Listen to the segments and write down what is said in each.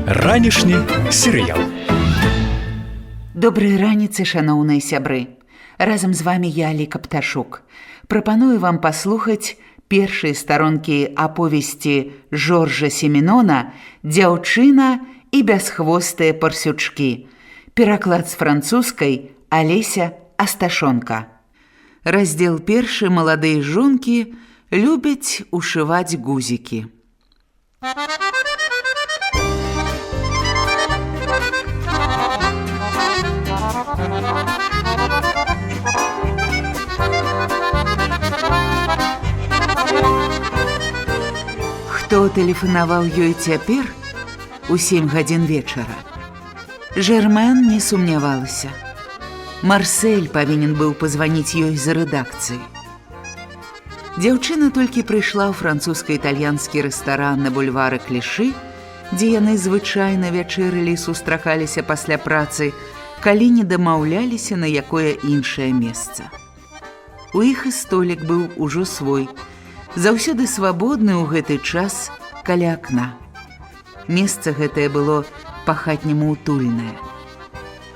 Ранішні серыял. Добрай раніцы, шаноўныя сябры. Разам з вами я, Аліка Пташук. Прапаную вам паслухаць першыя старонкі аповесці Жоржа Семенона «Дзяўчына і бясхвостыя парсючкі». Пераклад з французскай Алеся Асташонка. Раздзел першы. Маладыя жонкі любяць ушываць гузікі. Хто тэлефанаваў ёй цяпер у 7 гадзін вечара? Жермен не сумнявалася. Марсель павінен быў пазваніць ёй з рэдакцыі. Дзяўчына толькі прыйшла ў французска-італьянскі рэстаран на бульвары Клішы, дзе яны звычайна вячэралі і сустракаліся пасля працы, калі не дамаўляліся на якое іншае месца. У іх і столік быў ужо свой, заўсёды свабодны ў гэты час каля акна. Месца гэтае было па-хатняму утульнае.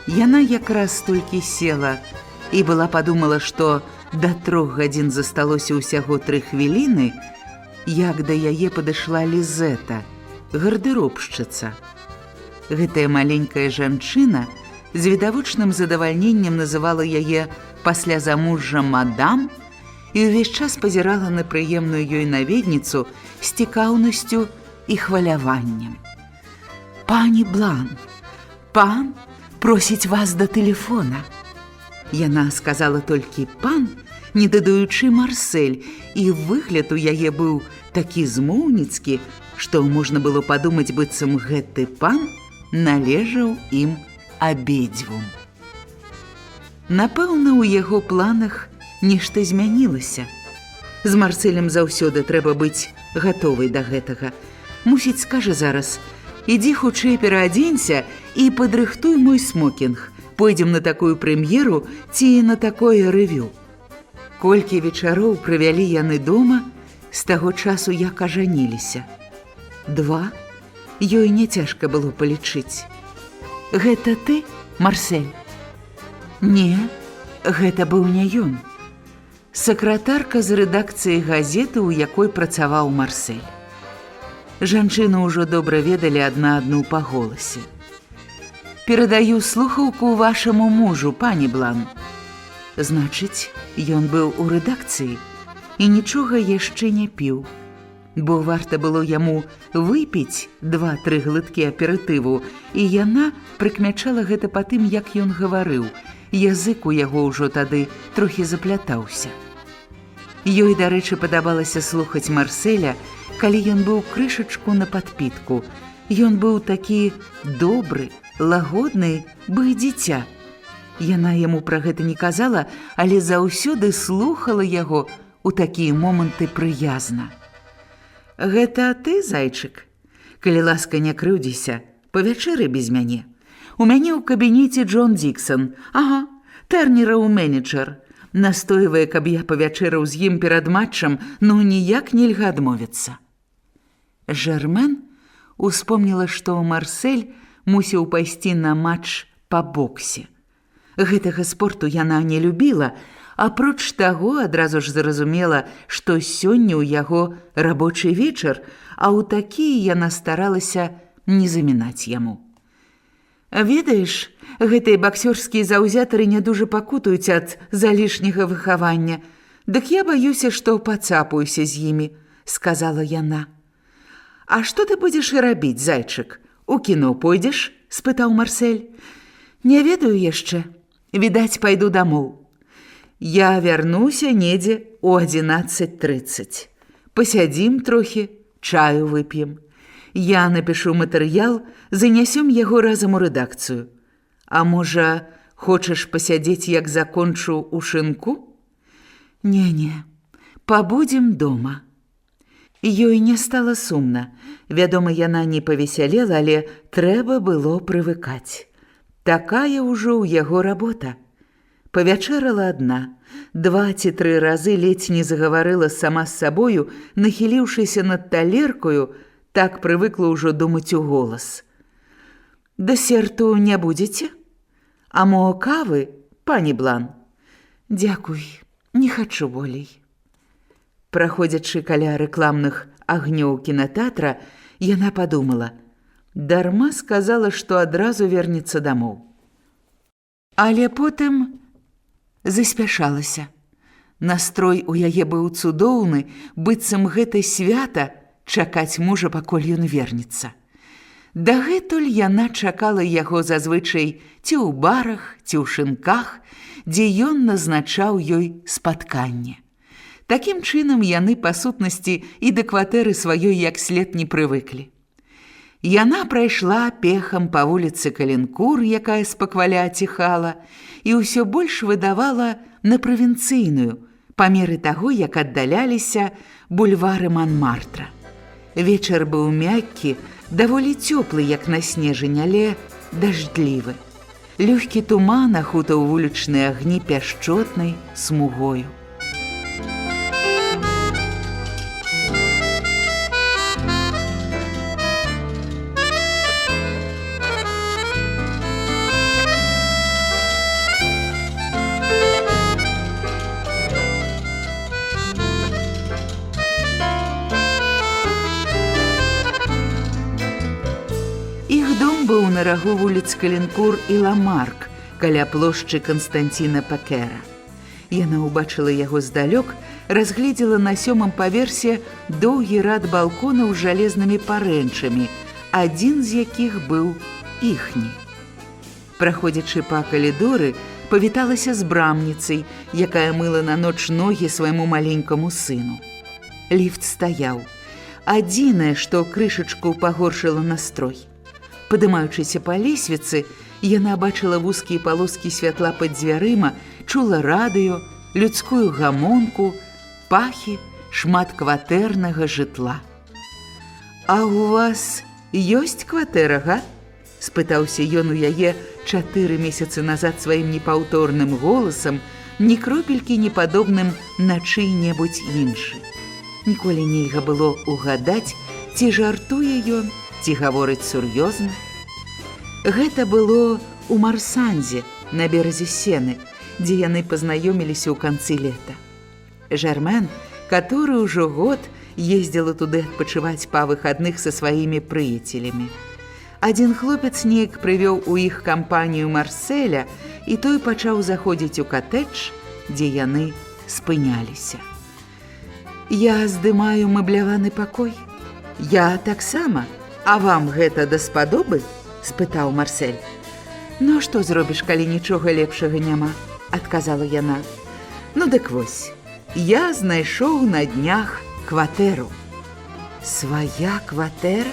Яна якраз толькі села і была падумала, што да 3 гадзін засталося ўсяго 3 хвіліны, як да яе падышла Лізета, гардэробшчыца. Гэтая маленькая жанчына з відавочным задавальненнем называла яе пасля замужжа мадам і ўвесь час пазірала на прыемную ёй наведніцу з цікаўнасцю і хваляваннем. «Пані Блан, пан просіць вас да тэлефона». Яна сказала толькі «пан», не дадаючы Марсель, і выгляд у яе быў такі змоўніцкі, што можна было падумаць, быццам гэты пан належаў ім абедзвюм. Напэўна, у яго планах нешта змянілася. З Марселем заўсёды трэба быць гатовай да гэтага. Мусіць, скажа зараз: «Ідзі хутчэй пераадзенься і падрыхтуй мой смокінг. Пойдзем на такую прэм'еру ці на такое рэвю». Колькі вечароў правялі яны дома з таго часу, як ажаніліся? 2? Ёй няцяжка было палічыць. «Гэта ты, Марсель?» «Не, гэта быў не ён». Сакратарка з рэдакцыі газеты, у якой працаваў Марсель. Жанчыны ўжо добра ведалі адна адну па голасе. «Перадаю слухаўку вашаму мужу, пані Блан». Значыць, ён быў у рэдакцыі і нічога яшчэ не піў, бо варта было яму выпіць 2-3 глыткі аператыву, і яна прыкмячала гэта па тым, як ён гаварыў. Язык у яго ўжо тады трохі заплятаўся. Ёй, дарэчы, падабалася слухаць Марселя, калі ён быў крышачку на падпітку. Ён быў такі добры, лагодны, бы дзіця. Яна яму пра гэта не казала, але заўсёды слухала яго у такія моманты прыязна. «Гэта ты, зайчык? Калі ласка, не крыўдзіся, павячэры без мяне. У мяне ў кабінеце Джон Діксон. Ага, Тэрнераў менеджер. Настойвае, каб я павячэраў з ім перад матчам, ну ніяк нельга адмовіцца». Жермен успомніла, што Марсель мусіў пайсці на матч па боксе. Гэтага спорту яна не любіла, апроч таго адразу ж зразумела, што сёння ў яго рабочы вечар, а ў такія яна старалася не замінаць яму. «Ведаеш, гэтыя баксёрскія заўзятары не дужа пакутаюць ад залішняга выхавання. Дык я баюся, што пацапаюся з імі», – сказала яна. «А што ты будзеш і рабіць, зайчык? У кіно пойдзеш?» – спытаў Марсель. «Не ведаю яшчэ. Відаць, пайду дамоў. Я вярнуся недзе ў 11:30. Пасядзім трохі, чаю вып'ем. Я напишу матэрыял, занясём яго разам у рэдакцыю. А можа, хочаш пасядзець, як закончу ў шынку?» «Не-не, пабудзем дома». Ёй не стала сумна. Вядома, яна не павесялела, але трэба было прывыкаць. Такая ўжо ў яго работа. Павячэрала адна. 2 ці 3 разы ледзь не загаварыла сама з сабою, нахіліўшыся над талеркаю, так прывыкла ўжо думаць у голас. «Дэсерту не будзеце? А мо кавы, пані Блан?» «Дзякуй, не хачу болей». Праходзячы каля рэкламных агнёў кінатэатра, яна падумала: дарма сказала, што адразу вернецца дамоў. Але потым заспяшалася. Настрой у яе быў цудоўны, быццам гэта свята чакаць мужа, пакуль ён вернецца. Дагэтуль яна чакала яго зазвычай ці ў барах, ці ў шынках, дзе ён назначаў ёй спатканне. Такім чынам яны, па сутнасці, і да кватэры сваёй як след не прывыклі. Яна прайшла пехам па вуліцы Калінкур, якая спакваля ціхала, і ўсё больш выдавала на правінцыйную, па меры таго, як аддаляліся бульвары Манмартра. Вечар быў мяккі, даволі цёплы, як на снежань, але дажджлівы. Лёгкі туман ахутаў вулічныя агні пяшчотнай смугою. Быў на рагу вуліц Калінкур і Ламарк, каля плошчы Канстанціна Пакера. Яна ўбачыла яго здалёк, разгледзела на 7-м паверсе доўгі рад балконаў з жалезнымі парэнчамі, адзін з якіх быў іхні. Праходзячы па калідоры, павіталася з брамніцай, якая мыла на ноч ногі свайму маленькаму сыну. Ліфт стаяў. Адзінае, што крышачку пагоршыла настрой. Падымаючыся па лесвіцы, яна бачыла вузкія палоскі святла пад дзвярыма, чула радыё, людскую гамонку, пахі шматкватэрнага жытла. «А у вас ёсць кватэра, га?» – спытаўся ён у яе 4 месяцы назад сваім непаўторным голасам, ні кропелькі не падобным на чый-небудзь іншы. Ніколі нельга было угадаць, ці жартуе ён, ці гаворыць сур'ёзна. Гэта было ў Марсандзе, на беразе Сены, дзе яны пазнаёміліся ў канцы лета. Жармен, который ўжо год ездзіла туды адпачываць па выхадных са сваімі прыяцелямі. Адзін хлопец неяк прывёў у іх кампанію Марселя, і той пачаў заходзіць у катэдж, дзе яны спыняліся. «Я здымаю мэбляваны пакой». «Я таксама. А вам гэта даспадобы?» – спытаў Марсель. «Ну, што зробіш, калі нічога лепшага няма?» – адказала яна. «Ну, дык вось, я знайшоў на днях кватэру». «Свая кватэра?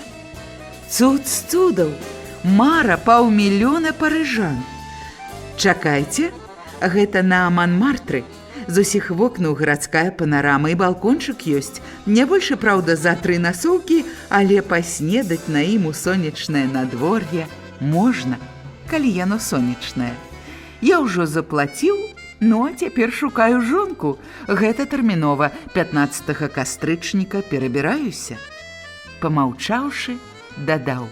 Цуд з цудаў! Мара 500 000 парыжан! Чакайце, гэта на Манмартры. З усіх вокнаў гарадская панарама і балкончык ёсць. Не больш, праўда, за 3 насоўкі, але паснедаць на ім у сонечнае надвор'е можна, калі яно сонечнае. Я ўжо заплаціў, ну а цяпер шукаю жонку. Гэта тэрмінова, 15 кастрычніка перабіраюся». Памаўчаўшы, дадаў: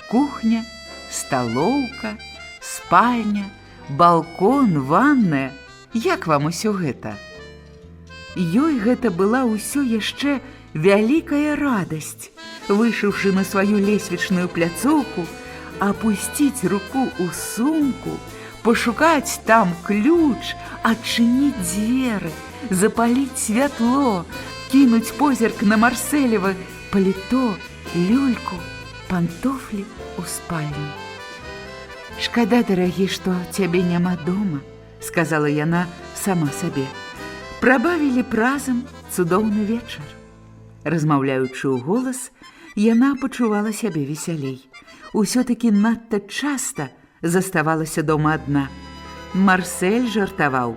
«Кухня, сталоўка, спальня, балкон, ванная. Як вам усё гэта?» Ёй гэта была ўсё яшчэ вялікая радасць. Выйшаўшы на сваю лесвічную пляцоўку, апусціць руку ў сумку, пашукаць там ключ, адчыніць дзверы, запаліць святло, кінуць позірк на Марселева паліто, люльку, пантофлі ў спальні. «Шкада, дарагі, што цябе няма дома», – сказала яна сама сабе. Прабавілі б разам цудоўны вечар. Размаўляючы ў голас, яна пачувала сябе весялей. Усё-такі надта часта заставалася дома адна. Марсель жартаваў: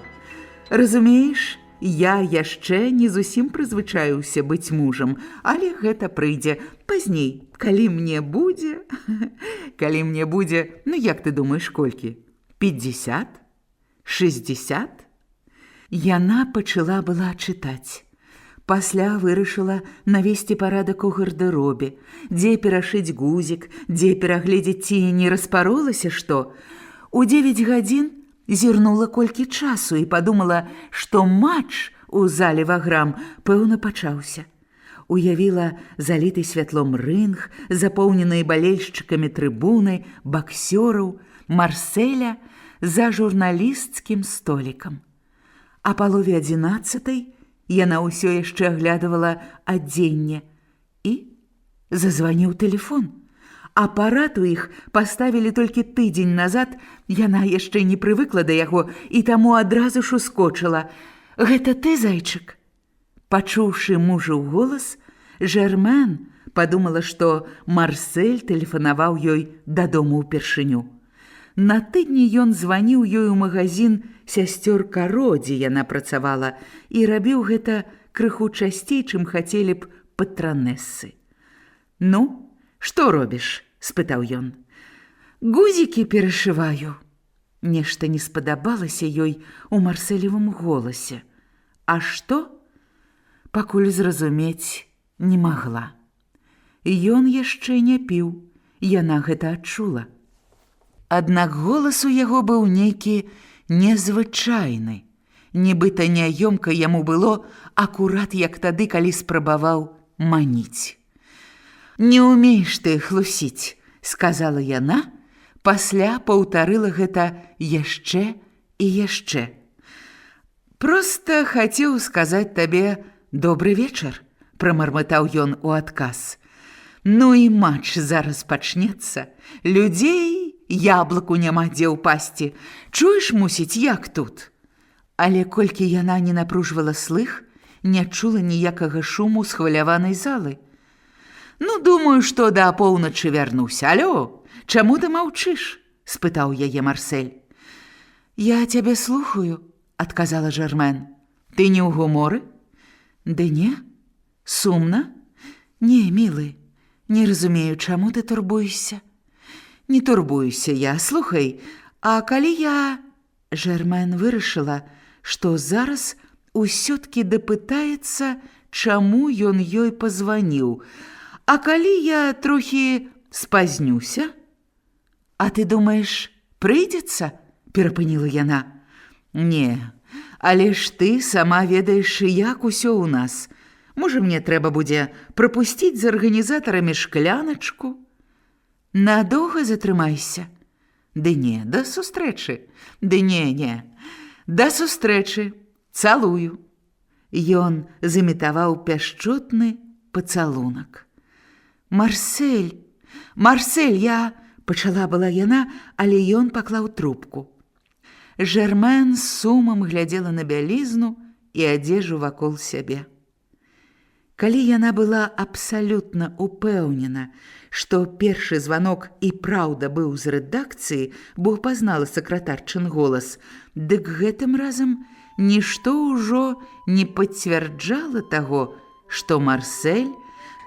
«Разумееш, я яшчэ не зусім прызвычаіўся быць мужам, але гэта прыйдзе пазней, калі мне будзе, ну як ты думаеш, колькі? 50? 60? Яна пачала была чытаць. Пасля вырашыла навесці парадак у гардэробе, дзе перашыць гузік, дзе перагледзець, ці не распаролася што. У 9 гадзін зірнула колькі часу і падумала, што матч у зале «Ваграм» пэўна пачаўся. Уявіла заліты святлом рынг, запоўненыя балельшчыкамі трыбуны, баксёраў, Марселя за журналісцкім столікам. А палове 11-й яна ўсё яшчэ аглядывала адзенне. І зазваніў тэлефон. Апарат у іх паставілі толькі тыдзень назад, яна яшчэ не прывыкла да яго і таму адразу ж ускочыла. «Гэта ты, зайчык?» Пачуўшы мужу голас, Жермен падумала, што Марсель тэлефанаваў ёй дадому ўпершыню. На тыдні ён званіў ёй у магазін сясцёр Каро, дзе яна працавала, і рабіў гэта крыху часцей, чым хацелі б патранессы. «Ну, што робіш?» – спытаў ён. «Гузікі перашываю». Нешта не спадабалася ёй у Марселевым голасе. А што? Пакуль зразумець не магла. Ён яшчэ не піў, яна гэта адчула. Аднак голас у яго быў нейкі незвычайны. Нібыта няёмка яму было акурат як тады, калі спрабаваў маніць. «Не ўмееш ты хлусіць», – сказала яна, пасля паўтарыла гэта яшчэ і яшчэ. «Проста хацеў сказаць табе добры вечар», – прамармытаў ён у адказ. «Ну і матч зараз пачнецца. Людзей яблыку няма дзе ўпасці. Чуеш, мусіць, як тут?» Але колькі яна не напружвала слых, не чула ніякага шуму з хваляванай залы. «Ну, думаю, што да апоўначы вярнуся. Алё, чаму ты маўчыш?» – спытаў яе Марсель. «Я цябе слухаю», – адказала Жермен. «Ты не ў гуморы?» «Ды не. Сумна?» «Не, мілы, не разумею, чаму ты турбуешся?» «Не турбуюся я. Слухай, а калі я...» Жермен вырашыла, што зараз усё-ткі дапытаецца, чаму ён ёй пазваніў. «А калі я трохі спазнюся?» «А ты думаеш, прыйдзецца?» – перапыніла яна. «Не, але ж ты сама ведаеш, як усё ў нас. Можа, мне трэба будзе прапусціць з арганізатарамі шкляначку?» «Надоўга затрымайся?» «Ды не, да сустрэчы». «Ды не, да сустрэчы. Цалую». Ён замітаваў пяшчотны пацалунак. «Марсель, Марсель, я...» – пачала была яна, але ён паклаў трубку. Жермен з сумам глядзела на бялізну і адзежу вакол сябе. Калі яна была абсалютна упэўнена, што першы званок і праўда быў з рэдакцыі, бо пазнала сакратарчын голас, дык гэтым разам нішто ўжо не пацвярджала таго, што Марсель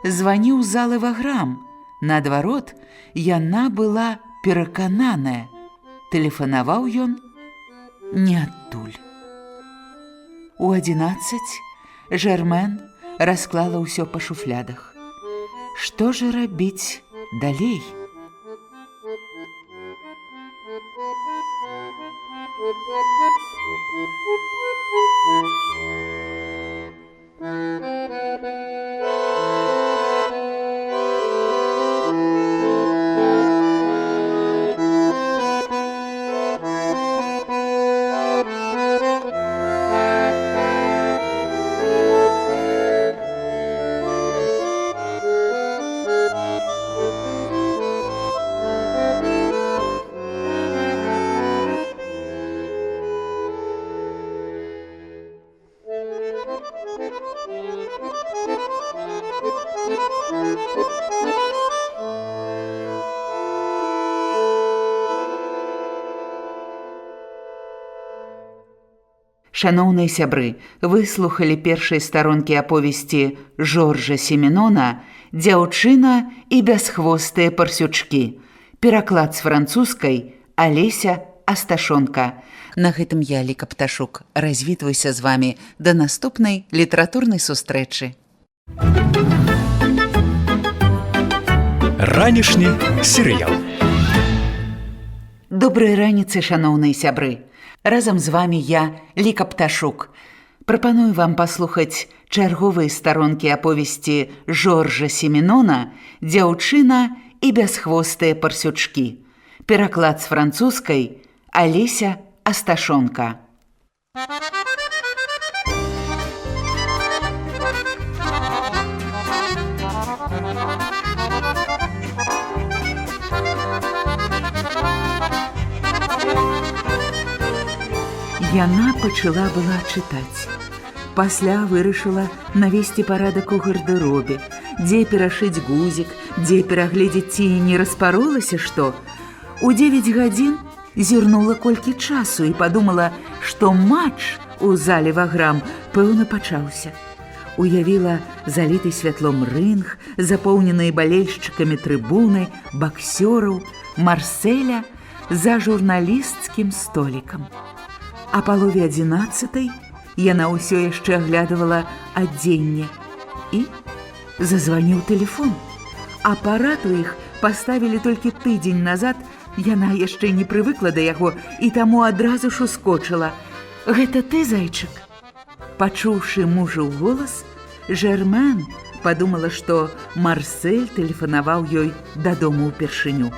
званіў з залы «Ваграм». Наадварот, яна была перакананая. Тэлефанаваў ён не адтуль. У 11 Жермен расклала ўсё па шуфлядах. Што ж рабіць далей? Шаноўныя сябры, выслухалі першай старонкі аповесці Жоржа Семенона «Дзяўчына і бясхвостыя парсючкі». Пераклад з французскай Алеся Асташонка. На гэтым я, Ліка Пташук, развітваюся з вами да наступнай літаратурнай сустрэчы. Ранішні серыял. Добрай раніцы, шаноўныя сябры. Разам з вами я, Ліка Пташук. Прапаную вам паслухаць чарговыя старонкі аповесці Жоржа Семенона «Дзяўчына і бясхвостыя парсючкі». Пераклад з французскай Алеся Асташонка. Яна пачала была чытаць. Пасля вырашыла навесці парадак у гардэробе, дзе перашыць гузік, дзе перагледзець, ці не распаролася што. У 9 гадзін зірнула колькі часу і падумала, што матч у зале «Ваграм» пэўна пачаўся. Уявіла заліты святлом рынг, запоўненыя балельшчыкамі трыбуны, баксёраў, Марселя за журналісцкім столікам. А палове 11-й яна ўсё яшчэ аглядывала адзенне. І зазваніў тэлефон. Апарат у іх паставілі толькі тыдзень назад, яна яшчэ не прывыкла да яго і таму адразу ж ускочыла. «Гэта ты, зайчык?» Пачуўшы мужу голас, Жермен падумала, што Марсель тэлефанаваў ёй дадому ўпершыню.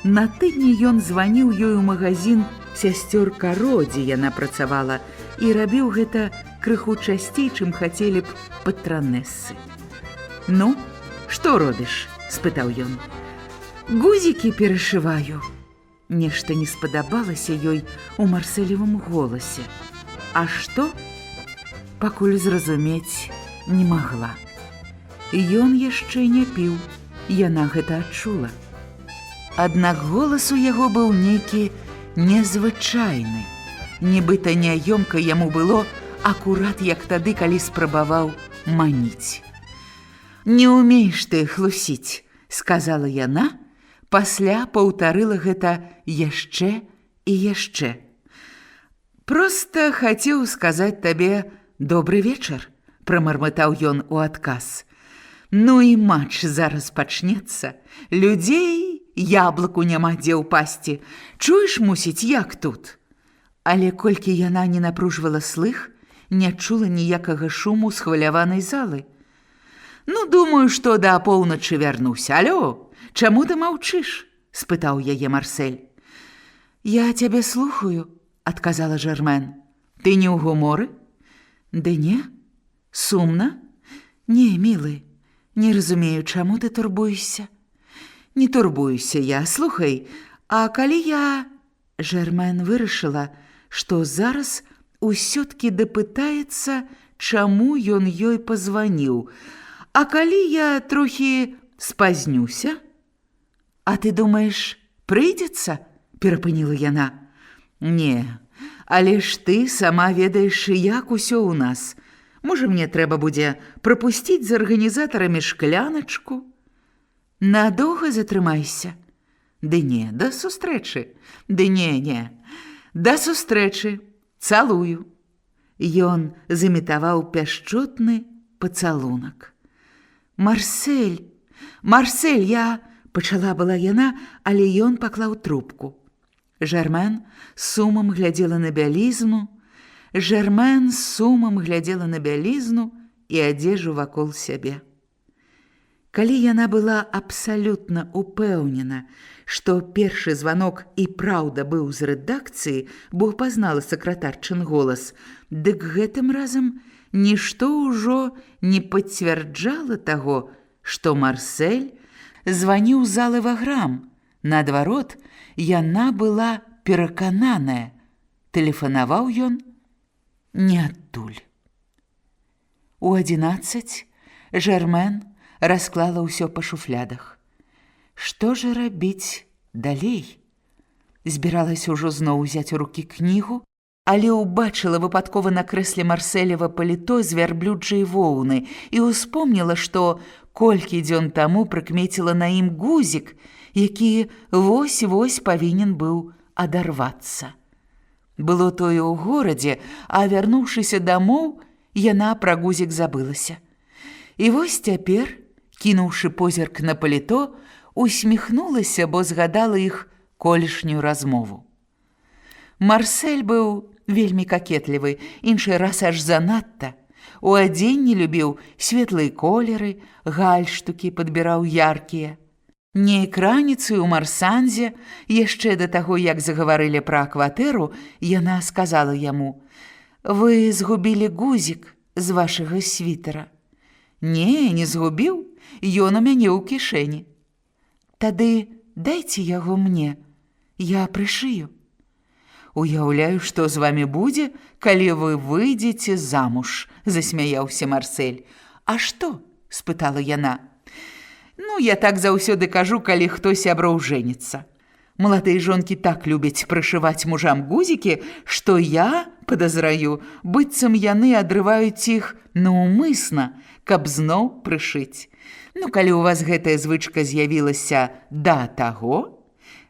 На тыдні ён званіў ёй у магазін сясцёр Каро, дзе яна працавала, і рабіў гэта крыху часцей, чым хацелі б патранессы. «Ну, што робіш?» – спытаў ён. «Гузікі перашываю». Нешта не спадабалася ёй у Марселевым голасе. А што? Пакуль зразумець не магла. Ён яшчэ не піў, яна гэта адчула. Аднак голас у яго быў нейкі незвычайны. Нібыта няёмка яму было акурат як тады, калі спрабаваў маніць. «Не ўмееш ты хлусіць», – сказала яна, пасля паўтарыла гэта яшчэ і яшчэ. «Проста хацеў сказаць табе добры вечар», – прамармытаў ён у адказ. «Ну і матч зараз пачнецца. Людзей яблыку няма дзе ўпасці. Чуеш, мусіць, як тут?» Але колькі яна не напружвала слых, не чула ніякага шуму схваляванай залы. «Ну, думаю, што да апоўначы вярнуся. Алё, чаму ты маўчыш?» – спытаў яе Марсель. «Я цябе слухаю», – адказала Жермен. «Ты не ў гуморы?» «Ды не. Сумна?» «Не, мілы, не разумею, чаму ты турбуешся?» «Не турбуюся я. Слухай, а калі я...» Жермен вырашыла, што зараз усё-ткі дапытаецца, чаму ён ёй пазваніў. «А калі я трохі спазнюся?» «А ты думаеш, прыйдзецца?» – перапыніла яна. «Не, але ж ты сама ведаеш, як усё ў нас. Можа, мне трэба будзе прапусціць з арганізатарамі шкляначку?» «Надоўга затрымайся?» «Ды не, да сустрэчы». «Ды не, да сустрэчы. Цалую». Ён зымітаваў пяшчотны пацалунак. «Марсель, я...» – пачала была яна, але ён паклаў трубку. Жермен сумам глядзела на бялізну, і адзежу вакол сябе. Калі яна была абсалютна упэўнена, што першы званок і праўда быў з рэдакцыі, бо пазнала сакратарчын голас, дык гэтым разам нішто ўжо не пацвярджала таго, што Марсель званіў з залы «Ваграм». Наадварот, яна была перакананая. Тэлефанаваў ён не адтуль. У 11 Жермен расклала ўсё па шуфлядах. Што ж рабіць далей? Збіралася ўжо зноў узяць у рукі кнігу, але ўбачыла выпадкова на крэсле Марселева паліто з вярблюджай воўны і ўспомніла, што колькі дзён таму прыкмеціла на ім гузік, які вось-вось павінен быў адарвацца. Было тое ў горадзе, а вярнуўшыся дамоў, яна пра гузік забылася. І вось цяпер, кінуўшы позірк на паліто, усміхнулася, бо згадала іх колішнюю размову. Марсель быў вельмі какетлівы, іншы раз аж занадта. У адзенні любіў светлыя колеры, гальштукі падбіраў яркія. Нейк раніцаю ў Марсанзе, яшчэ да таго, як загаварылі пра кватэру, яна сказала яму: «Вы згубілі гузік з вашага світера». «Не, не згубіў, ён у мяне ў кішэні». «Тады дайце яго мне, я прышыю». «Уяўляю, што з вамі будзе, калі вы выйдзеце замуж», – засмяяўся Марсель. «А што?» – спытала яна. «Ну, я так заўсёды кажу, калі хто сяброў жэніцца. Маладыя жонкі так любяць прышываць мужам гузікі, што я падазраю, быццам яны адрываюць іх наўмысна, каб зноў прышыць. Ну, калі ў вас гэтая звычка з'явілася да таго».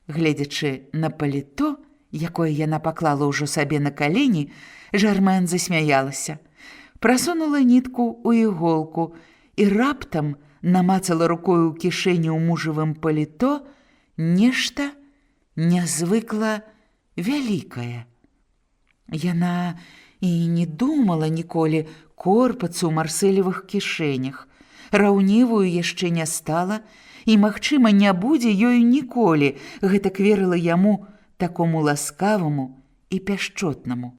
Гледзячы на паліто, якое яна паклала ўжо сабе на калені, Жармен засмяялася. Прасунула нітку ў іголку і раптам намацала рукою ў кішэні ў мужавым паліто нешта нязвыкла вялікае. Яна і не думала ніколі корпацца ў марсэлевых кішэнях. Раўнівую яшчэ не стала, і, магчыма, не будзе ёю ніколі, гэтак верыла яму, такому ласкаваму і пяшчотнаму.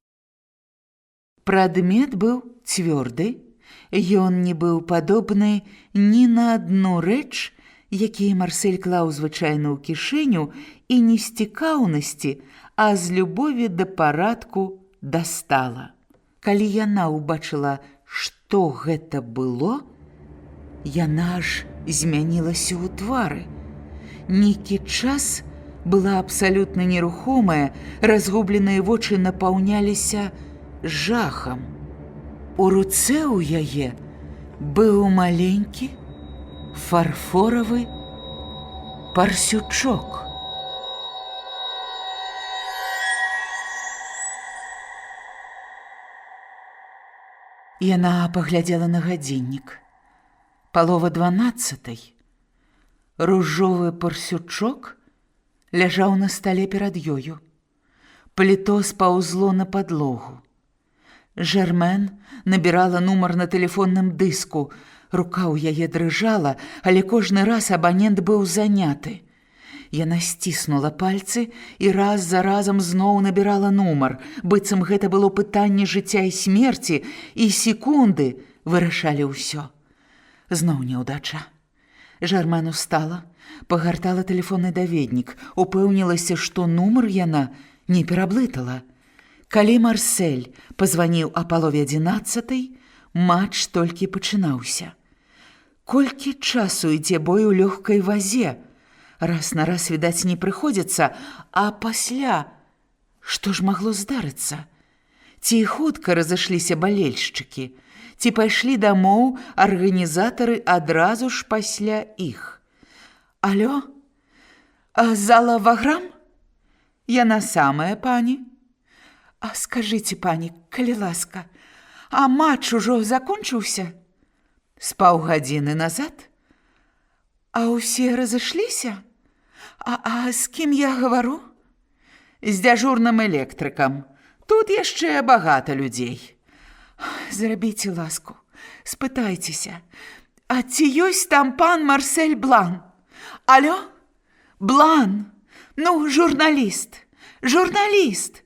Прадмет быў цвёрды, ён не быў падобны ні на адну рэч, якія Марсель клаў звычайна ў кішэню, і не з цікаўнасці, а з любові да парадку дастала. Калі яна ўбачыла, што гэта было, яна ж змянілася ў твары. Нейкі час была абсалютна нерухомая, разгубленыя вочы напаўняліся жахам. У руцэ ў яе быў маленькі фарфоравы парсючок. Яна паглядзела на гадзіннік. 11:30. Ружовы парсючок ляжаў на стале перад ёю. Паліто спаўзло на падлогу. Жармен набірала нумар на тэлефонным дыску. Рука ў яе дрыжала, але кожны раз абанент быў заняты. Яна сціснула пальцы і раз за разам зноў набірала нумар, быццам гэта было пытанне жыцця і смерці, і секунды вырашалі ўсё. Зноў няўдача. Жармен устала, пагартала тэлефонны даведнік, упэўнілася, што нумар яна не пераблытала. Калі Марсель пазваніў о 10:30, матч толькі пачынаўся. Колькі часу ідзе бой у лёгкай вазе? Раз на раз, відаць, не прыходзіцца, а пасля што ж магло здарыцца? Ці хутка разышліся балельшчыкі? Ці пайшлі дамоў арганізатары адразу ж пасля іх? Алё? Зала Ваграм? Яна самая, пані? А скажыце, пані, калі ласка, а матч ужо закончыўся? З паўгадзіны назад? А ўсе разышліся? А з кім я гавару? З дзяжурным электрыкам. Тут яшчэ багата людзей. Зрабіце ласку, спытайцеся, а ці ёсць там пан Марсель Блан? Алё? Блан? Ну, журналіст. Журналіст.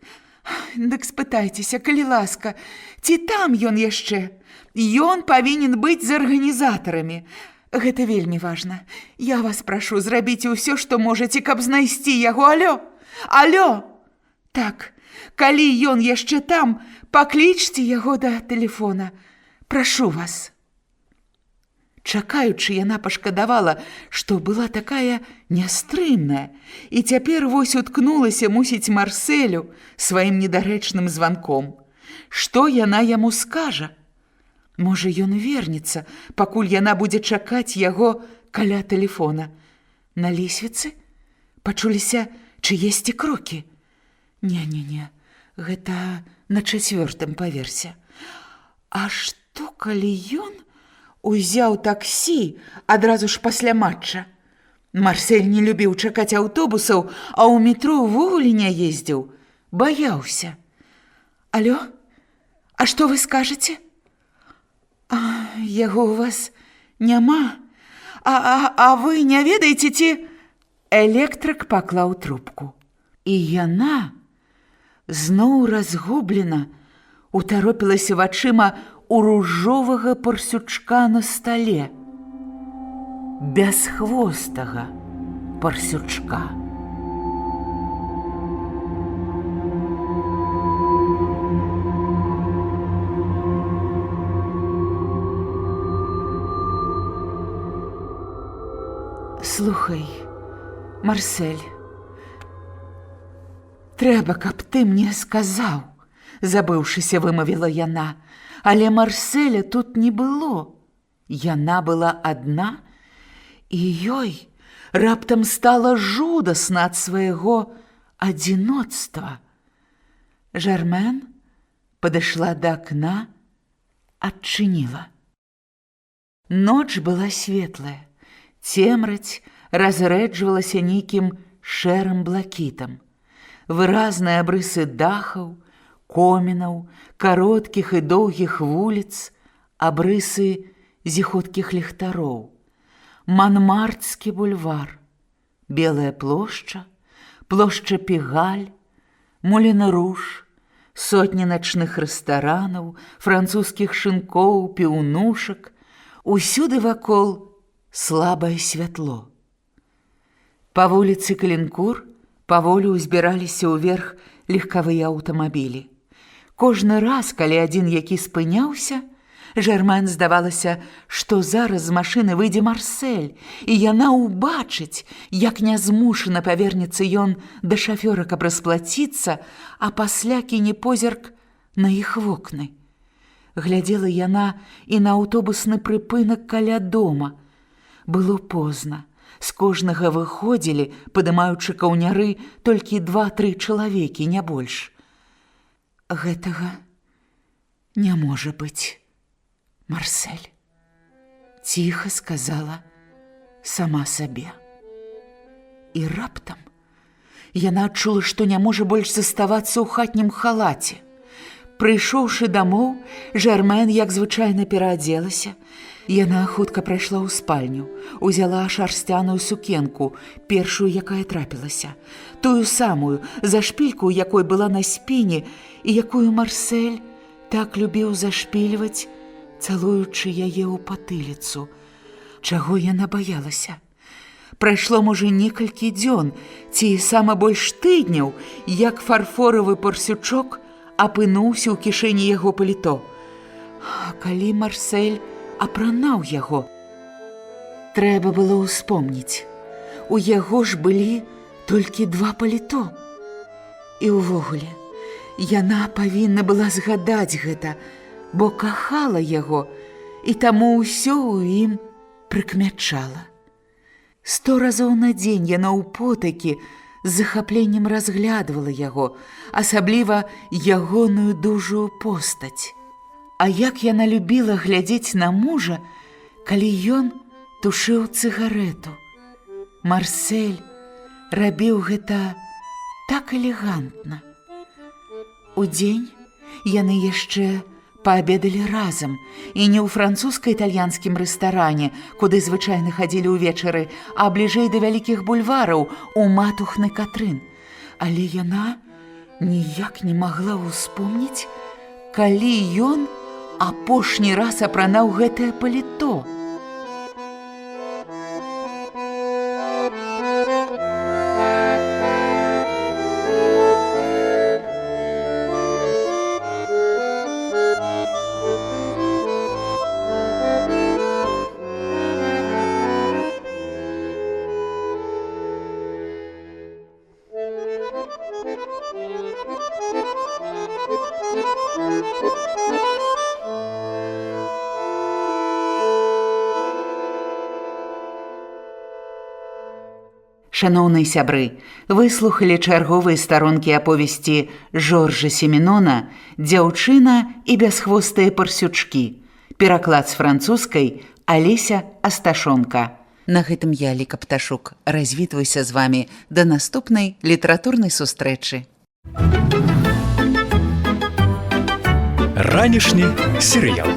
Дык спытайцеся, калі ласка, ці там ён яшчэ? Ён павінен быць з арганізатарамі. Гэта вельмі важна. Я вас прашу, зрабіце ўсё, што можаце, каб знайсці яго. Алё? Алё? Так, калі ён яшчэ там, паклічце яго да тэлефона. Прашу вас. Чакаючы, яна пашкадавала, што была такая нястрымная, і цяпер вось уткнулася, мусіць, Марселю сваім недарэчным званком. Што яна яму скажа? Можа, ён вернецца, пакуль яна будзе чакаць яго каля тэлефона. На лесвіцы пачуліся чыесьці крокі. Не, гэта на 4-м паверсе. А што, калі ён узяў таксі адразу ж пасля матча? Марсель не любіў чакаць аўтобусаў, а ў метро ўвогуле не ездзіў. Баяўся. Алё? А што вы скажаце? Яго ў вас няма? А вы не ведаеце, ці... Электрык паклаў трубку. І яна зноў разгублена утаропілася вачыма у ружовага парсючка на стале. Бясхвостага парсючка. Слухай, Марсель, трэба, каб ты мне сказаў, забыўшыся, вымавіла яна, але Марселя тут не было. Яна была адна, і ёй раптам стала жудасна ад свайго адзіноцтва. Жармен падышла да акна, адчыніла. Ноч была светлая, цемраць разрэджвалася нейкім шэрым блакітам. Выразныя абрысы дахаў, комінаў, кароткіх і доўгіх вуліц, абрысы зіходкіх ліхтароў. Манмартскі бульвар, белая плошча, плошча Пігаль, Мулін-Руж, сотні начных рэстаранаў, французскіх шынкоў, піўнушак, усюды вакол слабае святло. Па вуліцы Калінкур паволі ўзбіраліся ўверх легкавыя аўтамабілі. Кожны раз, калі адзін які спыняўся, Жармен здавалася, што зараз з машыны выйдзе Марсель, і яна ўбачыць, як нязмушана павернецца ён да шафёра, каб расплаціцца, а пасля кіне позірк на іх вокны. Глядзела яна і на аўтобусны прыпынак каля дома. Было позна. З кожнага выходзілі, падымаючы каўняры, толькі 2-3 чалавекі, не больш. Гэтага не можа быць, Марсель, ціха сказала сама сабе. І раптам яна адчула, што не можа больш заставацца ў хатнім халаце. Прыйшоўшы дамоў, Жармен, як звычайна, пераадзелася. Яна хутка прайшла ў спальню, узяла шарсцяную сукенку, першую, якая трапілася, тую самую, зашпільку, якой была на спіне, і якую Марсель так любіў зашпільваць, цалуючы яе ў патыліцу. Чаго яна баялася? Прайшло, можа, некалькі дзён, ці сама больш тыдняў, як фарфоравы парсючок апынуўся ў кішэні яго паліто. А калі Марсель апранаў яго? Трэба было ўспомніць. У яго ж былі толькі 2 паліто. І ўвогуле, яна павінна была згадаць гэта, бо кахала яго, і таму ўсё ў ім прыкмячала. 100 разоў на дзень яна ў потакі з захапленнем разглядвала яго, асабліва ягоную дужую постаць. А як яна любіла глядзець на мужа, калі ён тушыў цыгарету. Марсель рабіў гэта так элегантна. Удзень яны яшчэ паабедалі разам, і не ў французска-італьянскім рэстаране, куды звычайна хадзілі ўвечары, а бліжэй да вялікіх бульвараў у матухны Катрын. Але яна ніяк не магла ўспомніць, калі ён апошні раз апранаў гэтае паліто. Шаноўныя сябры, выслухалі чарговыя старонкі аповесці Жоржа Семенона «Дзяўчына і бясхвостыя парсючкі». Пераклад з французскай Алеся Асташонка. На гэтым я, Ліка Пташук, развітваюся з вамі да наступнай літаратурнай сустрэчы. Ранішні серыял.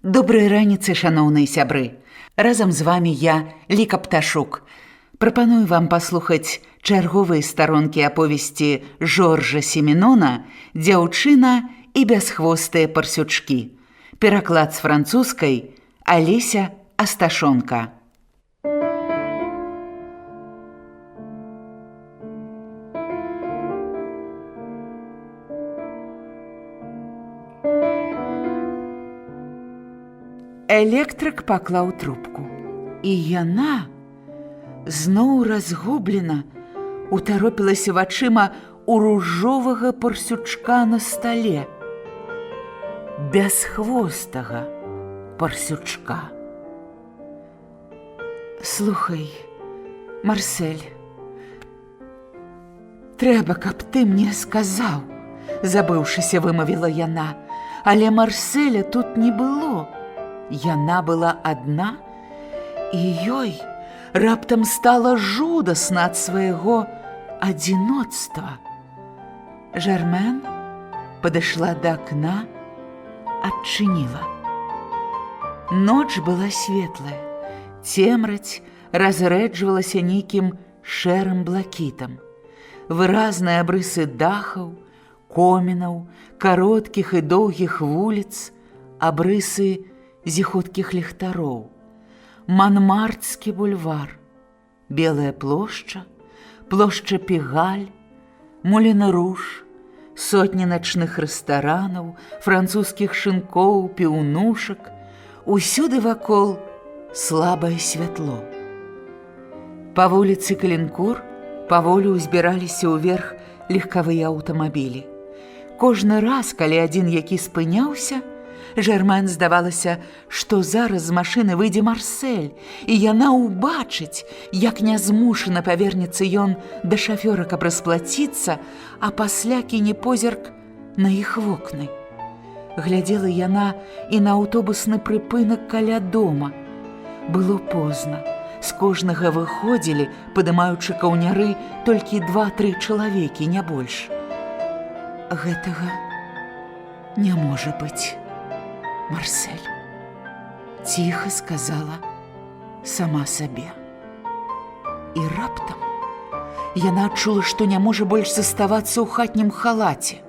Добрай раніцы, шаноўныя сябры. Разам з вамі я, Ліка Пташук. Прапаную вам паслухаць чарговыя старонкі аповесці Жоржа Семенона «Дзяўчына і бясхвостыя парсючкі». Пераклад з французскай Алеся Асташонка. Электрык паклаў трубку, і яна зноў разгублена утаропілася вачыма у ружовага парсючка на стале. Бясхвостага парсючка. Слухай, Марсель, трэба, каб ты мне сказаў, забыўшыся вымавіла яна, але Марселя тут не было. Яна была адна, і ёй раптам стала жудасна ад свайго адзіноцтва. Жармен падышла да акна, адчыніла. Ноч была светлая, цемраць разрэджвалася нейкім шэрым блакітам. Выразныя абрысы дахаў, комінаў, кароткіх і доўгіх вуліц, абрысы зіхоткіх ліхтароў, Манмартскі бульвар, Белая плошча, плошча Пігаль, Мулін-Руж, сотні начных рэстаранаў, французскіх шынкоў, піўнушак, усюды вакол слабае святло. Па вуліцы Калінкур паволі ўзбіраліся ўверх легкавыя аўтамабілі. Кожны раз, калі адзін які спыняўся, Жармен здавалася, што зараз з машыны выйдзе Марсель, і яна ўбачыць, як нязмушана павернецца ён да шафёра, каб расплаціцца, а пасля кіне позірк на іх вокны. Глядзела яна і на аўтобусны прыпынак каля дома. Было позна. З кожнага выходзілі, падымаючы каўняры, толькі 2-3 чалавекі, не больш. Гэтага не можа быць. Марсель, ціха сказала сама сабе. І раптам яна адчула, што не можа больш заставацца ў хатнім халаце.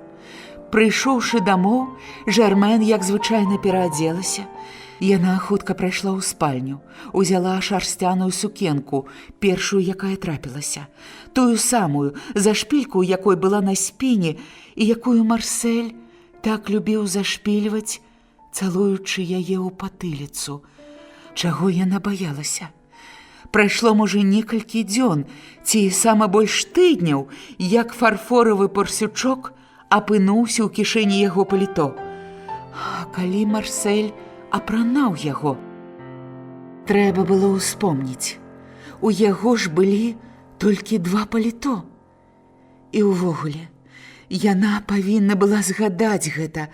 Прыйшоўшы дамоў, Жармен, як звычайна, пераадзелася. Яна хутка прайшла ў спальню, узяла шарсцяную сукенку, першую, якая трапілася, тую самую, зашпільку, якой была на спіне, і якую Марсель так любіў зашпільваць, цалуючы яе ў патыліцу. Чаго яна баялася? Прайшло, можа, некалькі дзён, ці сама больш тыдняў, як фарфоравы парсючок апынуўся ў кішэні яго паліто. А калі Марсель апранаў яго? Трэба было ўспомніць. У яго ж былі толькі 2 паліто. І ўвогуле, яна павінна была згадаць гэта,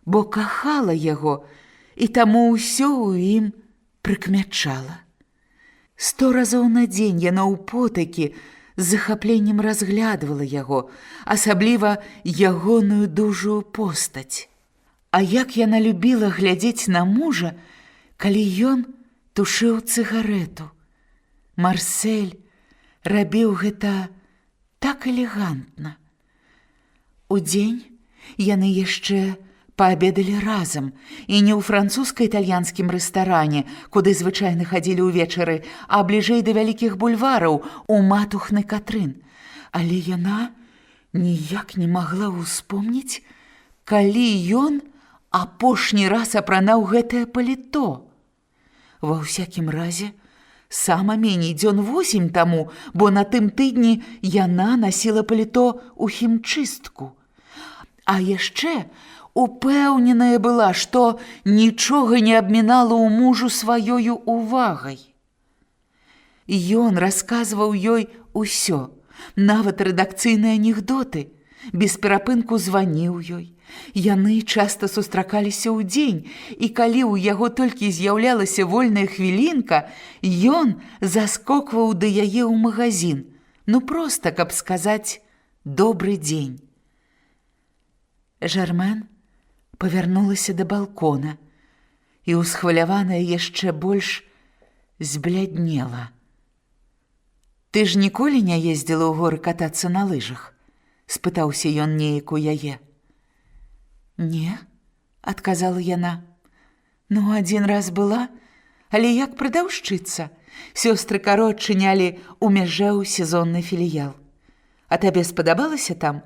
бо кахала яго, і таму ўсё ў ім прыкмячала. 100 разоў на дзень яна ў потакі з захапленнем разглядвала яго, асабліва ягоную дужую постаць. А як яна любіла глядзець на мужа, калі ён тушыў цыгарету. Марсель рабіў гэта так элегантна. Удзень яны яшчэ паабедалі разам, і не ў французска-італьянскім рэстаране, куды звычайна хадзілі ўвечары, а бліжэй да вялікіх бульвараў у матухны Катрын. Але яна ніяк не магла ўспомніць, калі ён апошні раз апранаў гэтае паліто. Ва ўсякім разе, сама меней дзён 8 таму, бо на тым тыдні яна насіла паліто ў хімчыстку. А яшчэ упэўненая была, што нічога не абмінала ў мужу сваёю увагай. Ён расказваў ёй усё, нават рэдакцыйныя анекдоты, без перапынку званіў ёй. Яны часта сустракаліся ў дзень, і калі ў яго толькі з'яўлялася вольная хвілінка, ён заскокваў да яе ў магазін, проста, каб сказаць «добры дзень». Жармен павярнулася да балкона і, усхваляваная, яшчэ больш збляднела. «Ты ж ніколі не ездзіла ў горы катацца на лыжах?» – спытаўся ён неяк у яе. «Не», – адказала яна. «Адзін раз была, але як прадаўшчыца. Сёстры Каро адчынялі ў Мяжэў сезонны філіял. А табе спадабалася там?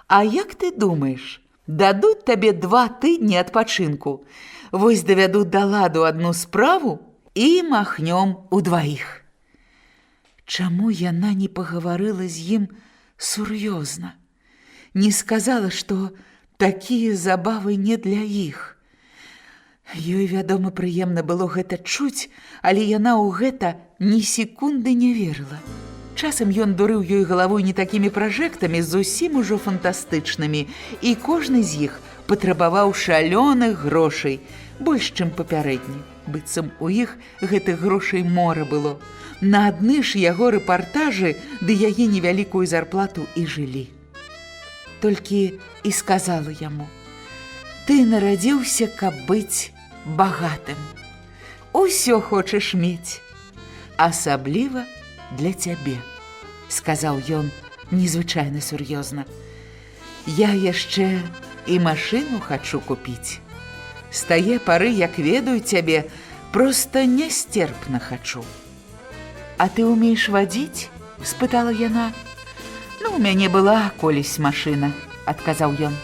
А як ты думаеш, дадуць табе 2 тыдні адпачынку? Вось давядуць да ладу адну справу і махнём удваіх». Чаму яна не пагаварыла з ім сур'ёзна? Не сказала, што такія забавы не для іх. Ёй, вядома, прыемна было гэта чуць, але яна ў гэта ні секунды не верыла. Часам ён дурыў ёй галавой не такімі пражэктамі, зусім ужо фантастычнымі, і кожны з іх патрабаваў шалёных грошай, больш, чым папярэдні. Быццам у іх гэтых грошай мора было. На адны ж яго рэпартажы ды яе невялікую зарплату і жылі. Толькі і сказала яму: «Ты нарадзіўся, каб быць багатым. Усё хочаш мець. Асабліва для цябе», – сказаў ён незвычайна сур'ёзна. «Я яшчэ і машыну хачу купіць. З тае пары, як ведаю цябе, проста нястерпна хачу». «А ты ўмееш вадзіць?» – спытала яна. «У мяне была колісь машына», – адказаў ён.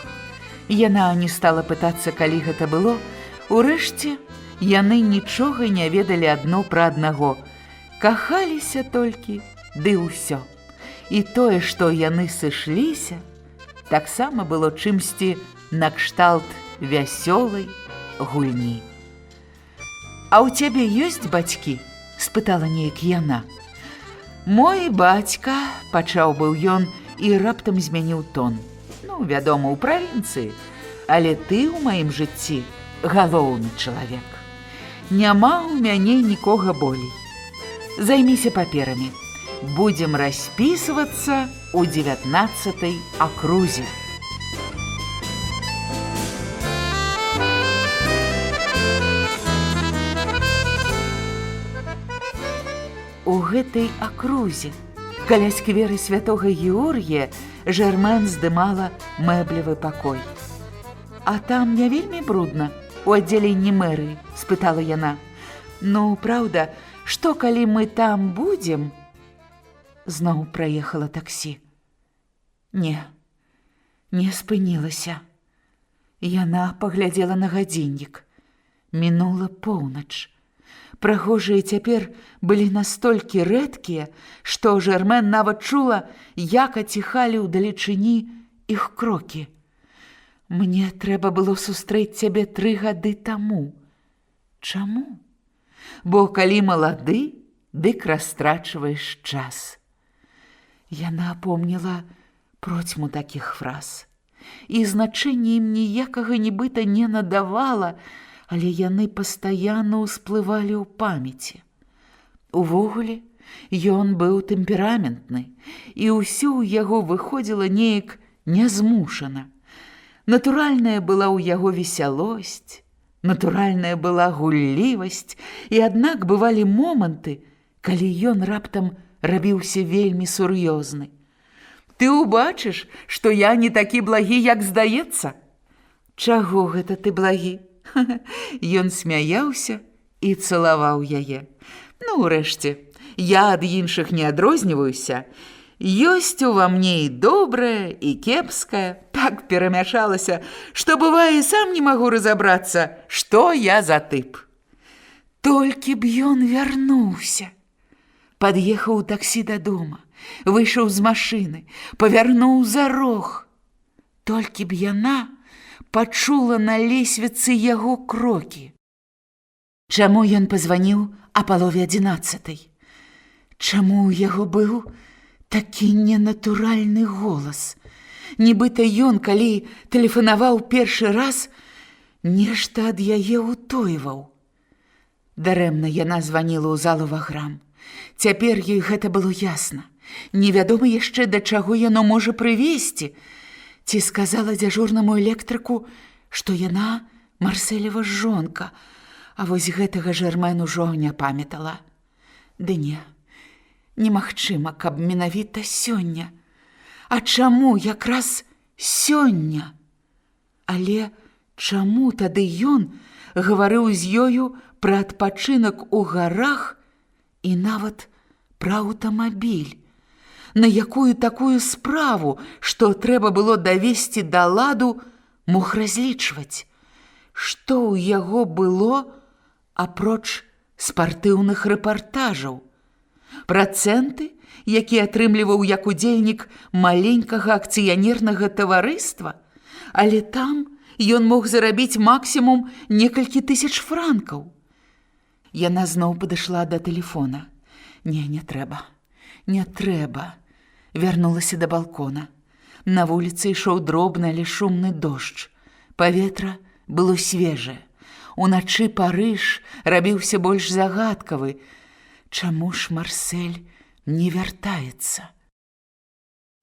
Яна не стала пытацца, калі гэта было. Урэшце, яны нічога не ведалі адно пра аднаго. Кахаліся толькі, ды ўсё. І тое, што яны сышліся, таксама было чымсьці накшталт вясёлай гульні. «А ў цябе ёсць бацькі?» – спытала неяк яна. «Мой бацька», – пачаў быў ён і раптам змяніў тон. «Вядома, у правінцыі, але ты ў маім жыцці галоўны чалавек. Няма ў мяне нікога болей. Займіся паперамі. Будзем распісвацца ў 19-й акрузе». У гэтай акрузе, каля скверы святога Георгія, Жармен здымала мэблевы пакой. «А там не вельмі брудна у аддзяленні мэрыі?» – спытала яна. «Праўда, што калі мы там будзем?» Зноў праехала таксі. Не спынілася. Яна паглядзела на гадзіннік. Мінула поўнач. Прахожыя цяпер былі настолькі рэдкія, што Жармен нават чула, як аціхалі ўдалечыні іх крокі. «Мне трэба было сустрэць цябе 3 гады таму». Чаму? Бо калі малады, дык растрачваеш час. Яна помніла процьму такіх фраз. І значэння ім ніякага нібыта не надавала, але яны пастаянна ўсплывалі ў памяці. Увогуле, ён быў тэмпераментны, і ўсё ў яго выходзіла неяк нязмушана. Натуральная была ў яго весялосць, натуральная была гуллівасць, і аднак бывалі моманты, калі ён раптам рабіўся вельмі сур'ёзны. «Ты ўбачыш, што я не такі благі, як здаецца?» «Чаго гэта ты благі?» Ён смяяўся і цалаваў яе. «Урэшце, я ад іншых не адрозніваюся. Ёсць ува мне і добрае, і кепскае. Так перамяшалася, што бывае, сам не магу разабрацца, што я за тып». Толькі б ён вярнуўся. Пад'ехаў у таксі дадома, выйшаў з машыны, павярнуў за рог. Толькі б яна пачула на лесвіцы яго крокі. Чаму ён пазваніў а палове 11-й? Чаму ў яго быў такі ненатуральны голас? Нібыта ён, калі тэлефанаваў першы раз, нешта ад яе ўтойваў. Дарэмна яна званіла ў залу Ваграм. Цяпер ёй гэта было ясна. Невядома яшчэ, да чаго яно можа прывесці. Ці сказала дзяжурнаму электрыку, што яна Марсэлева жонка, а вось гэтага Жэрмэн ужо не памятала. Ды не, немагчыма, каб менавіта сёння. А чаму якраз сёння? Але чаму тады ён гаварыў з ёю пра адпачынак у гарах і нават пра аўтамабіль? На якую такую справу, што трэба было давесці да ладу, мог разлічваць? Што ў яго было апроч спартыўных рэпартажаў? Працэнты, які атрымліваў як удзельнік маленькага акцыянернага таварыства? Але там ён мог зарабіць максімум некалькі тысяч франкаў. Яна зноў падышла да тэлефона. Не трэба, не трэба. Вярнулася да балкона. На вуліцы ішоў дробны, але шумны дождж. Паветра было свежае. Уначы Парыж рабіўся больш загадкавы. Чаму ж Марсель не вяртаецца?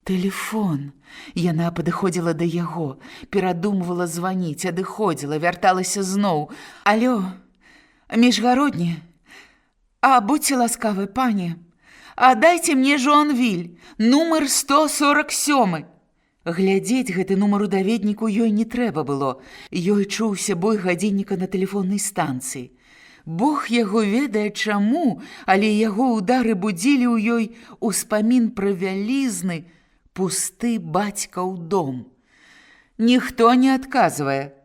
Тэлефон. Яна падыходзіла да яго, перадумвала званіць, адыходзіла, вярталася зноў. Алё, міжгародні? А будьце ласкавы, пані, а дайце мне Жуанвіль, нумар 147. Глядзець гэты нумар у даведніку ёй не трэба было. Ёй чуўся бой гадзінніка на тэлефоннай станцыі. Бог яго ведае чаму, але яго ўдары будзілі ў ёй успамін пра вялізны, пусты бацькаў дом. Ніхто не адказвае.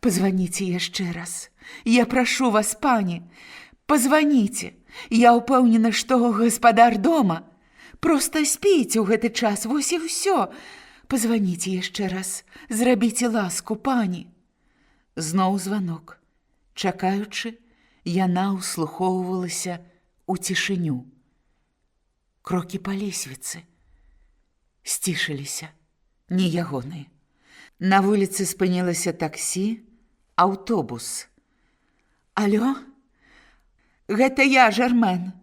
Пазваніце яшчэ раз. Я прашу вас, пані, пазваніце. Я ўпэўнена, што гаспадар дома. Проста спіць у гэты час, вось і ўсё. Пазваніце яшчэ раз. Зрабіце ласку, пані. Зноў званок. Чакаючы, яна ўслухоўвалася ў цішыню. Крокі па лесвіцы. Сцішыліся, не ягоныя. На вуліцы спынілася таксі, аўтобус. Алё? Гэта я, Жэрмэн.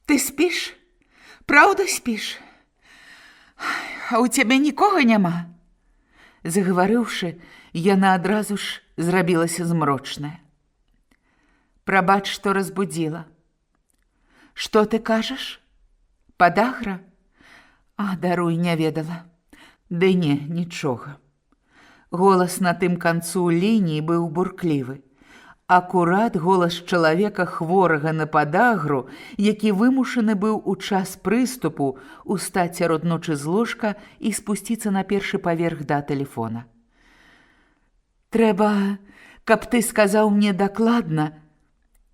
Ты спіш? Праўда спіш? А ў цябе нікога няма? Загаварыўшы, яна адразу ж зрабілася змрочная. Прабач, што разбудзіла. Што ты кажаш? Падагра? А, даруй, не ведала. Ды не, нічога. Голас на тым канцу лініі быў бурклівы. Акурат голас чалавека хворага на падагру, які вымушаны быў у час прыступу устаць сярод ночы з ложка і спусціцца на першы паверх да тэлефона. Трэба, каб ты сказаў мне дакладна,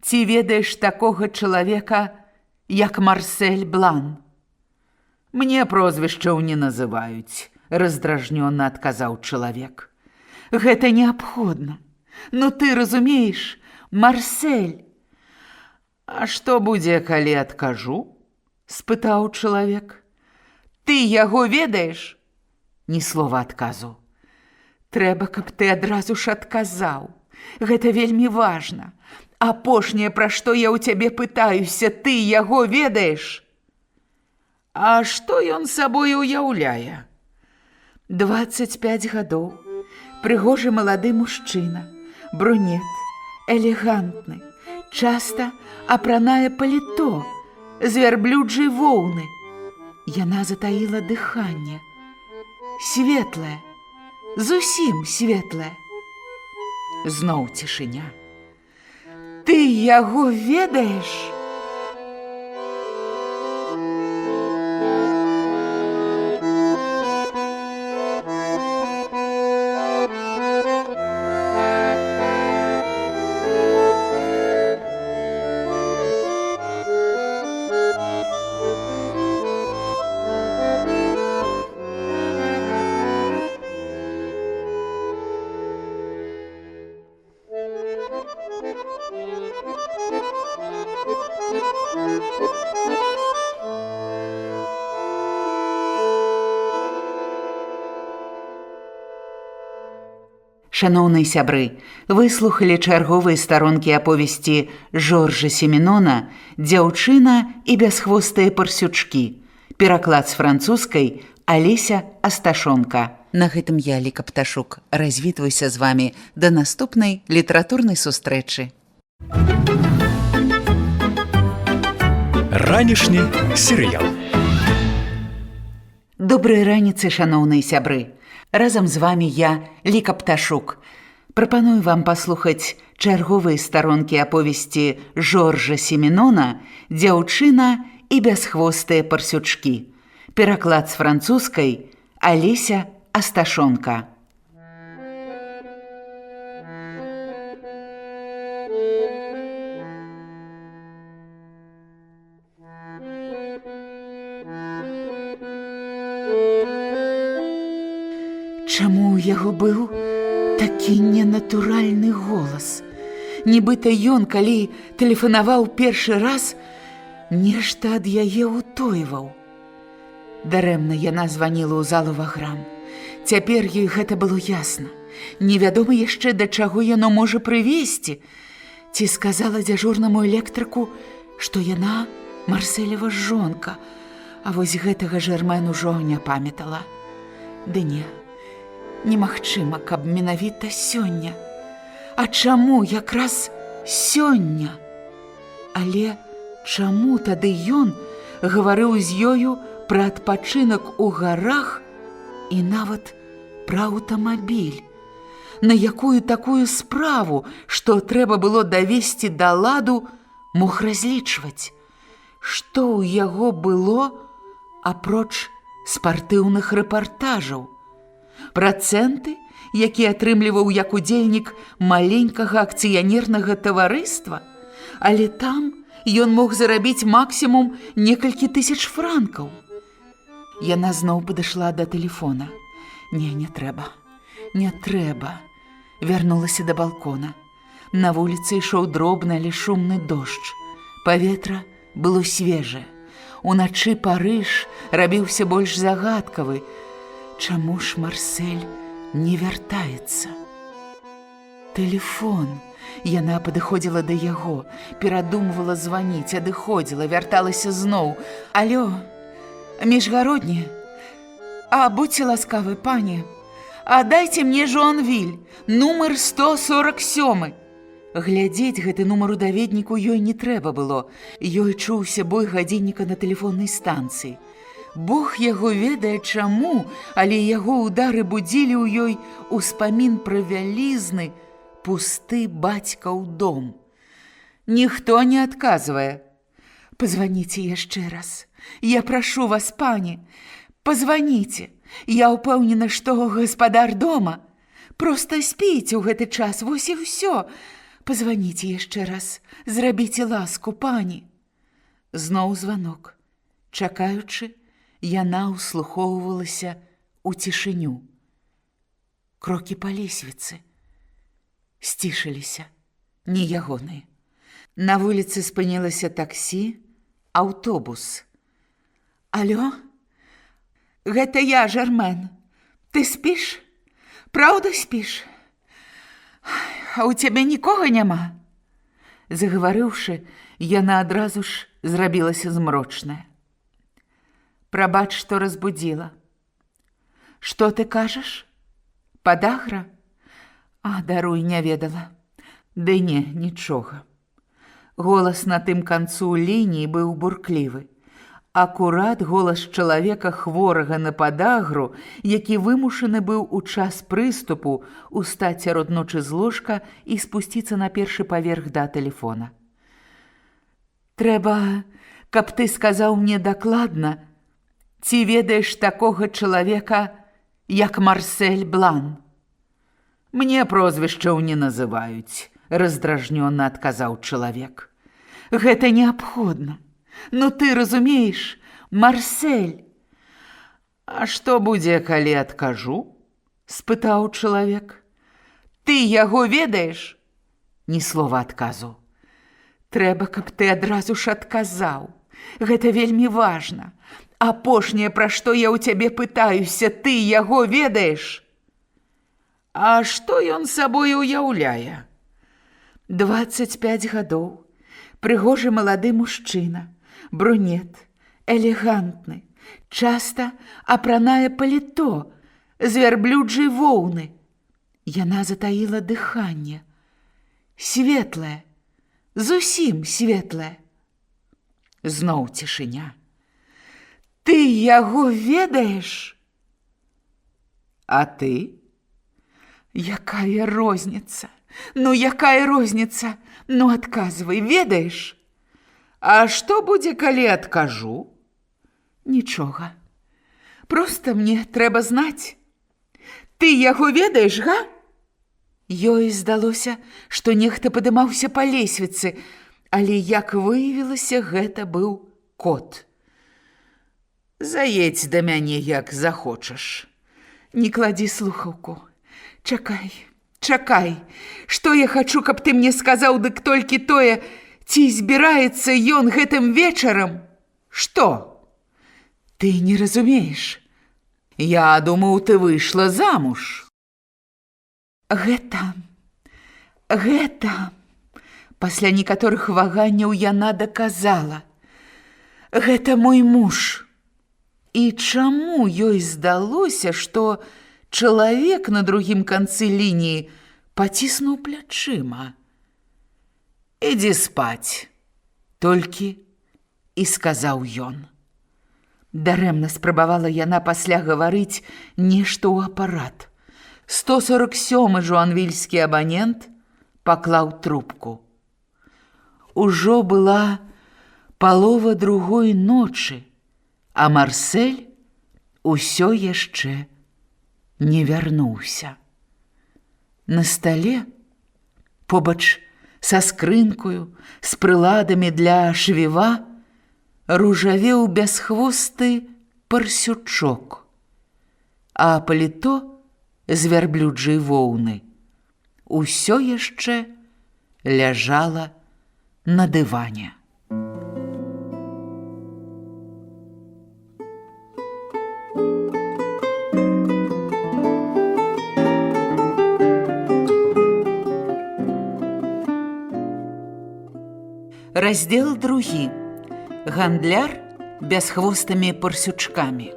ці ведаеш такога чалавека, як Марсель Блан? Мне прозвішчаў не называюць, раздражнёна адказаў чалавек. Гэта неабходна. Ну ты разумееш, Марсель. А што будзе, калі адкажу? Спытаў чалавек. Ты яго ведаеш? Ні слова адказу. Трэба, каб ты адразу ж адказаў. Гэта вельмі важна. Апошняе, пра што я ў цябе пытаюся, ты яго ведаеш? А што ён сабой уяўляе? 25 гадоў. Прыгожы малады мужчына. Брунет, элегантны, часта апранае паліто з вярблюджай воўны. Яна затаіла дыханне. Светлая, зусім светлая. Зноў цішыня. Ты яго ведаеш? Шаноўныя сябры, выслухалі чарговыя старонкі аповесці Жоржа Семенона «Дзяўчына і бясхвостыя парсючкі». Пераклад з французскай Алеся Асташонка. На гэтым я, Ліка Пташук, развітваюся з вамі да наступнай літаратурнай сустрэчы. Ранішні серыял. Добрай раніцы, шаноўныя сябры. Разам з вамі я, Ліка Пташук. Прапаную вам паслухаць чарговыя старонкі аповесці Жоржа Семенона «Дзяўчына і бясхвостыя парсючкі». Пераклад з французскай Алеся Асташонка. Чаму ў яго быў такі ненатуральны голас? Нібыта ён, калі тэлефанаваў першы раз, нешта ад яе ўтойваў. Дарэмна яна званіла ў залу Ваграм. Цяпер ёй гэта было ясна. Невядома яшчэ, да чаго яно можа прывесці. Ці сказала дзяжурнаму электрыку, што яна Марселева жонка, а вось гэтага Жэрмэн ужо не памятала. Ды не. Немагчыма, каб менавіта сёння. А чаму якраз сёння? Але чаму тады ён гаварыў з ёю пра адпачынак у гарах і нават пра аўтамабіль? На якую такую справу, што трэба было давесці да ладу, мог разлічваць? Што ў яго было апроч спартыўных рэпартажаў? Працэнты, які атрымліваў як удзельнік маленькага акцыянернага таварыства, але там ён мог зарабіць максімум некалькі тысяч франкаў. Яна зноў падышла да тэлефона. Не трэба, не трэба. Вярнулася да балкона. На вуліцы ішоў дробны, але шумны дождж. Паветра было свежае. Уначы Парыж рабіўся больш загадкавы. Чаму ж Марсель не вяртаецца? Тэлефон. Яна падыходзіла да яго, перадумвала званіць, адыходзіла, вярталася зноў. Алё, міжгародні? А будьце ласкавы, пані, аддайце мне Жоанвіль, нумар 147. Глядзець гэты нумар у даведніку ёй не трэба было. Ёй чуўся бой гадзінніка на тэлефоннай станцыі. Бог яго ведае чаму, але яго ўдары будзілі ў ёй успамін пра вялізны, пусты бацькаў дом. Ніхто не адказвае. Пазваніце яшчэ раз. Я прашу вас, пані, пазваніце. Я ўпэўнена, што гаспадар дома. Проста спіце ў гэты час, вось і ўсё. Пазваніце яшчэ раз. Зрабіце ласку, пані. Зноў званок. Чакаючы, яна ўслухоўвалася ў цішыню. Крокі па лесвіцы сцішыліся, не ягоныя. На вуліцы спынілася таксі, аўтобус. Алё? Гэта я, Жэрмэн. Ты спіш? Праўда спіш? А ў цябе нікога няма? Загаварыўшы, яна адразу ж зрабілася змрочная. Прабач, што разбудзіла. Што ты кажаш? Падагра? А, даруй, не ведала. Ды не, нічога. Голас на тым канцу лініі быў бурклівы. Акурат голас чалавека хворага на падагру, які вымушаны быў у час прыступу устаць сярод ночы з ложка і спусціцца на першы паверх да тэлефона. Трэба, каб ты сказаў мне дакладна, ці ведаеш такога чалавека, як Марсель Блан? Мне прозвішчаў не называюць, раздражнёна адказаў чалавек. Гэта неабходна. Ну ты разумееш, Марсель. А што будзе, калі адкажу? Спытаў чалавек. Ты яго ведаеш? Ні слова адказу. Трэба, каб ты адразу ж адказаў. Гэта вельмі важна. Апошняе, пра што я ў цябе пытаюся, ты яго ведаеш? А што ён сабой уяўляе? 25 гадоў, прыгожы малады мужчына, брунет, элегантны, часта апранае паліто з вярблюджай воўны. Яна затаіла дыханне. Светлае, зусім светлае. Зноў цішыня. Ты яго ведаеш? А ты? Якая розніца? Ну, якая розніца? Ну, адказвай, ведаеш? А што будзе, калі адкажу? Нічога. Проста мне трэба знаць. Ты яго ведаеш, га? Ёй здалося, што нехта падымаўся па лесвіцы, але, як выявілася, гэта быў кот. Заедзь да мяне, як захочаш. Не кладзі слухаўку. Чакай, чакай. Што я хачу, каб ты мне сказаў, дык толькі тое, ці збіраецца ён гэтым вечарам? Што? Ты не разумееш. Я думаў, ты выйшла замуж. Гэта... Пасля некаторых ваганняў яна даказала. Гэта мой муж. І чаму ёй здалося, што чалавек на другім канцы лініі паціснуў плячыма? Ідзі спаць, толькі і сказаў ён. Дарэмна спрабавала яна пасля гаварыць нешта ў апарат. 147-й жуанвільскі абанент паклаў трубку. Ужо была палова другой ночы, а Марсель усё яшчэ не вярнуўся. На стале, побач са скрынкаю, з прыладамі для швіва, ружавеў бясхвосты парсючок, а паліто з вярблюджай воўны усё яшчэ ляжала на дыване. Раздзел 2. Гандляр бясхвостымі парсючкамі.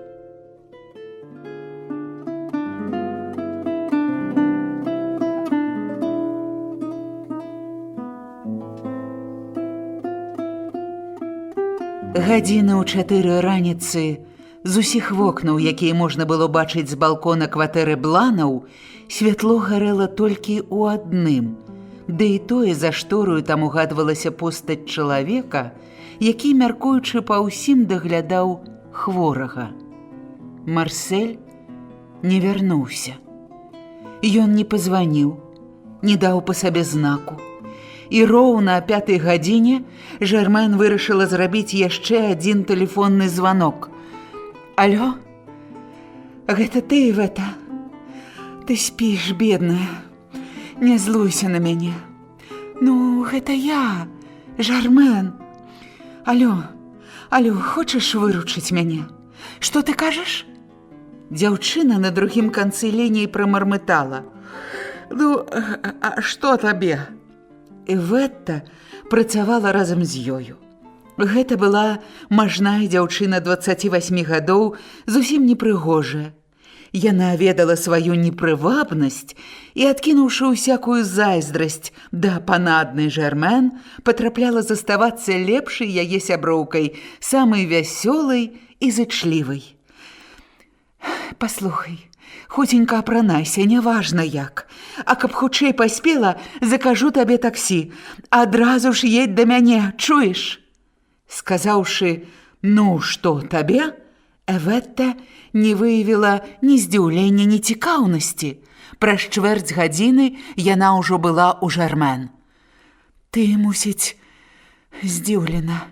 Гадзіны ў 4 раніцы з усіх вокнаў, якія можна было бачыць з балкона кватэры Бланаў, святло гарэла толькі ў адным, ды і тое, за шторою там угадвалася постаць чалавека, які, мяркуючы па ўсім, даглядаў хворага. Марсель не вярнуўся. Ён не пазваніў, не даў па сабе знаку. І роўна о 5 гадзіне Жермен вырашыла зрабіць яшчэ адзін тэлефонны званок. Алло? Гэта ты, Івета? Ты спіш, бедная. Не злуйся на мяне. Ну, гэта я, Жермен. Алло, хочаш выручыць мяне? Што ты кажаш? Дзяўчына на другім канцы лініі прамармытала. Ну, а што табе? Іветта працавала разам з ёю. Гэта была мажная дзяўчына 28 гадоў, зусім непрыгожая. Яна ведала сваю непрывабнасць і, адкінуўшы ўсякую зайздрасць да панаднай Жермен, патрапляла заставацца лепшай яе сяброўкай, самай вясёлай і зычлівай. Паслухай, хуценька апранайся, няважна як. А каб хутчэй паспела, закажу табе таксі. Адразу ж едь да мяне, чуеш? Сказаўшы «Ну, што табе?», Іветта не выявіла ні здзіўлення, ні цікаўнасці. Праз чвэрць гадзіны яна ўжо была ў Жермен. Ты, мусіць, здзіўлена.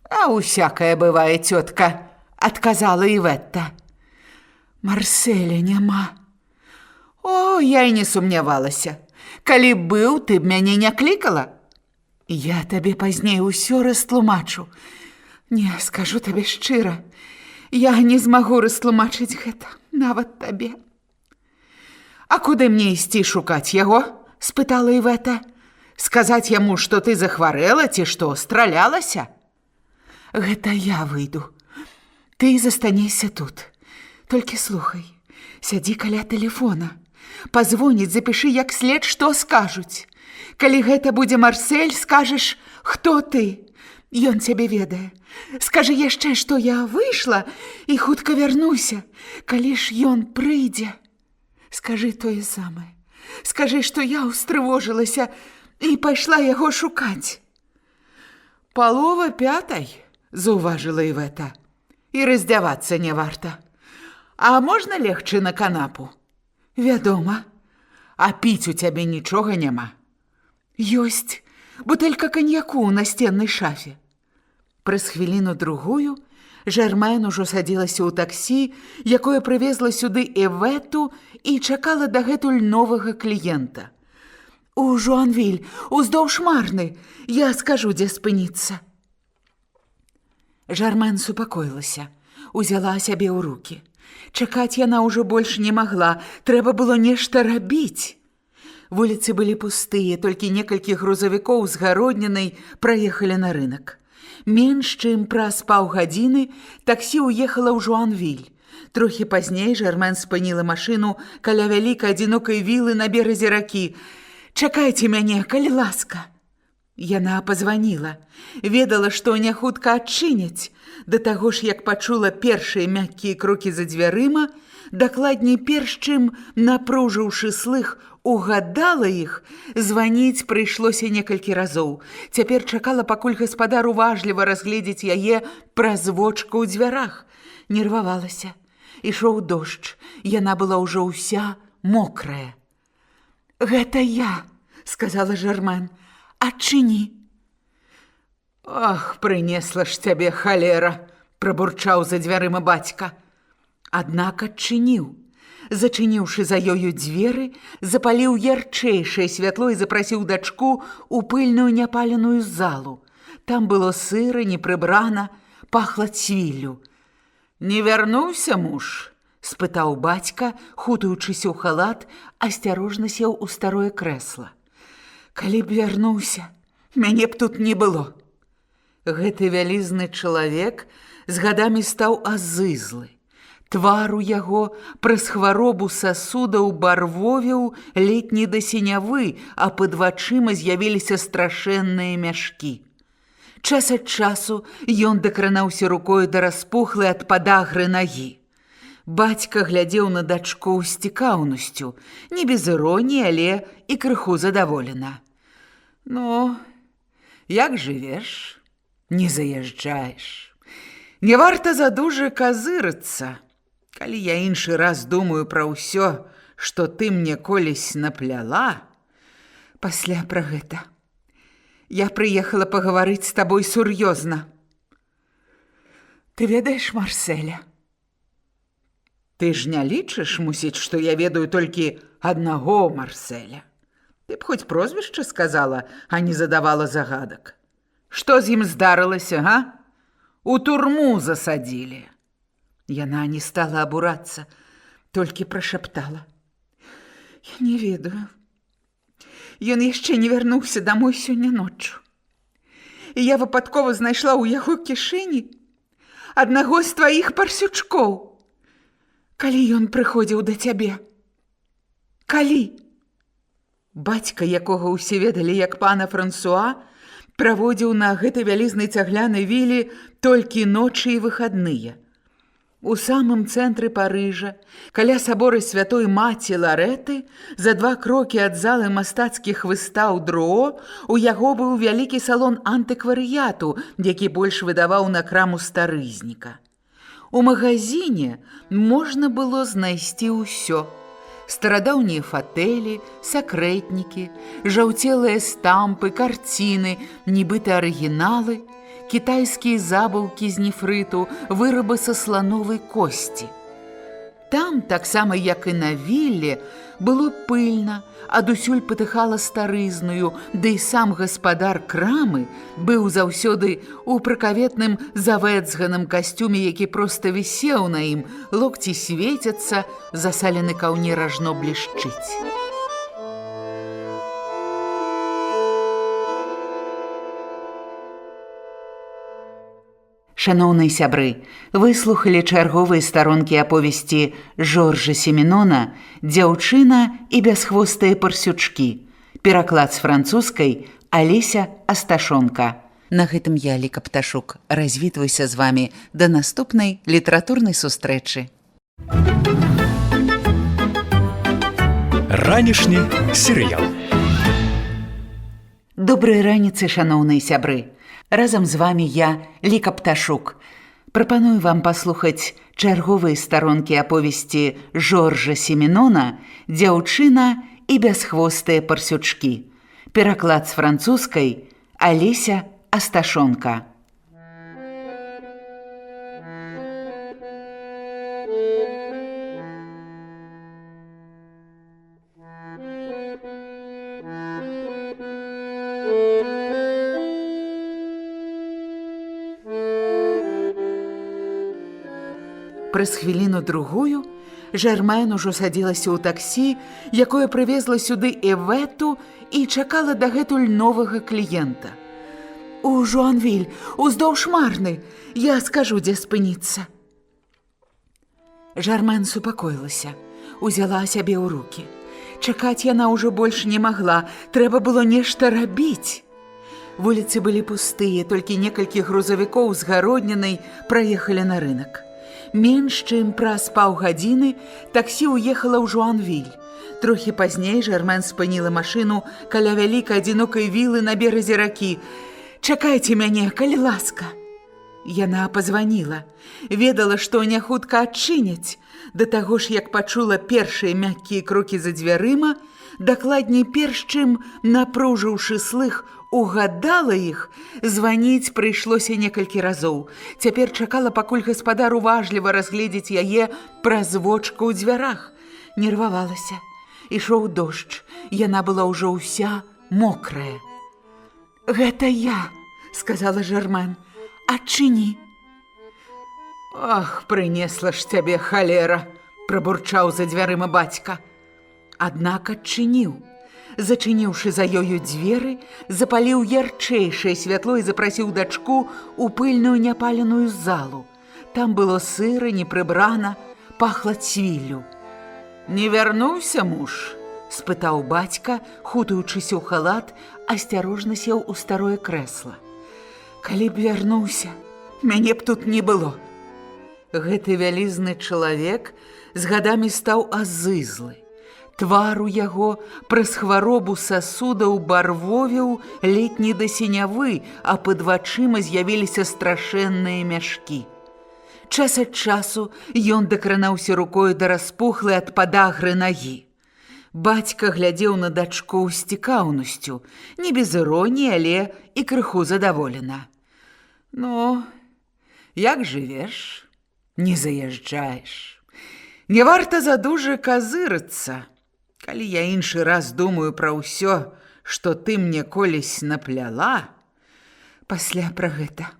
А усякае бывае, цётка, адказала Іветта. Марселя няма. О, я і не сумнявалася. Калі быў, ты б мяне не клікала? Я табе пазней усё растлумачу. Не, скажу табе шчыра, я не змагу растлумачыць гэта, нават табе. А куды мне ісці шукаць яго? Спытала Іветта. Сказаць яму, што ты захварэла ці што, стралялася? Гэта я выйду. Ты застанешся тут. Толькі слухай, сядзі каля тэлефона. Пазвоніць, запішы як след, што скажуць. Калі гэта будзе Марсель, скажаш, хто ты. Ён цябе ведае. Скажы яшчэ, што я выйшла і хутка вярнуся. Калі ж ён прыйдзе, скажы тое самае. Скажы, што я ўстрывожылася і пайшла яго шукаць. 4:30, заўважыла Іветта. І раздзявацца не варта. А можна легчы на канапу? Вядома. А піць у цябе нічога няма? Ёсць. Бутэлька каньяку ў насценнай шафе. Праз хвіліну-другую Жермен ужо садзілася ў таксі, якое прывезла сюды Іветту і чакала дагэтуль новага кліента. У Жуанвіль, уздоўж Марны. Я скажу, дзе спыніцца. Жермен супакоілася, узяла сябе ў рукі. Чакаць яна ўжо больш не магла, трэба было нешта рабіць. Вуліцы былі пустыя, толькі некалькі грузавікоў з гароднінай праехалі на рынак. Менш чым праз паўгадзіны таксі ўехала ў Жуанвіль. Трохі пазней Жермен спыніла машыну каля вялікай адзінокай вілы на беразе ракі. «Чакайце мяне, калі ласка». Яна пазваніла. Ведала, што не хутка адчыняць. Да таго ж, як пачула першыя мяккія крокі за дзвярыма, дакладней перш чым, напружыўшы слых, угадала іх, званіць прыйшлося некалькі разоў. Цяпер чакала, пакуль гаспадар уважліва разгледзець яе праз вочку ў дзвярах. Нервавалася. Ішоў дождж. Яна была ўжо ўся мокрая. «Гэта я», — сказала Жермен. «Адчыні». «Ах, прынесла ж цябе халера», — прабурчаў за дзвярыма бацька. Аднак адчыніў. Зачыніўшы за ёю дзверы, запаліў ярчэйшае святло і запрасіў дачку ў пыльную няпаленую залу. Там было сыра, непрыбрана, пахла цвіллю. «Не вярнуўся муж?» — спытаў бацька, хутаючыся ў халат, асцярожна сеў у старое крэсла. «Калі б вярнуўся, мяне б тут не было». Гэты вялізны чалавек з гадамі стаў азызлы. Твар у яго праз хваробу сасудаў барвовеў ледзь да сінявы, а пад вачыма з'явіліся страшэнныя мяшкі. Час ад часу ён дакранаўся рукою да распухлай ад падагры нагі. Бацька глядзеў на дачку з цікаўнасцю, не без іроніі, але і крыху задаволена. «Ну, як жывеш? Не заязджаеш. Не варта задужа казырыцца. Калі я іншы раз думаю пра ўсё, што ты мне колісь напляла, пасля пра гэта. Я прыехала пагаварыць з табой сур'ёзна. Ты ведаеш Марселя? Ты ж не лічыш, мусіць, што я ведаю толькі аднаго Марселя. Ты б хоць прозвішча сказала, а не задавала загадак. Што з ім здарылася, га? У турму засадзілі». Яна не стала абурацца, толькі прашаптала. «Я не ведаю. Ён яшчэ не вярнуўся дамой сёння ноччу. І я выпадкова знайшла ў яго кішэні аднаго з тваіх парсючкоў. Калі ён прыходзіў да цябе? Калі?» Бацька, якога ўсе ведалі як пана Франсуа, праводзіў на гэтай вялізнай цаглянай вілі толькі ночы і выхадныя. У самым цэнтры Парыжа, каля сабора святой маці Ларэты, за 2 крокі ад залы мастацкіх выстаў Друо, у яго быў вялікі салон антыкварыяту, які больш выдаваў на краму старызніка. У магазине можна было знайсці ўсё. Старадаўнія фатэлі, сакрэтнікі, жаўцелыя стампы, карціны, нібыта арыгіналы, кітайскія забаўкі з нефрыту, вырабы са слановай косці. Там, таксама як і на вілле, было пыльна, адусюль патыхала старызнаю, ды і сам гаспадар крамы быў заўсёды у пракаветным завэцганым касцюме, які проста вісеў на ім, локці свецяцца, засалены каўнер ажно блішчыць. Шаноўныя сябры, выслухалі чарговыя старонкі аповесці Жоржа Семенона «Дзяўчына і бясхвостыя парсючкі». Пераклад з французскай Алеся Асташонка. На гэтым я, Ліка Пташук, развітваюся з вамі да наступнай літаратурнай сустрэчы. Ранішні серыял. Добрай раніцы, шаноўныя сябры. Разам з вамі я, Ліка Пташук. Прапаную вам паслухаць чарговыя старонкі аповесці Жоржа Семенона «Дзяўчына і бясхвостыя парсючкі». Пераклад з французскай Алеся Асташонка. Праз хвіліну-другую Жермен ужо садзілася ў таксі, якое прывезла сюды Эвету і чакала дагэтуль новага кліента. «У Жуанвіль, уздоўж Марны, я скажу, дзе спыніцца». Жермен супакоілася, узяла сябе ў рукі. Чакаць яна ўжо больш не магла, трэба было нешта рабіць. Вуліцы былі пустыя, толькі некалькі грузавікоў з гароднінай праехалі на рынак. Менш чым праз паўгадзіны таксі ўехала ў Жуанвіль. Трохі пазней Жермен спыніла машыну каля вялікай адзінокай вілы на беразе ракі. «Чакайце мяне, калі ласка». Яна пазваніла. Ведала, што не хутка адчыняць. Да таго ж, як пачула першыя мяккія крокі за дзвярыма, дакладней перш чым, напружыўшы слых, угадала іх, званіць прыйшлося некалькі разоў. Цяпер чакала, пакуль гаспадар уважліва разгледзець яе праз вочку ў дзвярах. Нервавалася. Ішоў дождж. Яна была ўжо ўся мокрая. «Гэта я», — сказала Жермен. «Адчыні». «Ах, прынесла ж цябе халера», — прабурчаў за дзвярыма бацька. Аднак адчыніў. Зачыніўшы за ёю дзверы, запаліў ярчэйшае святло і запрасіў дачку ў пыльную няпаленую залу. Там было сыра, непрыбрана, пахла цвіллю. «Не вярнуўся муж?» – спытаў бацька, хутаючыся ў халат, асцярожна сеў у старое крэсла. «Калі б вярнуўся, мяне б тут не было». Гэты вялізны чалавек з гадамі стаў азызлы. Твар у яго праз хваробу сасудаў барвовеў ледь да сінявы, а пад вачыма з'явіліся страшэнныя мяшкі. Час ад часу ён дакранаўся рукою да распухлай ад падагры нагі. Бацька глядзеў на дачку з цікаўнасцю, не без іроніі, але і крыху задаволена. «Ну, як жывеш? Не заязджаеш. Не варта задужа казырыцца. Калі я іншы раз думаю пра ўсё, што ты мне колісь напляла, пасля пра гэта.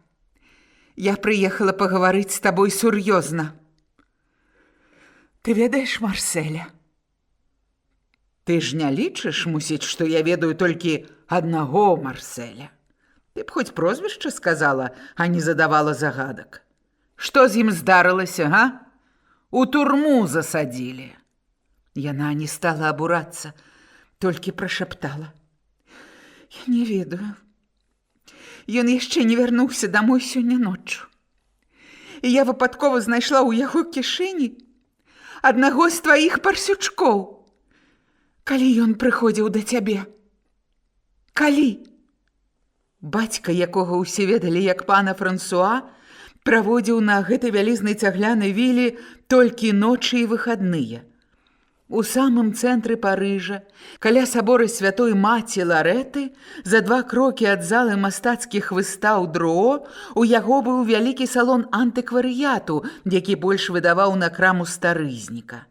Я прыехала пагаварыць з табой сур'ёзна. Ты ведаеш Марселя? Ты ж не лічыш, мусіць, што я ведаю толькі аднаго Марселя. Ты б хоць прозвішча сказала, а не задавала загадак. Што з ім здарылася, га? У турму засадзілі». Яна не стала абурацца, толькі прашаптала. «Я не ведаю. Ён яшчэ не вярнуўся дамой сёння ноччу. І я выпадкова знайшла ў яго кішэні аднаго з тваіх парсючкоў. Калі ён прыходзіў да цябе? Калі?» Бацька, якога ўсе ведалі як пана Франсуа, праводзіў на гэтай вялізнай цаглянай віле толькі ночы і выхадныя. У самым цэнтры Парыжа, каля сабора святой маці Ларэты, за 2 крокі ад залы мастацкіх выстаў Друо, у яго быў вялікі салон антыкварыяту, які больш выдаваў на краму старызніка.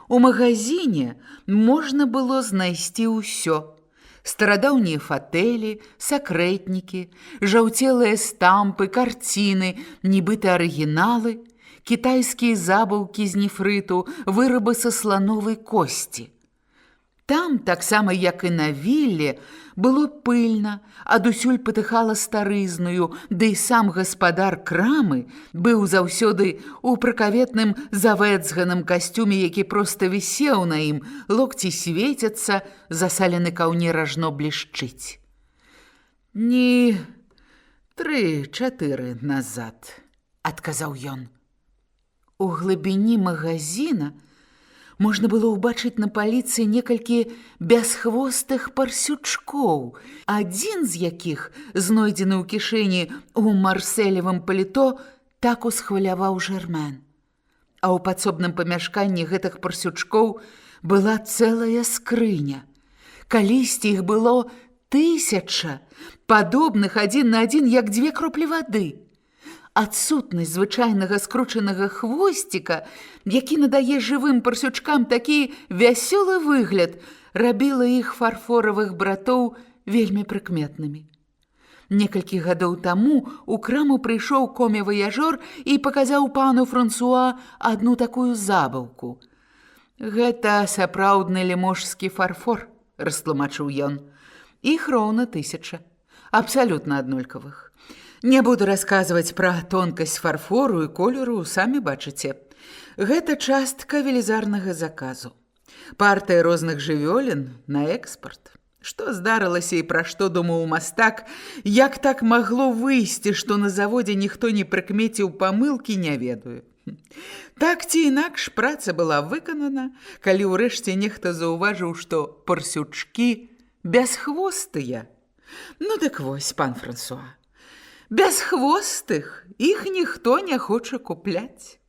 У магазине можна было знайсці ўсё. Старадаўнія фатэлі, сакрэтнікі, жаўцелыя стампы, карціны, нібыта арыгіналы, кітайскія забаўкі з нефрыту, вырабы са слановай косці. Там, таксама як і на вілле, было пыльна, адусюль патыхала старызнаю, ды і сам гаспадар крамы быў заўсёды у пракаветным завэцганым касцюме, які проста вісеў на ім, локці свецяцца, засалены каўнер ажно блішчыць. «Дні 3-4 назад», – адказаў ён. У глыбіні магазина можна было ўбачыць на паліцы некалькі бясхвостых парсючкоў, адзін з якіх, знойдзены ў кішэні у марсэлевым паліто, так усхваляваў Жэрмэн. А ў падсобным памяшканні гэтых парсючкоў была цэлая скрыня. Калісьці іх было 1000, падобных адзін на адзін, як 2 кроплі вады. Адсутнасць звычайнага скручанага хвосціка, які надае жывым парсючкам такі вясёлы выгляд, рабіла іх фарфоравых братоў вельмі прыкметнымі. Некалькі гадоў таму у краму прыйшоў коме-ваяжор і паказаў пану Франсуа адну такую забаўку. «Гэта сапраўдны ліможскі фарфор», – растлумачыў ён. «Іх роўна 1000, абсалютна аднолькавых. Не буду расказваць пра тонкасць фарфору і колеру, самі бачыце. Гэта частка велізарнага заказу. Партыя розных жывёлін на экспарт. Што здарылася і пра што думаў мастак, як так магло выйсці, што на заводзе ніхто не прыкмеціў памылкі, не ведаю. Так ці інакш праца была выканана, калі ўрэшце нехта заўважыў, што парсючкі бясхвостыя. Ну дык вось, пан Франсуа. Бясхвостых іх ніхто не хоча купляць.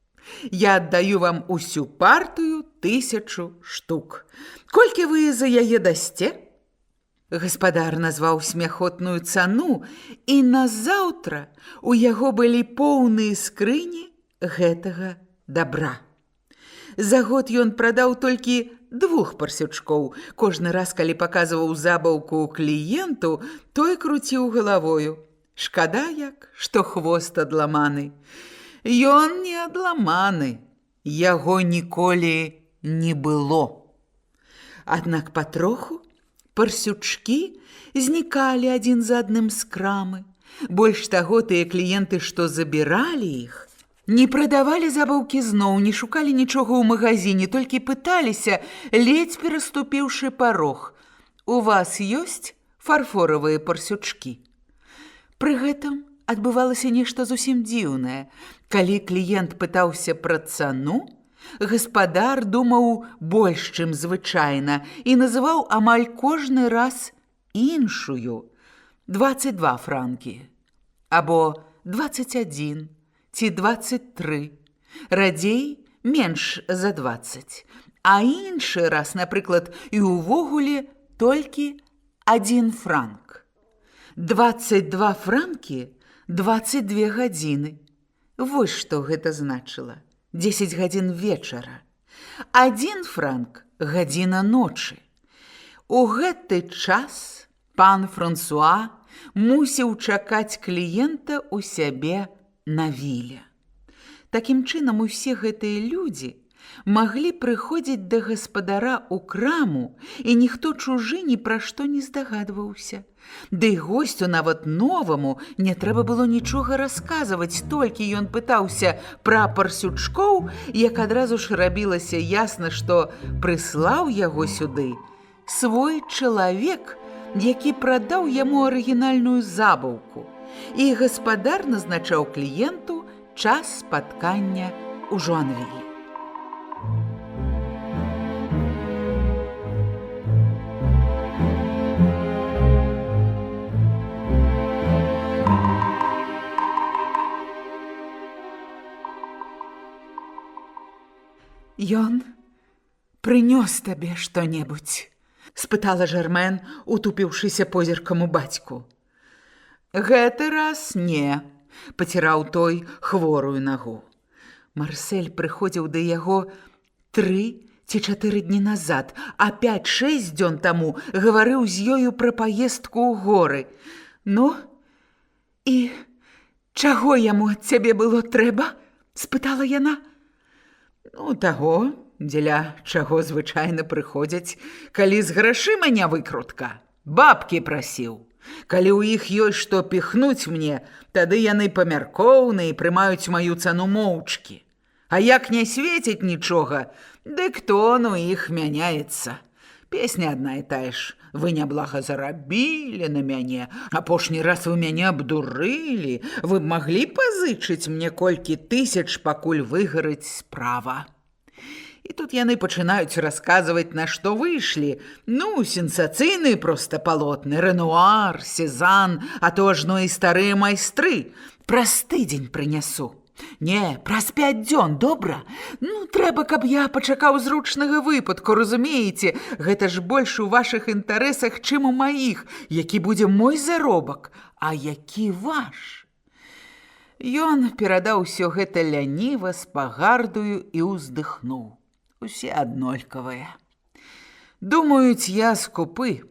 Я аддаю вам усю партыю 1000 штук. Колькі вы за яе дасце?» Гаспадар назваў смяхотную цану, і назаўтра у яго былі поўныя скрыні гэтага дабра. За год ён прадаў толькі 2 парсючкоў. Кожны раз, калі паказваў забаўку кліенту, той круціў галавою. Шкада як, што хвост адламаны. Ён не адламаны, яго ніколі не было. Аднак патроху парсючкі знікалі адзін за адным з крамы. Больш таго, тыя кліенты, што забіралі іх, не прадавалі забаўкі зноў, не шукалі нічога ў магазине, толькі пыталіся, ледзь пераступіўшы парог: «У вас ёсць фарфоравыя парсючкі?» Пры гэтым адбывалася нешта зусім дзіўнае. Калі кліент пытаўся пра цану, гаспадар думаў больш, чым звычайна, і называў амаль кожны раз іншую: 22 франкі, або 21 ці 23, радзей менш за 20, а іншы раз, напрыклад, і ўвогуле толькі 1 франк. 22 франкі, 22 гадзіны. Вось што гэта значыла. 10 гадзін вечара. 1 франк – гадзіна ночы. У гэты час пан Франсуа мусіў чакаць кліента ў сябе на віле. Такім чынам, усе гэтыя людзі маглі прыходзіць да гаспадара ў краму, і ніхто чужы ні пра што не здагадваўся. Ды і госцю, нават новаму, не трэба было нічога расказваць, толькі ён пытаўся пра парсючкоў, як адразу ж рабілася ясна, што прыслаў яго сюды свой чалавек, які прадаў яму арыгінальную забаўку, і гаспадар назначаў кліенту час спаткання ў Жуанвілі. Ён прынёс табе што-небудзь? Спытала Жермен, утупіўшыся позіркам у бацьку. Гэты раз не, паціраў той хворую нагу. Марсель прыходзіў да яго 3 ці 4 дні назад, а 5-6 дзён таму гаварыў з ёю пра паездку ў горы. Ну, і чаго яму ад цябе было трэба? Спытала яна. Ну, таго, дзеля чаго звычайна прыходзяць, калі з грашыма не выкрутка. Бабкі прасіў. Калі ў іх ёсць што піхнуць мне, тады яны памяркоўны і прымаюць маю цану моўчкі. А як не свеціць нічога, дык тон у іх мяняецца. Песня адна і тая ж. Вы няблага зарабілі на мяне. Апошні раз вы мяне абдурылі. Вы б маглі пазычыць мне колькі тысяч, пакуль выгарыць справа. І тут яны пачынаюць расказваць, на што выйшлі. Ну, сенсацыйныя проста палотны. Рэнуар, Сезанн, а то ажно і старыя майстры. Праз тыдзень прынясу. Не, праз 5 дзён, добра? Ну, трэба, каб я пачакаў зручнага выпадку, разумееце? Гэта ж больш у вашых інтарэсах, чым у маіх. Які будзе мой заробак, а які ваш? Ён перадаў усё гэта ляніва, з пагардаю і ўздыхнуў. Усе аднолькавыя. Думаюць, я скупы.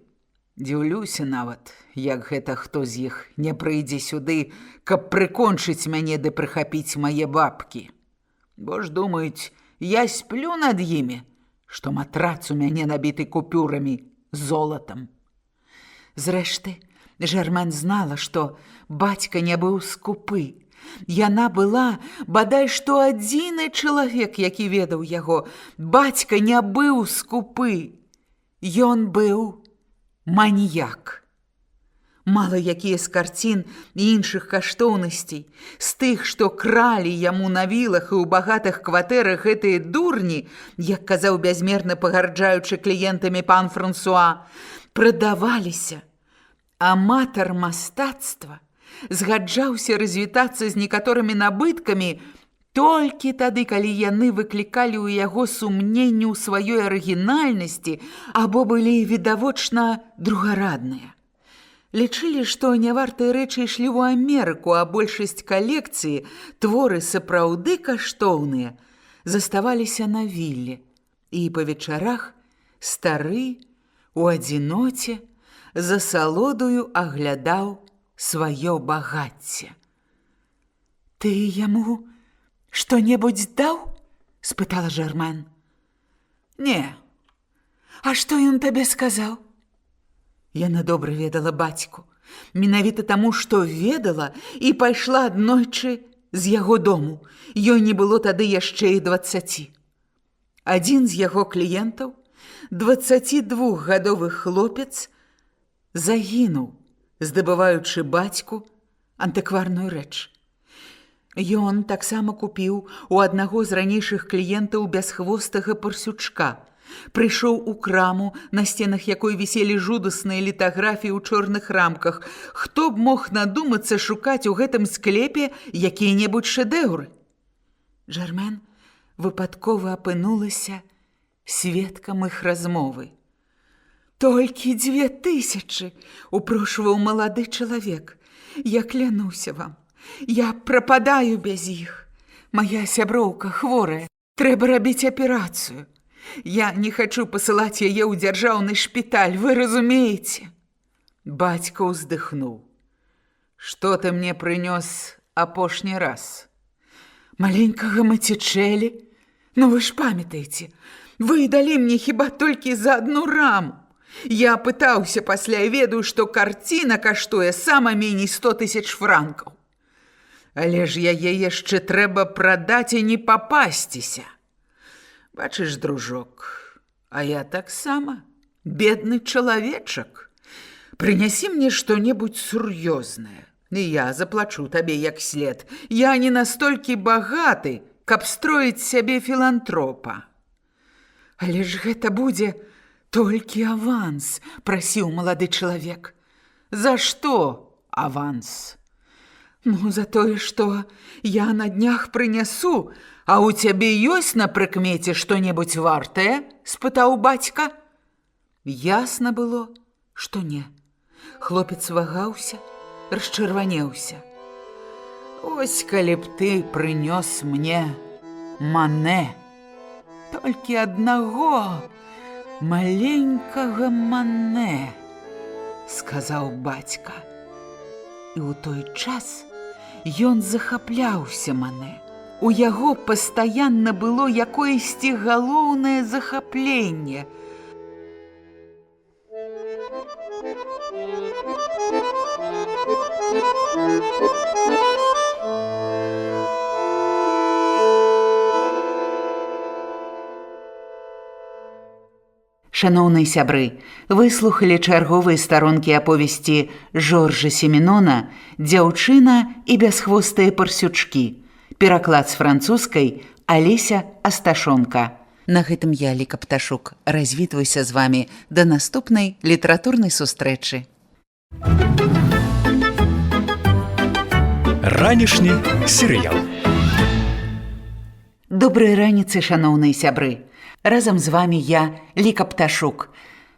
Дзіўлюся нават, як гэта хто з іх не прыйдзе сюды, каб прыкончыць мяне ды прыхапіць мае бабкі. Бо ж думаюць, я сплю над імі, што матрац у мяне набіты купюрамі, золатам. Зрэшты, Жермен знала, што бацька не быў скупы. Яна была, бадай што адзіны чалавек, які ведаў яго. Бацька не быў скупы. Ён быў маніяк. Мала якія з карцін і іншых каштоўнасцей, з тых, што кралі яму на вілах і ў багатых кватэрах гэтыя дурні, як казаў бязмерна пагарджаючы кліентамі пан Франсуа, прадаваліся. Аматар мастацтва згаджаўся развітацца з некаторымі набыткамі толькі тады, калі яны выклікалі ў яго сумненні ў сваёй арыгінальнасці або былі відавочна другарадныя. Лічылі, што нявартыя рэчы ішлі ў Амерыку, а большасць калекцыі, творы сапраўды каштоўныя, заставаліся на вілле. І па вечарах стары у адзіноце за салодаю аглядаў сваё багацце. Ты яму што-небудзь даў? Спытала Жермен. Не. А што ён табе сказаў? Яна добра ведала бацьку. Менавіта таму, што ведала і пайшла аднойчы з яго дому. Ёй не было тады яшчэ і 20. Адзін з яго кліентаў, 22гадовы хлопец, загінуў, здабываючы бацьку антыкварную рэч. Ён таксама купіў у аднаго з ранейшых кліентаў бясхвостага парсючка. Прыйшоў у краму, на сценах якой віселі жудасныя літаграфіі ў чорных рамках. Хто б мог надумацца шукаць у гэтым склепе якія-небудзь шэдэўры? Жермен выпадкова апынулася сведкам іх размовы. «Толькі 2000!» – упрошваў малады чалавек. «Я клянуся вам, я прападаю без іх. Моя сяброўка хворая, трэба рабіць аперацыю. Я не хачу пасылаць яе ў дзяржаўны шпіталь, вы разумееце?» Бацька ўздыхнуў. «Што ты мне прынёс апошні раз?» «Маленькага Матічэлі. Ну вы ж памятаеце, вы далі мне хіба толькі за адну раму. Я пытаўся пасля і ведаю, што карціна каштуе сама меней 100 000 франкаў. Але ж яе яшчэ трэба прадаць і не папасціся. Бачыш, дружок, а я таксама бедны чалавечак. Прынясі мне што-небудзь сур'ёзнае, і я заплачу табе як след. Я не настолькі багаты, каб строіць сябе філантропа». «Але ж гэта будзе толькі аванс», – прасіў малады чалавек. «За што аванс?» Ну, за тое, што я на днях прынясу, а ў цябе ёсць на прыкмеце што-небудзь вартае? Спытаў бацька. Ясна было, што не. Хлопец вагаўся, расчырванеўся. Ось калі б ты прынёс мне Мане, толькі аднаго маленькага Мане, сказаў бацька. І ў той час ён захапляўся Мане. У яго пастаянна было якоесьці галоўнае захапленне. Шаноўныя сябры, выслухалі чарговыя старонкі аповесці Жоржа Семенона «Дзяўчына і бясхвостыя парсючкі». Пераклад з французскай Алеся Асташонка. На гэтым я, Ліка Пташук, развітваюся з вамі да наступнай літаратурнай сустрэчы. Ранішні серыял. Добрай раніцы, шаноўныя сябры. Разам з вамі я, Ліка Пташук.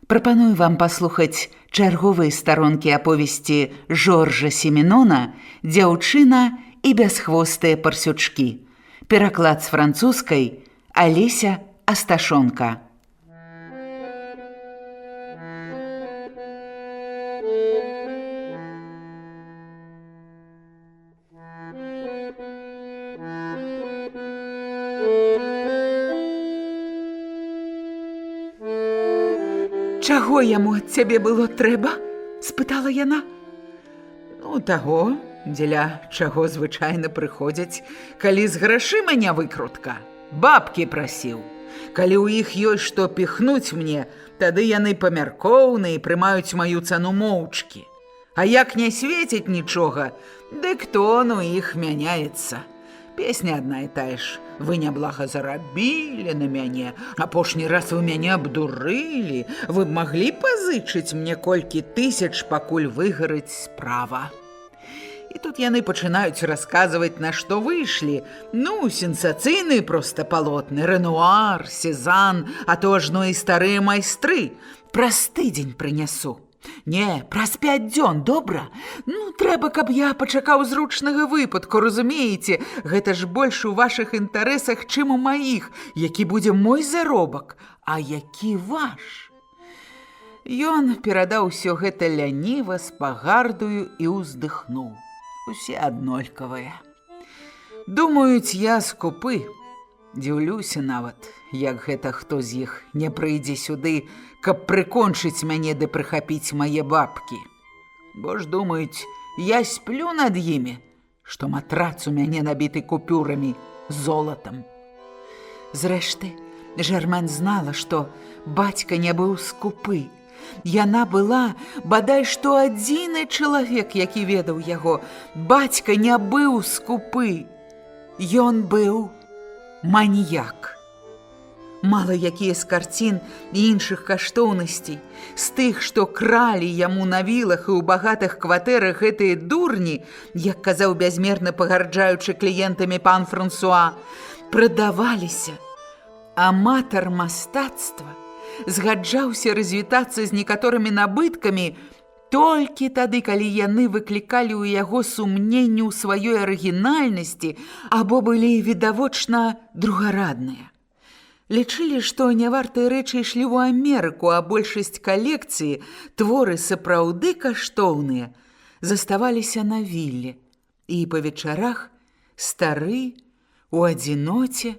Прапаную вам паслухаць чарговыя старонкі аповесці Жоржа Семенона «Дзяўчына і бясхвостыя парсючкі». Пераклад з французскай Алеся Асташонка. «Чаго яму ад цябе было трэба?» – спытала яна. «Ну, таго, дзеля чаго звычайна прыходзяць, калі з грашыма не выкрутка. Бабкі прасіў. Калі ў іх ёсць што піхнуць мне, тады яны памяркоўныя і прымаюць маю цану моўчкі. А як не свеціць нічога, дык тон у іх мяняецца. Песня адна і тая ж. Вы няблага зарабілі на мяне, апошні раз вы мяне абдурылі, вы б маглі пазычыць мне колькі тысяч, пакуль выгарыць справа». І тут яны пачынаюць расказваць, на што выйшлі. Ну, сенсацыйныя проста палотны, Рэнуар, Сезанн, а то ажно і старыя майстры. Праз тыдзень прынясу. Не, праз 5 дзён, добра? Ну, трэба, каб я пачакаў зручнага выпадку, разумееце? Гэта ж больш у вашых інтарэсах, чым у маіх. Які будзе мой заробак, а які ваш? Ён перадаў усё гэта ляніва, спагардую і ўздыхнуў. Усе аднолькавыя. Думаюць, я скупы. Дзіўлюся нават, як гэта хто з іх не прыйдзе сюды, каб прыкончыць мяне ды прыхапіць мае бабкі. Бо ж думаюць, я сплю над імі, што матрац у мяне набіты купюрамі, золатам. Зрэшты, Жермен знала, што бацька не быў скупы. Яна была, бадай што адзіны чалавек, які ведаў яго. Бацька не быў скупы. Ён быў маніяк. Мала якія з карцін і іншых каштоўнасцей, з тых, што кралі яму на вілах і ў багатых кватэрах гэтыя дурні, як казаў бязмерна пагарджаючы кліентамі пан Франсуа, прадаваліся. Аматар мастацтва згаджаўся развітацца з некаторымі набыткамі толькі тады, калі яны выклікалі ў яго сумненні ў сваёй арыгінальнасці або былі відавочна другарадныя. Лічылі, што нявартыя рэчы ішлі ў Амерыку, а большасць калекцыі, творы сапраўды каштоўныя, заставаліся на вілле. І па вечарах стары у адзіноце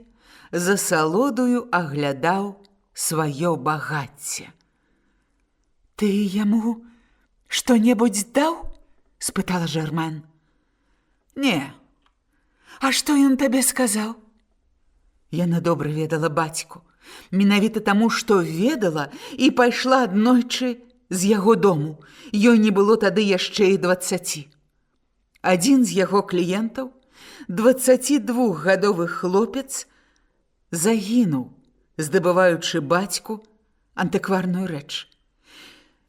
за салодаю аглядаў сваё багацце. «Ты яму што-небудзь даў?» – спытала Жермен. «Не. А што ён табе сказаў?» Яна добра ведала бацьку. Менавіта таму, што ведала і пайшла аднойчы з яго дому. Ёй не было тады яшчэ і 20. Адзін з яго кліентаў, 22гадовы хлопец, загінуў, здабываючы бацьку антыкварную рэч.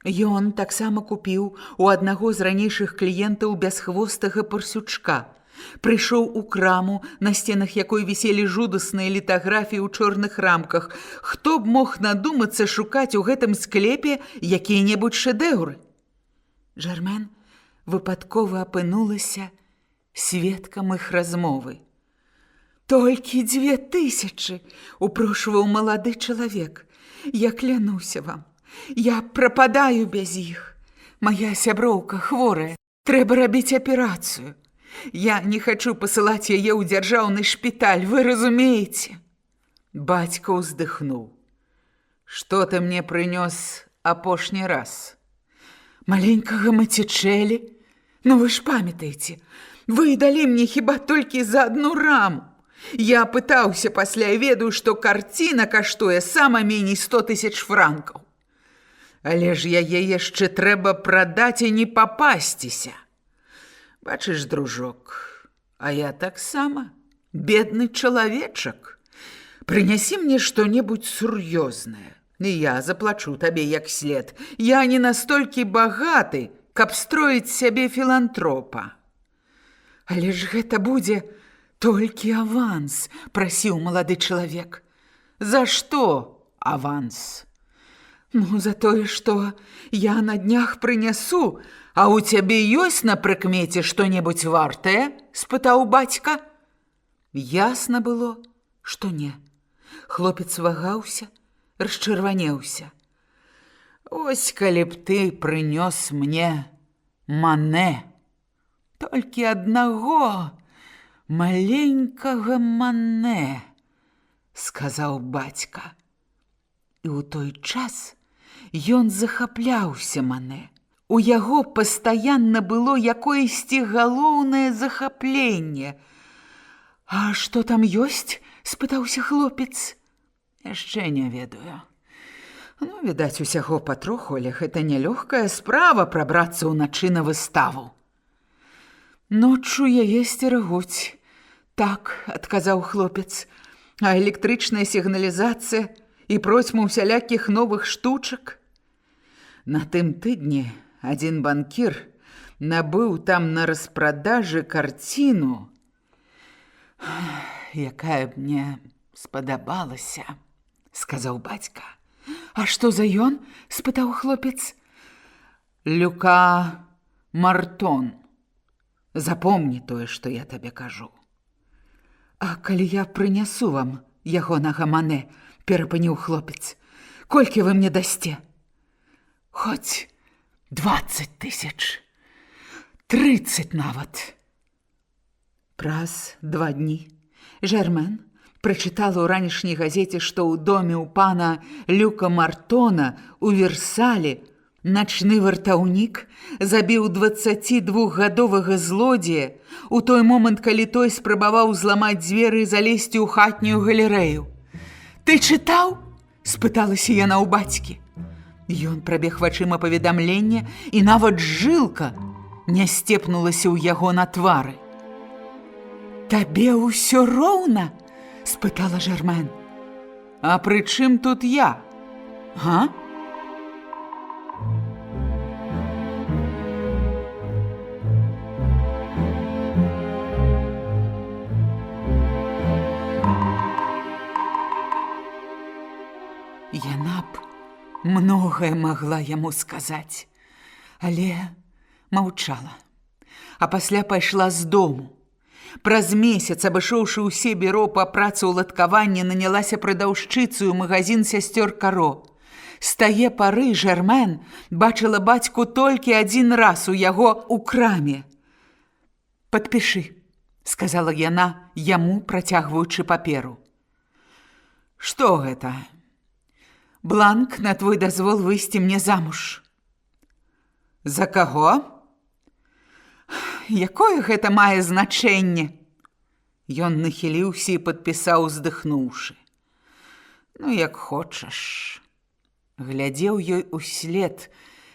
Ён таксама купіў у аднаго з ранейшых кліентаў бясхвостага парсючка. Прыйшоў у краму, на сценах якой віселі жудасныя літаграфіі ў чорных рамках. Хто б мог надумацца шукаць у гэтым склепе якія-небудзь шэдэўры? Жармен выпадкова апынулася сведкам іх размовы. «Толькі 2000!» – упрошваў малады чалавек. «Я клянуся вам, я прападаю без іх. Мая сяброўка хворая, трэба рабіць аперацыю. Я не хачу пасылаць яе ў дзяржаўны шпіталь, вы разумееце?» Бацька ўздыхнуў. «Што ты мне прынёс апошні раз?» «Маленькага Мацічэлі. Ну вы ж памятаеце, вы далі мне хіба толькі за адну раму. Я пытаўся пасля і ведаю, што карціна каштуе сама меней 100 000 франкаў. Але ж яе яшчэ трэба прадаць і не папасціся. Бачыш, дружок, а я таксама бедны чалавечак. Прынясі мне што-небудзь сур'ёзнае, і я заплачу табе як след. Я не настолькі багаты, каб строіць сябе філантропа». «Але ж гэта будзе толькі аванс», – прасіў малады чалавек. «За што аванс?» «Ну, за тое, што я на днях прынясу. А ў цябе ёсць на прыкмеце што-небудзь вартае?» – спытаў бацька. Ясна было, што не. Хлопец вагаўся, расчырванеўся. «Ось калі б ты прынёс мне Мане, толькі аднаго маленькага Мане», – сказаў бацька. І ў той час ён захапляўся Мане. У яго пастаянна было якоесьці галоўнае захапленне. «А што там ёсць?» – спытаўся хлопец. «Яшчэ не ведаю. Ну, відаць, усяго патроху, але гэта нялёгкая справа прабрацца ўначы на выставу». «Ноччу яе сцерагуць». «Так», – адказаў хлопец, – «а электрычная сігналізацыя і процьма усялякіх новых штучак?» На тым тыдні адзін банкір набыў там на распрадажы карціну, якая б мне спадабалася, – сказаў бацька. «А што за ён?» – спытаў хлопец. «Люка Мартон. Запомні тое, што я табе кажу». «А калі я прынясу вам ягонага Мане?» – перапыніў хлопец. «Колькі вы мне дасце?» «Хоць 20 000. 30 нават». Праз 2 дні Жармен прачытала ў ранішняй газеце, што ў доме ў пана Люка Мартона у Версалі начны вартаўнік забіў 22гадовага злодзея у той момант, калі той спрабаваў зламаць дзверы і залезці ў хатнюю галерэю. «Ты чытаў?» – спыталася яна ў бацькі. Ён прабег вачыма паведамлення, і нават жылка не сцепнулася ў яго на твары. «Табе ўсё роўна?» – спытала Жармен. «А пры чым тут я? Га?» Яна б многае магла яму сказаць, але маўчала. А пасля пайшла з дому. Праз месяц, абышоўшы ўсе бюро па працы ўладкавання, нанялася прадаўшчыцаю ў магазін сясцёр Каро. З тае пары Жармен бачыла бацьку толькі адзін раз у яго ў краме. «Падпішы», – сказала яна яму, працягваючы паперу. «Што гэта?» «Бланк на твой дазвол выйсці мне замуж». «За каго?» «Якое гэта мае значэнне?» Ён нахіліўся і падпісаў, уздыхнуўшы. «Ну, як хочаш». Глядзеў ёй услед,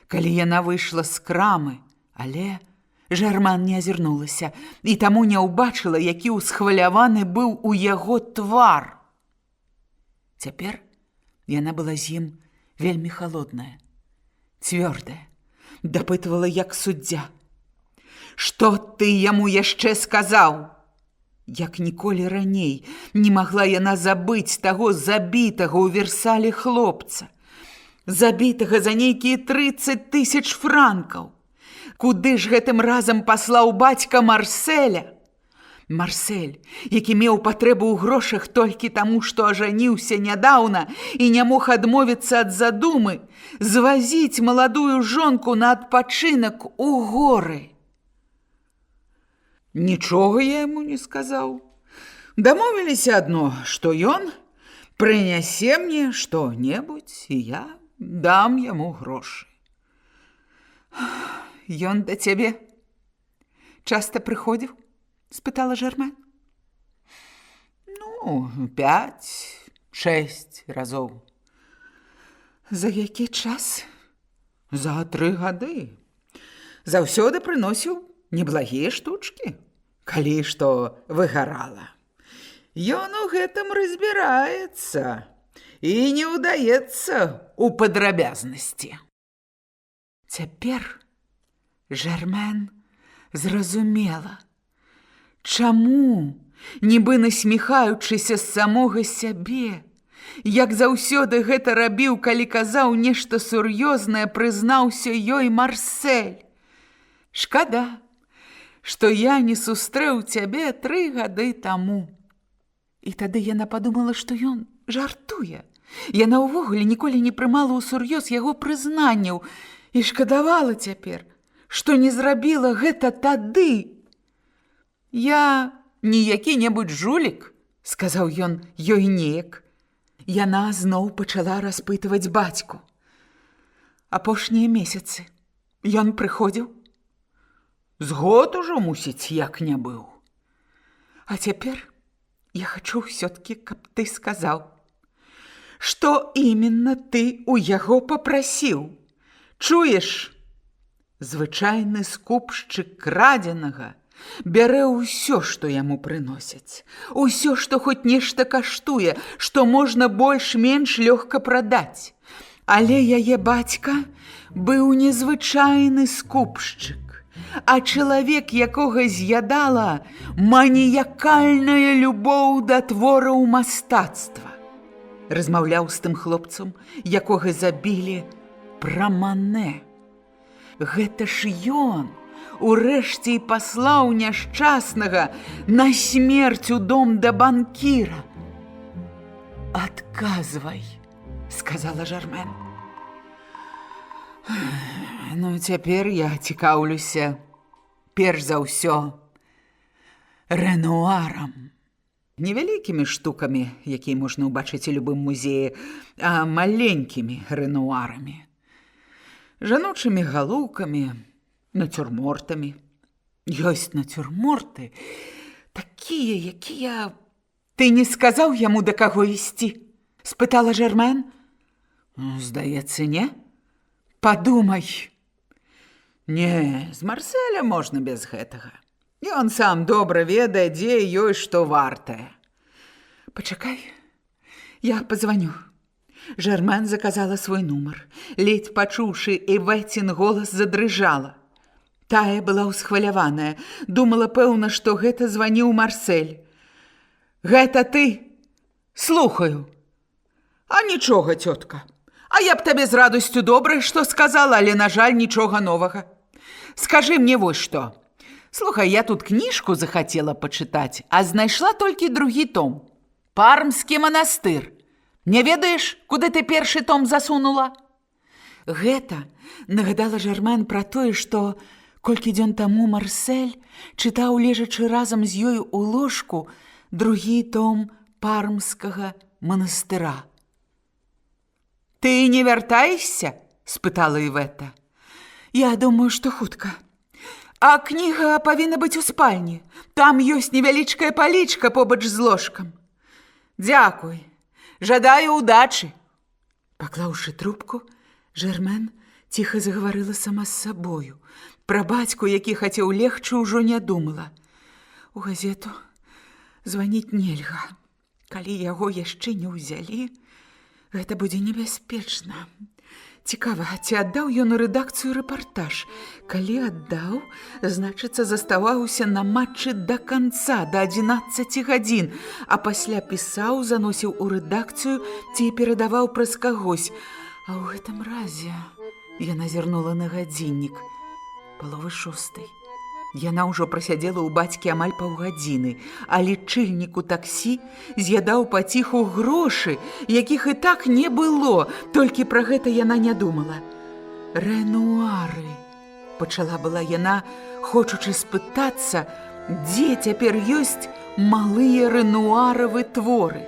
калі яна выйшла з крамы, але Жармен не азірнулася і таму не ўбачыла, які ўсхваляваны быў у яго твар. Цяпер яна была з ім вельмі халодная. цвёрдая, дапытвала як суддзя. Што ты яму яшчэ сказаў? Як ніколі раней не магла яна забыць таго забітага ў Версалі хлопца, забітага за нейкія 30 000 франкаў. Куды ж гэтым разам паслаў бацька Марселя? Марсель, які меў патрэбу ў грошах толькі таму, што ажаніўся нядаўна і не мог адмовіцца ад задумы звазіць маладую жонку на адпачынак у горы. Нічога я яму не сказаў. Дамовіліся адно, што ён прынясе мне што-небудзь, і я дам яму грошы. Ён да цябе часта прыходзіў? Спытала Жермен. 5-6 разоў. За які час? За 3 гады. Заўсёды прыносіў неблагія штучкі, калі што выгарала. Ён у гэтым разбіраецца і не ўдаецца ў падрабязнасці. Цяпер Жермен зразумела, чаму, нібы насміхаючыся з самога сябе, як заўсёды гэта рабіў, калі казаў нешта сур'ёзнае, прызнаўся ёй Марсель. Шкада, што я не сустрэў цябе 3 гады таму. І тады яна падумала, што ён жартуе. Яна ўвогуле ніколі не прымала ўсур'ёз яго прызнанняў і шкадавала цяпер, што не зрабіла гэта тады. Я не які-небудзь жулік, сказаў ён ёй неяк. Яна зноў пачала распытваць бацьку. Апошнія месяцы ён прыходзіў? З год ужо, мусіць, як не быў. А цяпер я хачу ўсё-ткі, каб ты сказаў, што іменна ты ў яго папрасіў. Чуеш? Звычайны скупшчык крадзенага бярэ ўсё, што яму прыносяць, усё, што хоць нешта каштуе, што можна больш-менш лёгка прадаць. Але яе бацька быў незвычайны скупшчык, а чалавек, якога з'ядала маніякальная любоў да твораў мастацтва. Размаўляў з тым хлопцам, якога забілі, пра Мане. Гэта ж ён урэшце і паслаў няшчаснага на смерць у дом да банкіра. Адказвай, сказала Жермен. Цяпер я цікаўлюся перш за ўсё рэнуарам. Невялікімі штукамі, якія можна ўбачыць у любым музеі, а маленькімі рэнуарамі. Жаночымі галоўкамі, нацюрмортамі. Ёсць нацюрморты, такія, якія... Ты не сказаў яму, да каго ісці? Спытала Жермен. Здаецца, не? Падумай. Не, з Марселя можна без гэтага. Ён сам добра ведае, дзе ёй што вартае. Пачакай, я пазваню. Жермен заказала свой нумар. Ледзь пачуўшы Івэцін голас, задрыжала. Тая была ўсхваляваная. Думала, пэўна, што гэта званіў Марсель. Гэта ты? Слухаю. А нічога, цётка. А я б табе з радасцю добрае, што сказала, але, на жаль, нічога новага. Скажы мне вось што. Слухай, я тут кніжку захацела пачытаць, а знайшла толькі 2 том. Пармскі манастыр. Не ведаеш, куды ты першы том засунула? Гэта нагадала Жермен пра тое, што колькі дзён таму Марсель чытаў, лежачы разам з ёй у ложку, 2 том Пармскага манастыра. «Ты не вяртаешся?» – спытала Івэта. «Я думаю, што хутка. А кніга павінна быць у спальні. Там ёсць невялічкая палічка побач з ложкам. Дзякуй. Жадаю удачы». Паклаўшы трубку, Жермен ціха загаварыла сама з сабою. Пра бацьку, які хацеў легчы, ужо не думала. У газету званіць нельга. Калі яго яшчэ не ўзялі, гэта будзе небяспечна. Цікава, ці аддаў ён у рэдакцыю рэпартаж? Калі аддаў, значыцца, заставаўся на матчы да канца, да 11 гадзін, а пасля пісаў, заносіў у рэдакцыю ці перадаваў праз кагось. А ў гэтым разе яна зірнула на гадзіннік. 5:30. Яна ўжо прасядзела ў бацькі амаль паўгадзіны, а лічыльнік у таксі з'ядаў паціху грошы, якіх і так не было, толькі пра гэта яна не думала. Рэнуары. Пачала была яна, хочучы спытацца, дзе цяпер ёсць малыя рэнуаравы творы.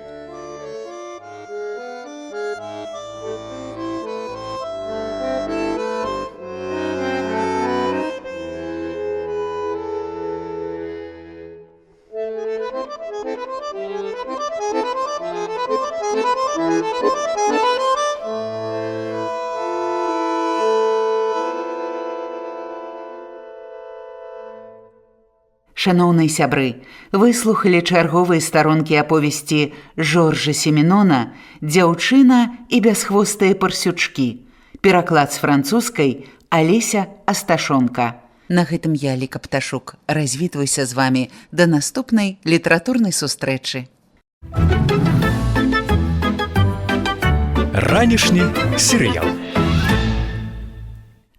Шаноўныя сябры, выслухалі чарговыя старонкі аповесці Жоржа Семенона «Дзяўчына і бясхвостыя парсючкі». Пераклад з французскай Алеся Асташонка. На гэтым я, Ліка Пташук, развітваюся з вамі да наступнай літаратурнай сустрэчы. Ранішні серыял.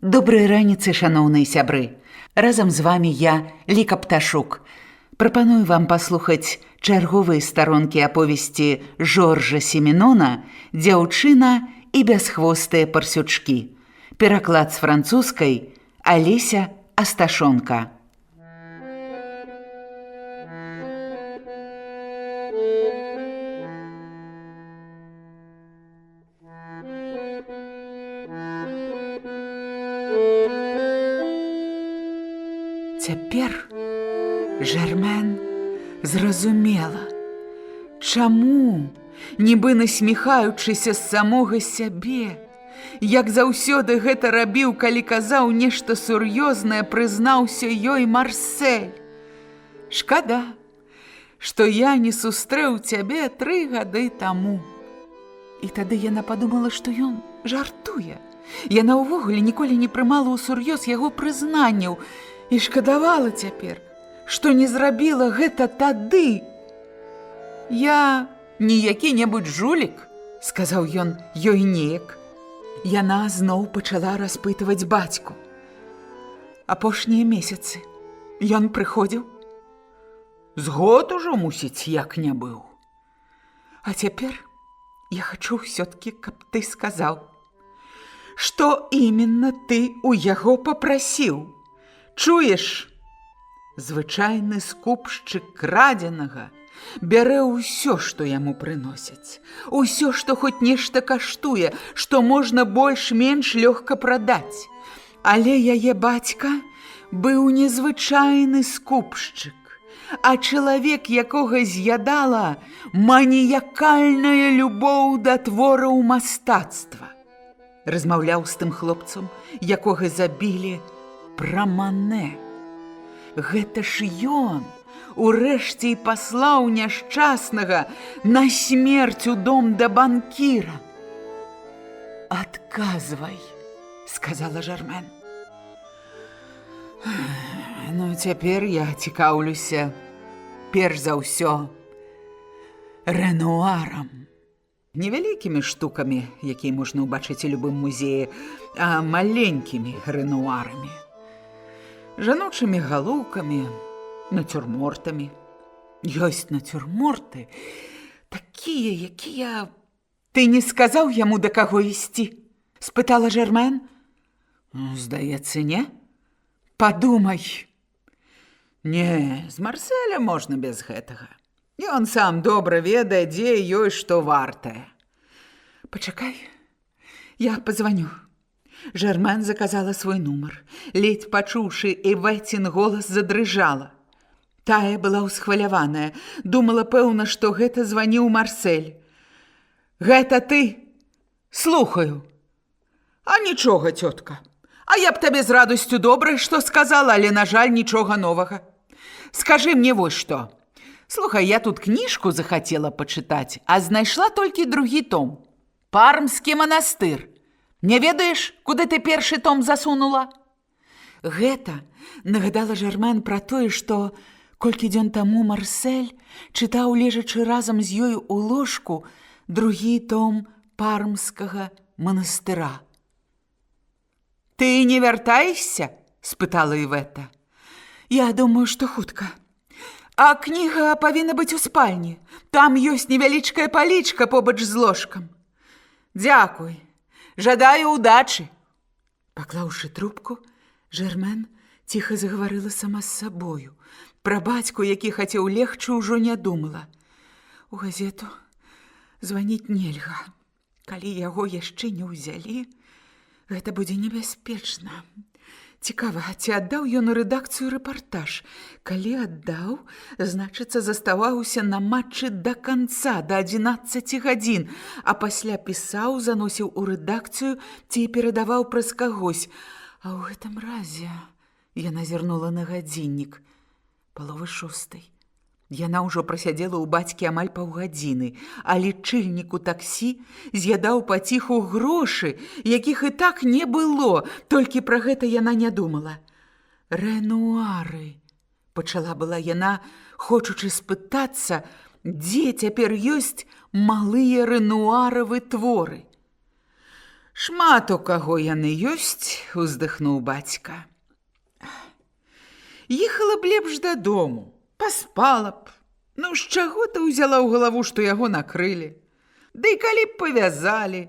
Добрай раніцы, шаноўныя сябры. Разам з вамі я, Ліка Пташук. Прапаную вам паслухаць чарговыя старонкі аповесці Жоржа Семенона «Дзяўчына і бясхвостыя парсючкі». Пераклад з французскай Алеся Асташонка. Цяпер Жермен зразумела, чаму, нібы насміхаючыся з самога сябе, як заўсёды гэта рабіў, калі казаў нешта сур'ёзнае, прызнаўся ёй Марсель. Шкада, што я не сустрэў цябе 3 гады таму. І тады яна падумала, што ён жартуе. Яна ўвогуле ніколі не прымала ўсур'ёз яго прызнанняў, і шкадавала цяпер, што не зрабіла гэта тады. «Я не які-небудзь жулік», – сказаў ён ёй неяк. Яна зноў пачала распытваць бацьку. Апошнія месяцы ён прыходзіў? З год ужо, мусіць, як не быў. А цяпер я хачу ўсё-ткі, каб ты сказаў, што іменна ты ў яго папрасіў. Чуеш? Звычайны скупшчык крадзенага бярэ ўсё, што яму прыносяць, усё, што хоць нешта каштуе, што можна больш-менш лёгка прадаць. Але яе бацька быў незвычайны скупшчык, а чалавек, якога з'ядала маніякальная любоў да твораў мастацтва. Размаўляў з тым хлопцам, якога забілі, пра Мане. Гэта ж ён урэшце і паслаў няшчаснага на смерць у дом да банкіра. «Адказвай», – сказала Жермен. «Ну, цяпер я цікаўлюся, перш за ўсё, рэнуарам. Невялікімі штукамі, якія можна ўбачыць у любым музеі, а маленькімі рэнуарамі. Жаночымі галоўкамі, нацюрмортамі. Ёсць нацюрморты, такія, якія... Ты не сказаў яму, да каго ісці? Спытала Жермен. Здаецца, не? Падумай. Не, з Марселя можна без гэтага. Ён сам добра ведае, дзе ёй што вартае. Пачакай, я пазваню. Жермен заказала свой нумар. Ледзь пачуўшы Івэцін голас, задрыжала. Тая была ўсхваляваная. Думала, пэўна, што гэта званіў Марсель. Гэта ты? Слухаю. А нічога, цётка. А я б табе з радасцю добрай, што сказала, але, на жаль, нічога новага. Скажы мне вось што. Слухай, я тут кніжку захацела пачытаць, а знайшла толькі 2 том. Пармскі манастыр. Не ведаеш, куды ты першы том засунула? Гэта нагадала Жермен пра тое, што колькі дзён таму Марсель чытаў, лежачы разам з ёю ў ложку, другі том пармскага манастыра. «Ты не вяртаешся?» – спытала Івета. «Я думаю, што хутка. А кніга павінна быць у спальні. Там ёсць невялічкая палічка побач з ложкам. Дзякуй. Жадаю удачы». Паклаўшы трубку, Жермен ціха загаварыла сама з сабою. Пра бацьку, які хацеў легчы, ўжо не думала. У газету званіць нельга. Калі яго яшчэ не ўзялі, гэта будзе небяспечна. Цікава, ці аддаў ён у рэдакцыю рэпартаж? Калі аддаў, значыцца, заставаўся на матчы да канца, да 11 гадзін, а пасля пісаў, заносіў у рэдакцыю ці перадаваў праз кагось. А ў гэтым разе яна зірнула на гадзіннік. 5:30. Яна ўжо прасядзела ў бацькі амаль паўгадзіны, а лічыльнік у таксі з'ядаў паціху грошы, якіх і так не было, толькі пра гэта яна не думала. «Рэнуары», – пачала была яна, хочучы спытацца, дзе цяпер ёсць малыя рэнуаравы творы. «Шмат у каго яны ёсць», – уздыхнуў бацька. «Ехала б лепш дадому. Паспала б. Ну, з чаго ты ўзяла ў галаву, што яго накрылі? Ды і калі б павязалі,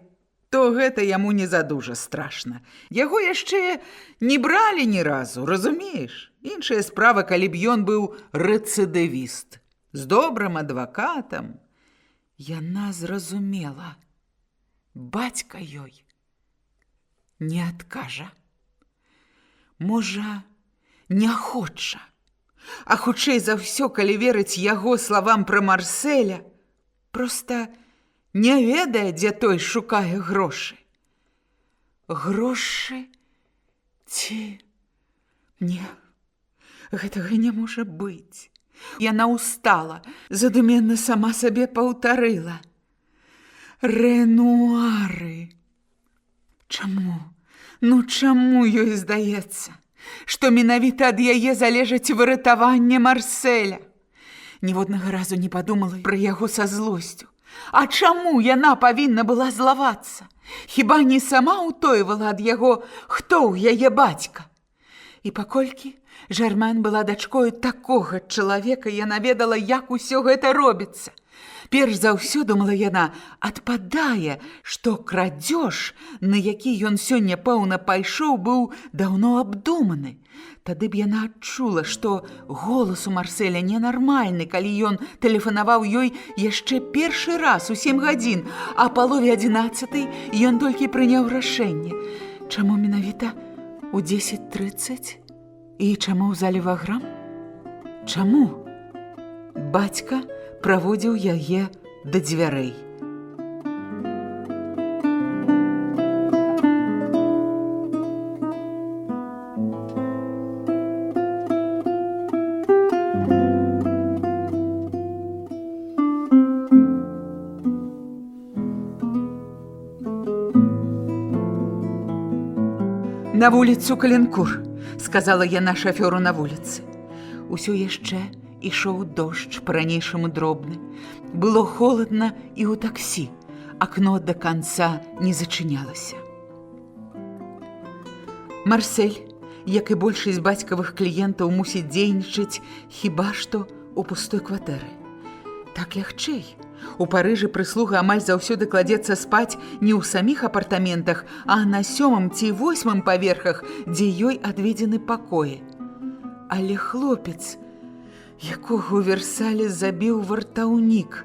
то гэта яму не задужа страшна. Яго яшчэ не бралі ні разу, разумееш? Іншая справа, калі б ён быў рэцыдывіст. З добрым адвакатам». Яна зразумела. Бацька ёй не адкажа. Можа, не хоча. А хутчэй за ўсё, калі верыць яго словам пра Марселя, проста не ведае, дзе той шукае грошы. Грошы ці... Не, гэтага не можа быць. Яна устала, задуменна сама сабе паўтарыла. Рэнуары. Чаму? Ну чаму ёй здаецца, што менавіта ад яе залежыць выратаванне Марселя? Ніводнага разу не падумала пра яго са злосцю. А чаму яна павінна была злавацца? Хіба не сама ўтойвала ад яго, хто ў яе бацька? І паколькі Жермен была дачкою такога чалавека, яна ведала, як усё гэта робіцца. Перш за ўсё, думала яна, адпадае, што крадзеж, на які ён сёння, пэўна, пайшоў, быў даўно абдуманы. Тады б яна адчула, што голас у Марселя ненармальны, калі ён тэлефанаваў ёй яшчэ першы раз у 7 гадзін, а палове 11 ён толькі прыняў рашэнне. Чаму менавіта у 10:30? І чаму ў зале Ваграм? Чаму? Бацька праводзіў яе да дзвярэй. «На вуліцу Каленкур», – сказала яна шафёру на вуліцы. Усё яшчэ ішоў дождж, па-ранейшаму дробны. Было холадна і ў таксі. Акно да канца не зачынялася. Марсель, як і большасць бацькавых кліентаў, мусіць дзейнічаць хіба што ў пустой кватэры. Так лягчэй. У Парыжы прыслуга амаль заўсёды кладзецца спаць не ў саміх апартаментах, а на 7 ці 8 паверхах, дзе ёй адведзены пакоі. Але хлопец, якога ў Версалі забіў вартаўнік,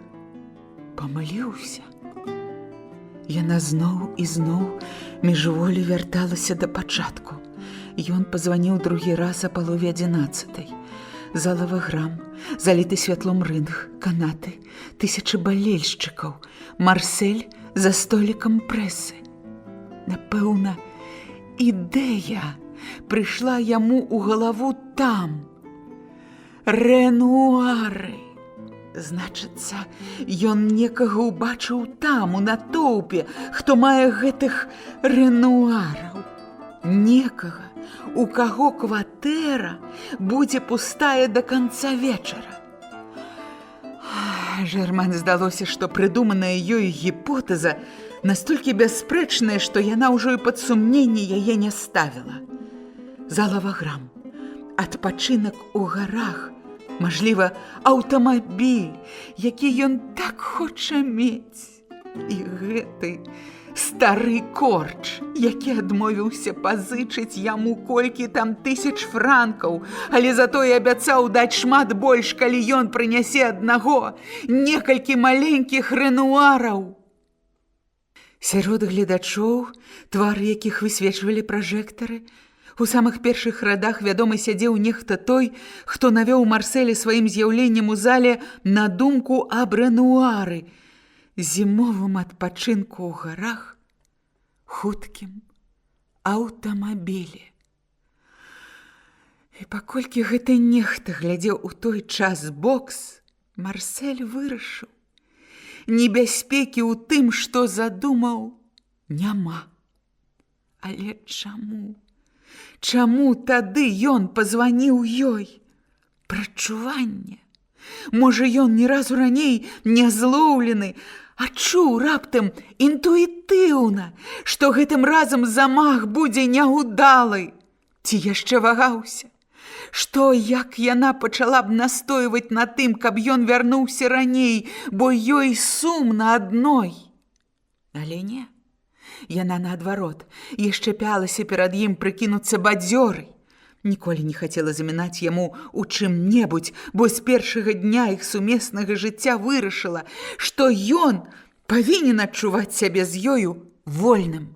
памыліўся. Яна зноў і зноў міжволі вярталася да пачатку. Ён пазваніў другі раз а палове 11. Зала Ваграм, заліты святлом рынг, канаты, тысячы балельшчыкаў, Марсель за столікам прэсы. Напэўна, ідэя прыйшла яму ў галаву там. Рэнуары. Значыцца, ён некага ўбачыў там, у натоўпе, хто мае гэтых рэнуараў. Некага, у каго кватэра будзе пустая да канца вечара. Жэрман здалося, што прыдуманая ёй гіпотэза настолькі бясспрэчная, што яна ўжо і пад сумненне яе не ставіла. Залаваграм, адпачынак у гарах, мажліва, аўтамабіль, які ён так хоча мець. І гэты стары корч, які адмовіўся пазычыць яму колькі там 1000 франкаў, але затое абяцаў даць шмат больш, калі ён прынясе аднаго, некалькі маленькіх рэнуараў. Сярод гледачоў, твары якіх высвечвалі пражэктары, у самых першых радах вядома сядзеў нехта той, хто навёў Марселя сваім з'яўленнем у зале на думку аб рэнуары, зімовым адпачынку ў гарах, хуткім аўтамабілі. І паколькі гэты нехта глядзеў у той час бокс, Марсель вырашыў, небяспекі ў тым, што задумаў, няма. Але чаму? Чаму тады ён пазваніў ёй? Прачуванне. Можа, ён ні разу раней не злоўлены, адчуў раптам інтуітыўна, што гэтым разам замах будзе няўдалы. Ці яшчэ вагаўся? Што, як яна пачала б настойваць на тым, каб ён вярнуўся раней, бо ёй сумна адной? Але не. Яна, наадварот, яшчэ пялася перад ім прыкінуцца бадзёрай. Ніколі не хацела замінаць яму у чым-небудзь, бо з першага дня іх сумеснага жыцця вырашыла, што ён павінен адчуваць сябе з ёю вольным.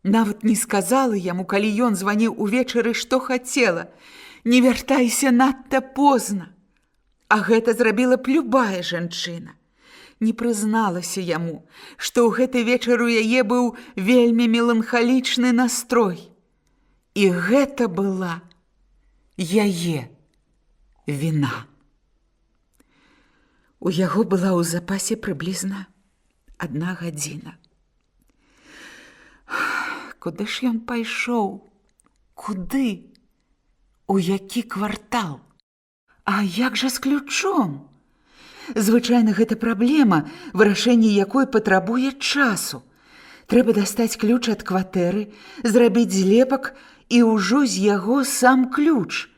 Нават не сказала яму, калі ён званіў увечары, што хацела. Не вяртайся надта позна. А гэта зрабіла б любая жанчына. Не прызналася яму, што ў гэты вечар у яе быў вельмі меланхалічны настрой. І гэта была яе віна. У яго была ў запасе прыблізна 1 гадзіна. Куды ж ён пайшоў? Куды? У які квартал? А як жа з ключом? Звычайна, гэта праблема, вырашэнне якой патрабуе часу. Трэба дастаць ключ ад кватэры, зрабіць злепак і ўжо з яго сам ключ.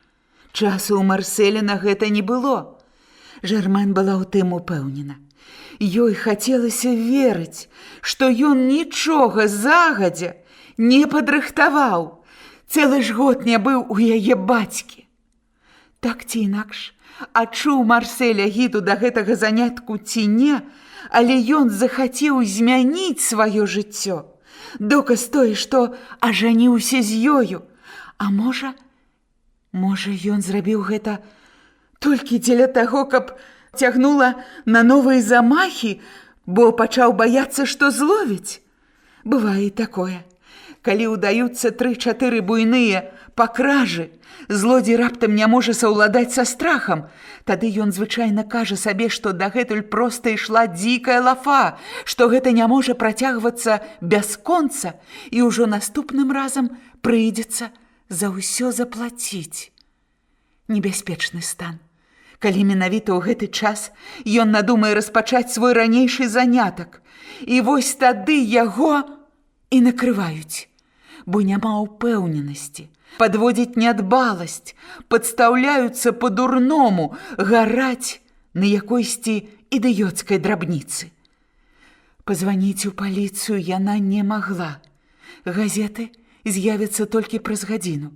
Часу ў Марселя на гэта не было. Жэрман была ў тым упэўнена. Ёй хацелася верыць, што ён нічога загадзя не падрыхтаваў. Цэлы ж год не быў у яе бацькі. Так ці інакш, адчуў Марсель агіду да гэтага занятку ці не, але ён захацеў змяніць сваё жыццё. Доказ той, што ажаніўся з ёю. А можа, ён зрабіў гэта толькі дзеля таго, каб цягнула на новыя замахі, бо пачаў баяцца, што зловіць. Бывае і такое. Калі ўдаюцца 3-4 буйныя пакражы, злодзей раптам не можа саўладаць са страхам. Тады ён звычайна кажа сабе, што дагэтуль проста ішла дзікая лафа, што гэта не можа працягвацца бясконца, і ўжо наступным разам прыйдзецца за ўсё заплаціць. Небяспечны стан. Калі менавіта ў гэты час ён надумае распачаць свой ранейшы занятак. І вось тады яго і накрываюць, бо няма ўпэўненасці, падводзіць нядбаласць, падстаўляюцца па-дурному, гараць на якойсьці ідыёцкай драбніцы. Пазваніць у паліцыю яна не магла. Газеты з'явяцца толькі праз гадзіну.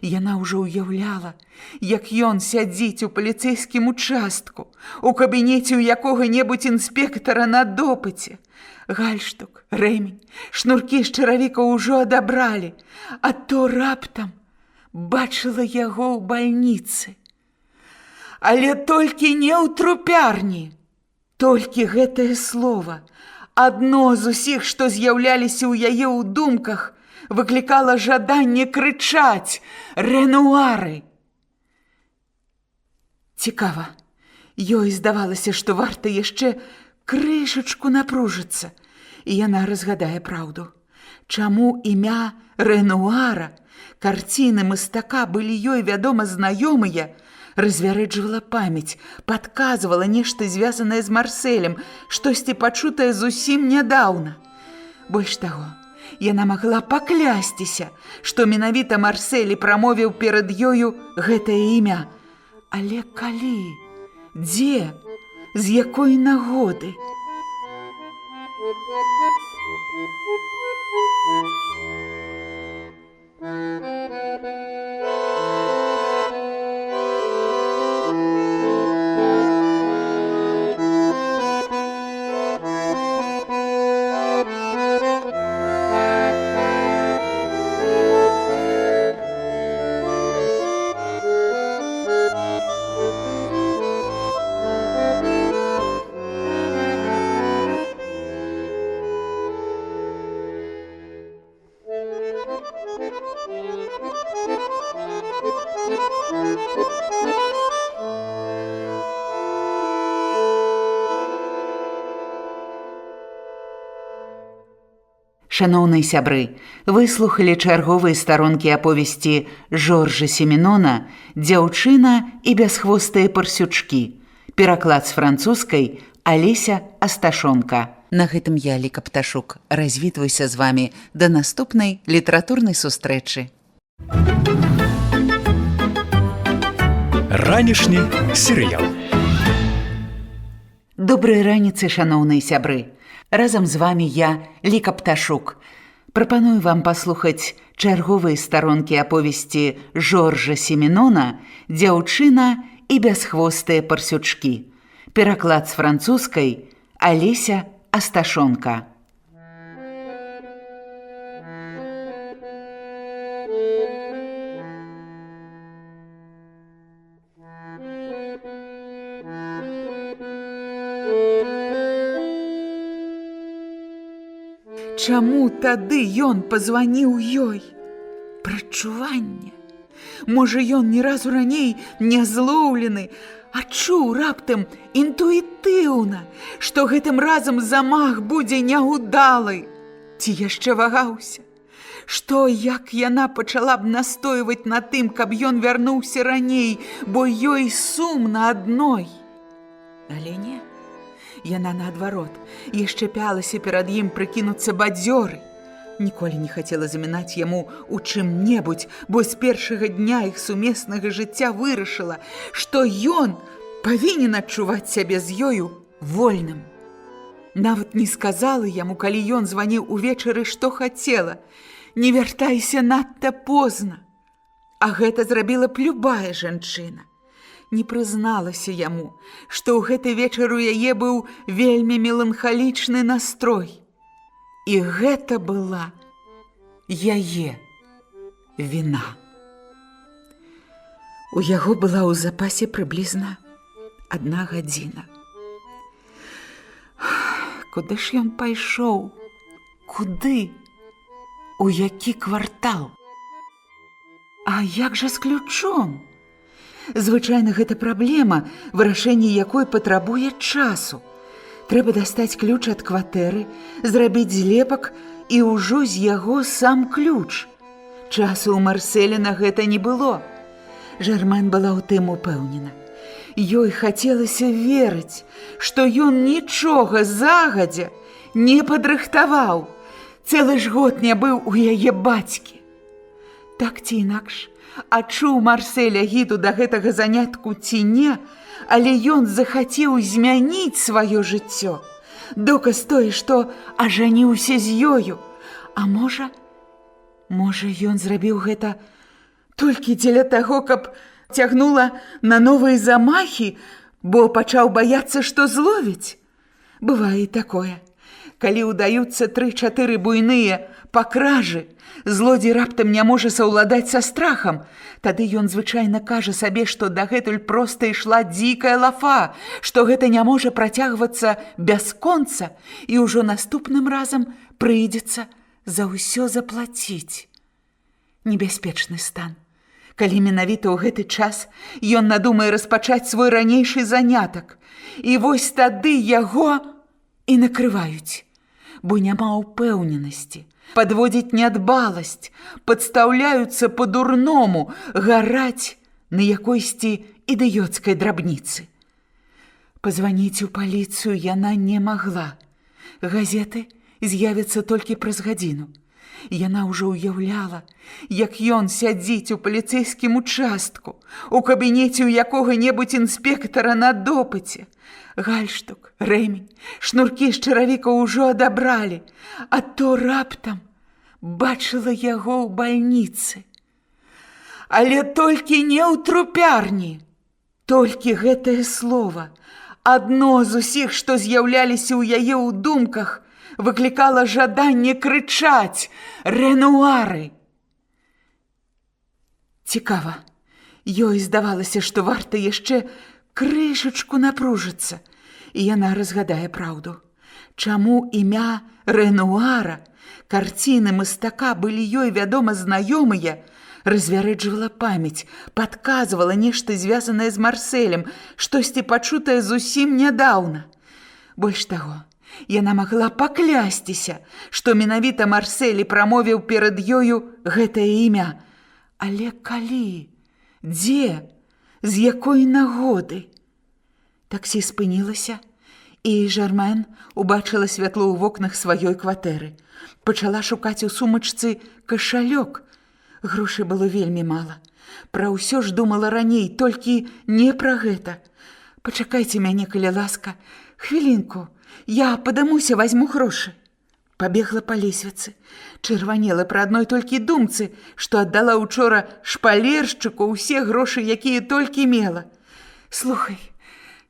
Яна ўжо ўяўляла, як ён сядзіць у паліцэйскім участку, у кабінеце ў якога-небудзь інспектара на допыце. Гальштук, рэмень, шнуркі з чаравіка ўжо адабралі, а то раптам бачыла яго ў бальніцы. Але толькі не ў трупярні. Толькі гэтае слова, адно з усіх, што з'яўляліся ў яе ў думках, выклікала жаданне крычаць «Рэнуары!». Цікава, Ёй здавалася, што варта яшчэ крышачку напружыцца, і яна разгадае праўду. Чаму імя Рэнуара, карціны мастака былі ёй, вядома, знаёмыя, развярэджвала памяць, падказвала нешта звязанае з Марсэлем, штосьці пачутае зусім нядаўна. Больш таго, яна магла паклясціся, што менавіта Марсель прамовіў перад ёю гэтае імя. Але калі? Дзе? З якой нагоды? Шаноўныя сябры, выслухалі чарговыя старонкі аповесці Жоржа Семенона «Дзяўчына і бясхвостыя парсючкі». Пераклад з французскай Алеся Асташонка. На гэтым я, Ліка Пташук, развітваюся з вамі да наступнай літаратурнай сустрэчы. Ранішні серыял. Добрай раніцы, шаноўныя сябры. Разам з вамі я, Ліка Пташук. Прапаную вам паслухаць чарговыя старонкі аповесці Жоржа Семенона «Дзяўчына і бясхвостыя парсючкі». Пераклад з французскай Алеся Асташонка. Чаму тады ён пазваніў ёй? Прачуванне. Можа, ён ні разу раней не злоўлены, а чуў раптам інтуітыўна, што гэтым разам замах будзе няўдалы. Ці яшчэ вагаўся? Што, як яна пачала б настойваць на тым, каб ён вярнуўся раней, бо ёй сумна адной? Але не. Яна, наадварот, яшчэ пялася перад ім прыкінуцца бадзёры. Ніколі не хацела замінаць яму у чым-небудзь, бо з першага дня іх сумеснага жыцця вырашыла, што ён павінен адчуваць сябе з ёю вольным. Нават не сказала яму, калі ён званіў увечары, што хацела. Не вяртайся надта позна. А гэта зрабіла б любая жанчына. Не прызналася яму, што ў гэты вечар у яе быў вельмі меланхалічны настрой. І гэта была яе віна. У яго была ў запасе прыблізна 1 гадзіна. Куды ж ён пайшоў? Куды? У які квартал? А як жа з ключом? Звычайна, гэта праблема, вырашэнне якой патрабуе часу. Трэба дастаць ключ ад кватэры, зрабіць злепак і ўжо з яго сам ключ. Часу ў Марселя на гэта не было. Жермен была ў тым упэўнена. Ёй хацелася верыць, што ён нічога загадзя не падрыхтаваў. Цэлы ж год не быў у яе бацькі. Так ці інакш, адчуў Марсель агіду да гэтага занятку ці не, але ён захацеў змяніць сваё жыццё. Доказ тое, што ажаніўся з ёю. А можа, ён зрабіў гэта толькі дзеля таго, каб цягнула на новыя замахі, бо пачаў баяцца, што зловіць. Бывае і такое. Калі ўдаюцца 3-4 буйныя пакражы, злодзей раптам не можа саўладаць са страхам. Тады ён звычайна кажа сабе, што дагэтуль проста ішла дзікая лафа, што гэта не можа працягвацца бясконца, і ўжо наступным разам прыйдзецца за ўсё заплаціць. Небяспечны стан. Калі менавіта ў гэты час ён надумае распачаць свой ранейшы занятак. І вось тады яго і накрываюць. Бо няма ўпэўненасці, падводзіць нядбаласць, падстаўляюцца па-дурному, гараць на якойсьці ідыёцкай драбніцы. Пазваніць у паліцыю яна не магла. Газеты з'явяцца толькі праз гадзіну. Яна ўжо ўяўляла, як ён сядзіць у паліцэйскім участку, у кабінеце ў якога-небудзь інспектара на допыце. Гальштук, рэмень, шнуркі з чаравікаў ужо адабралі, а то раптам бачыла яго ў бальніцы. Але толькі не ў трупярні. Толькі гэтае слова, адно з усіх, што з'яўляліся ў яе ў думках, выклікала жаданне крычаць «Рэнуары!». Цікава, ёй здавалася, што варта яшчэ крышачку напружыцца, і яна разгадае праўду. Чаму імя Рэнуара, карціны мастака былі ёй вядома знаёмыя, развярэджвала памяць, падказвала нешта звязанае з Марсэлем, штосьці пачутае зусім нядаўна. Больш таго, яна магла паклясціся, што менавіта Марсель прамовіў перад ёю гэтае імя. Але калі? Дзе? З якой нагоды? Таксі спынілася, і Жермен убачыла святло ў вокнах сваёй кватэры. Пачала шукаць у сумачцы кашалёк. Грошай было вельмі мала. Пра ўсё ж думала раней, толькі не пра гэта. «Пачакайце мяне, калі ласка. Хвілінку. Я падамуся, вазьму грошы». Пабегла па лесвіцы. Чырванела пры адной толькі думцы, што аддала учора шпалершчыку ўсе грошы, якія толькі мела. «Слухай,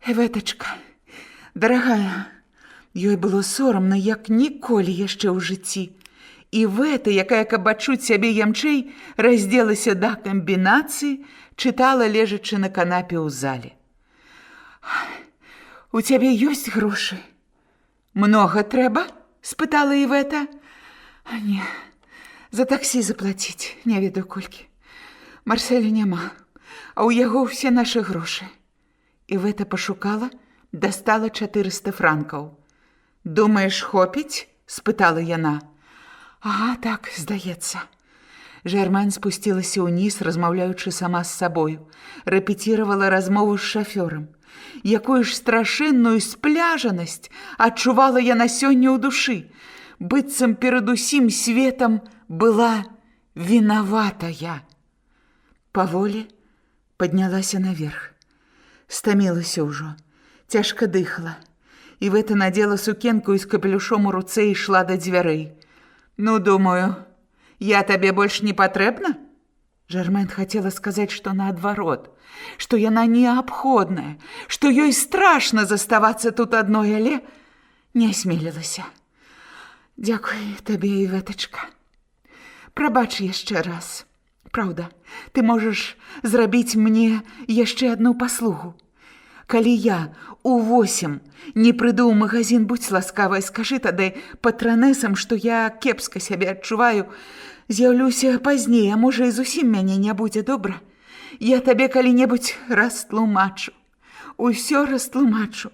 Эветачка, дарагая». Ёй было сорамна, як ніколі яшчэ ў жыцці. І Вета, якая, каб адчуць сябе ямчэй, раздзелася да камбінацыі, чытала, лежачы на канапе ў зале. «У цябе ёсць грошы?» «Многа трэба?» – спытала Івета. «Не, за таксі заплаціць, не ведаю колькі. Марселя няма, а ў яго ўсе нашы грошы». Івета пашукала, дастала 400 франкаў. «Думаеш, хопіць?» – спытала яна. «Ага, так, здаецца». Жермен спусцілася ўніз, размаўляючы сама з сабою. Рэпеціравала размову з шафёрам. Якую ж страшэнную спляжанасць адчувала яна сёння ў душы. Быццам перад усім светам была вінаватая. Паволі паднялася наверх. Стамілася ўжо, цяжка дыхала. Івета надзела сукенку і з капелюшом у руцэ ішла да дзвярэй. «Ну, думаю, я табе больш не патрэбна?» Жермен хацела сказаць, што наадварот, што яна неабходная, што ёй страшна заставацца тут адной, але не асмелілася. «Дзякуй табе, Іветачка. Прабач яшчэ раз. Праўда, ты можаш зрабіць мне яшчэ адну паслугу. Калі я у 8 не прыйду ў магазин, будзь ласкавая, скажы тады патранэсам, што я кепска сябе адчуваю, з'яўлюся пазней, а можа і зусім мяне не будзе, добра? Я табе калі-небудзь растлумачу. Усё растлумачу.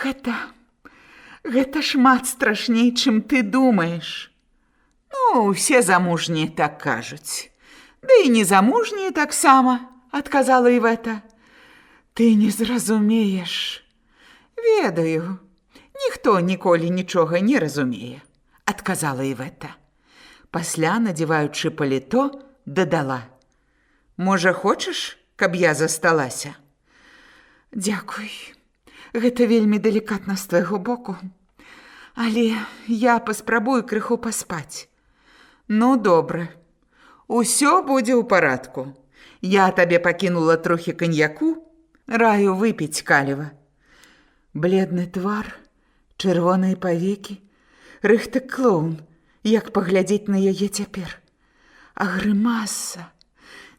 Гэта шмат страшней, чым ты думаеш». «Ну, усе замужнія так кажуць. Да і незамужнія таксама», – адказала Івета. «Ты не зразумееш». «Ведаю. Ніхто ніколі нічога не разумее», – адказала Івета. Пасля, надзеваючы паліто, дадала. «Можа, хочаш, каб я засталася?» «Дзякуй. Гэта вельмі далікатна з твайго боку. Але я паспрабую крыху паспаць». «Ну, добра. Усё будзе ў парадку. Я табе пакінула трохі каньяку. Раю выпіць каліва». Бледны твар, чырвоныя павекі, рыхты-клоун, як паглядзець на яе цяпер. А грымаса,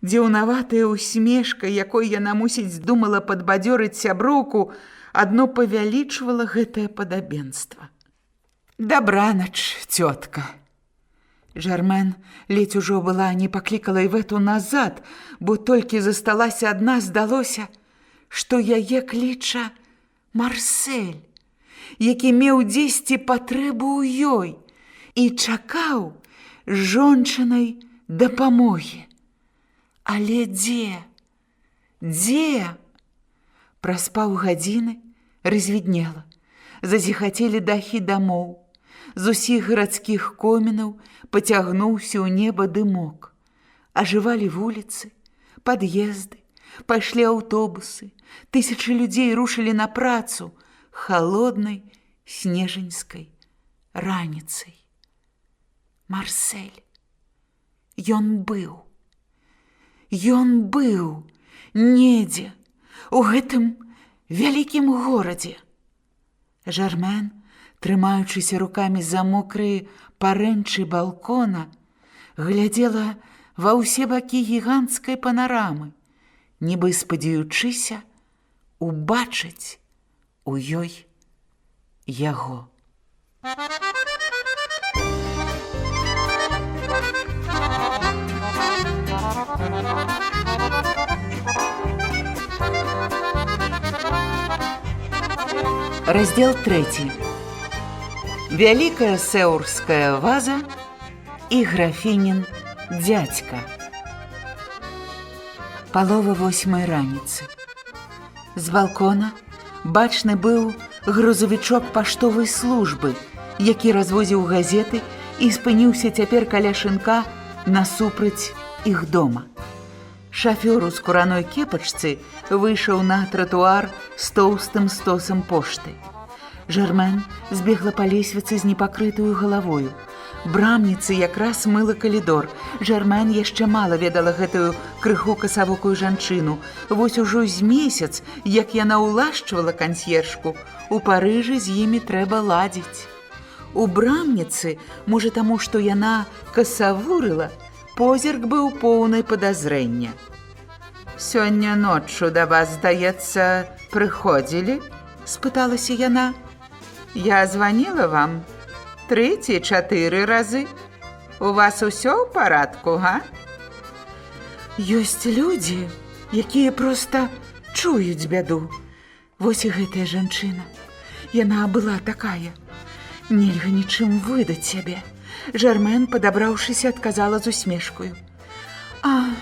дзіўнаватая усмешка, якой яна, мусіць, здумала падбадзёрыць сяброўку, адно павялічвала гэтае падабенства. «Дабранач, цётка». Жармен ледзь ужо была не паклікала Івету назад, бо толькі засталася адна, здалося, што яе кліча Марсель, які меў дзесьці патрэбу ў ёй і чакаў жончынай дапамогі. Але дзе? Дзе? Праз паўгадзіны развіднела. Зазіхацелі дахі дамоў. З усіх гарадскіх комінаў пацягнуўся ў неба дымок. Ажывалі вуліцы, пад'езды, пайшлі аўтобусы. Тысячы людзей рушылі на працу халоднай снежаньскай раніцай. Марсель. Ён быў. Ён быў недзе, у гэтым вялікім горадзе. Жармен, трымаючыся рукамі за мокрыя парэнчы балкона, глядзела ва ўсе бакі гіганцкай панарамы, нібы спадзяючыся убачыць у ёй яго. Раздел 3. Вялікая сэурская ваза і графінін дзядзька. Палова 8 раніцы. З балкона бачны быў грузавічок паштовай службы, які развозіў газеты і спыніўся цяпер каля шынка насупраць іх дома. Шафёр у скураной кепачцы выйшаў на тратуар з тоўстым стосам пошты. Жармен збегла па лесвіцы з непакрытую галавою. Брамніцы якраз мыла калідор. Жармен яшчэ мала ведала гэтую крыху касавокую жанчыну. Вось ужо з месяц, як яна ўлашчвала кансьержку, у Парыжы з імі трэба ладзіць. У брамніцы, можа таму, што яна касавурыла, позірк быў поўны падазрэння. «Сёння ноччу да вас, здаецца, прыходзілі?» – спыталася яна. «Я званіла вам 3 ці 4 разы. У вас усё ў парадку, га?» Ёсць людзі, якія проста чуюць бяду. Вось і гэтая жанчына. Яна была такая. Нельга нічым выдаць сябе. Жармен, падабраўшыся, адказала з усмешкаю. А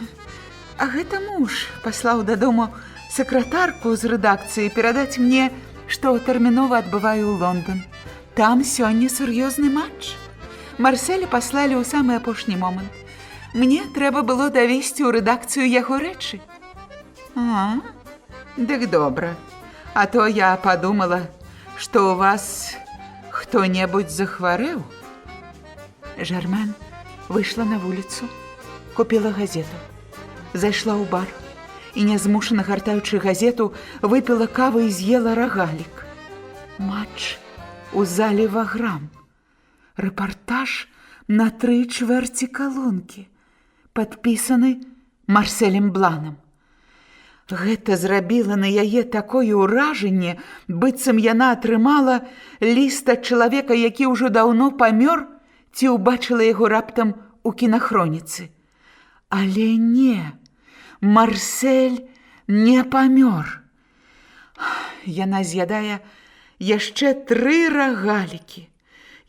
гэта муж паслаў дадому сакратарку з рэдакцыі перадаць мне, што тэрмінова адбываю ў Лондон. Там сёння сур'ёзны матч. Марселя паслалі ў самы апошні момант. Мне трэба было давесці ў рэдакцыю яго рэчы. Дык добра. А то я падумала, што ў вас хто-небудзь захварэў. Жармен выйшла на вуліцу, купіла газету. Зайшла ў бар і, нязмушана гартаючы газету, выпіла кавы і з'ела рагалік. Матч у зале Ваграм. Рэпартаж на 3/4 калонкі, падпісаны Марселем Бланам. Гэта зрабіла на яе такое ўражанне, быццам яна атрымала ліст ад чалавека, які ўжо даўно памёр, ці ўбачыла яго раптам у кінахроніцы. Але не, Марсель не памёр. Яна з'ядае яшчэ 3 рагалікі.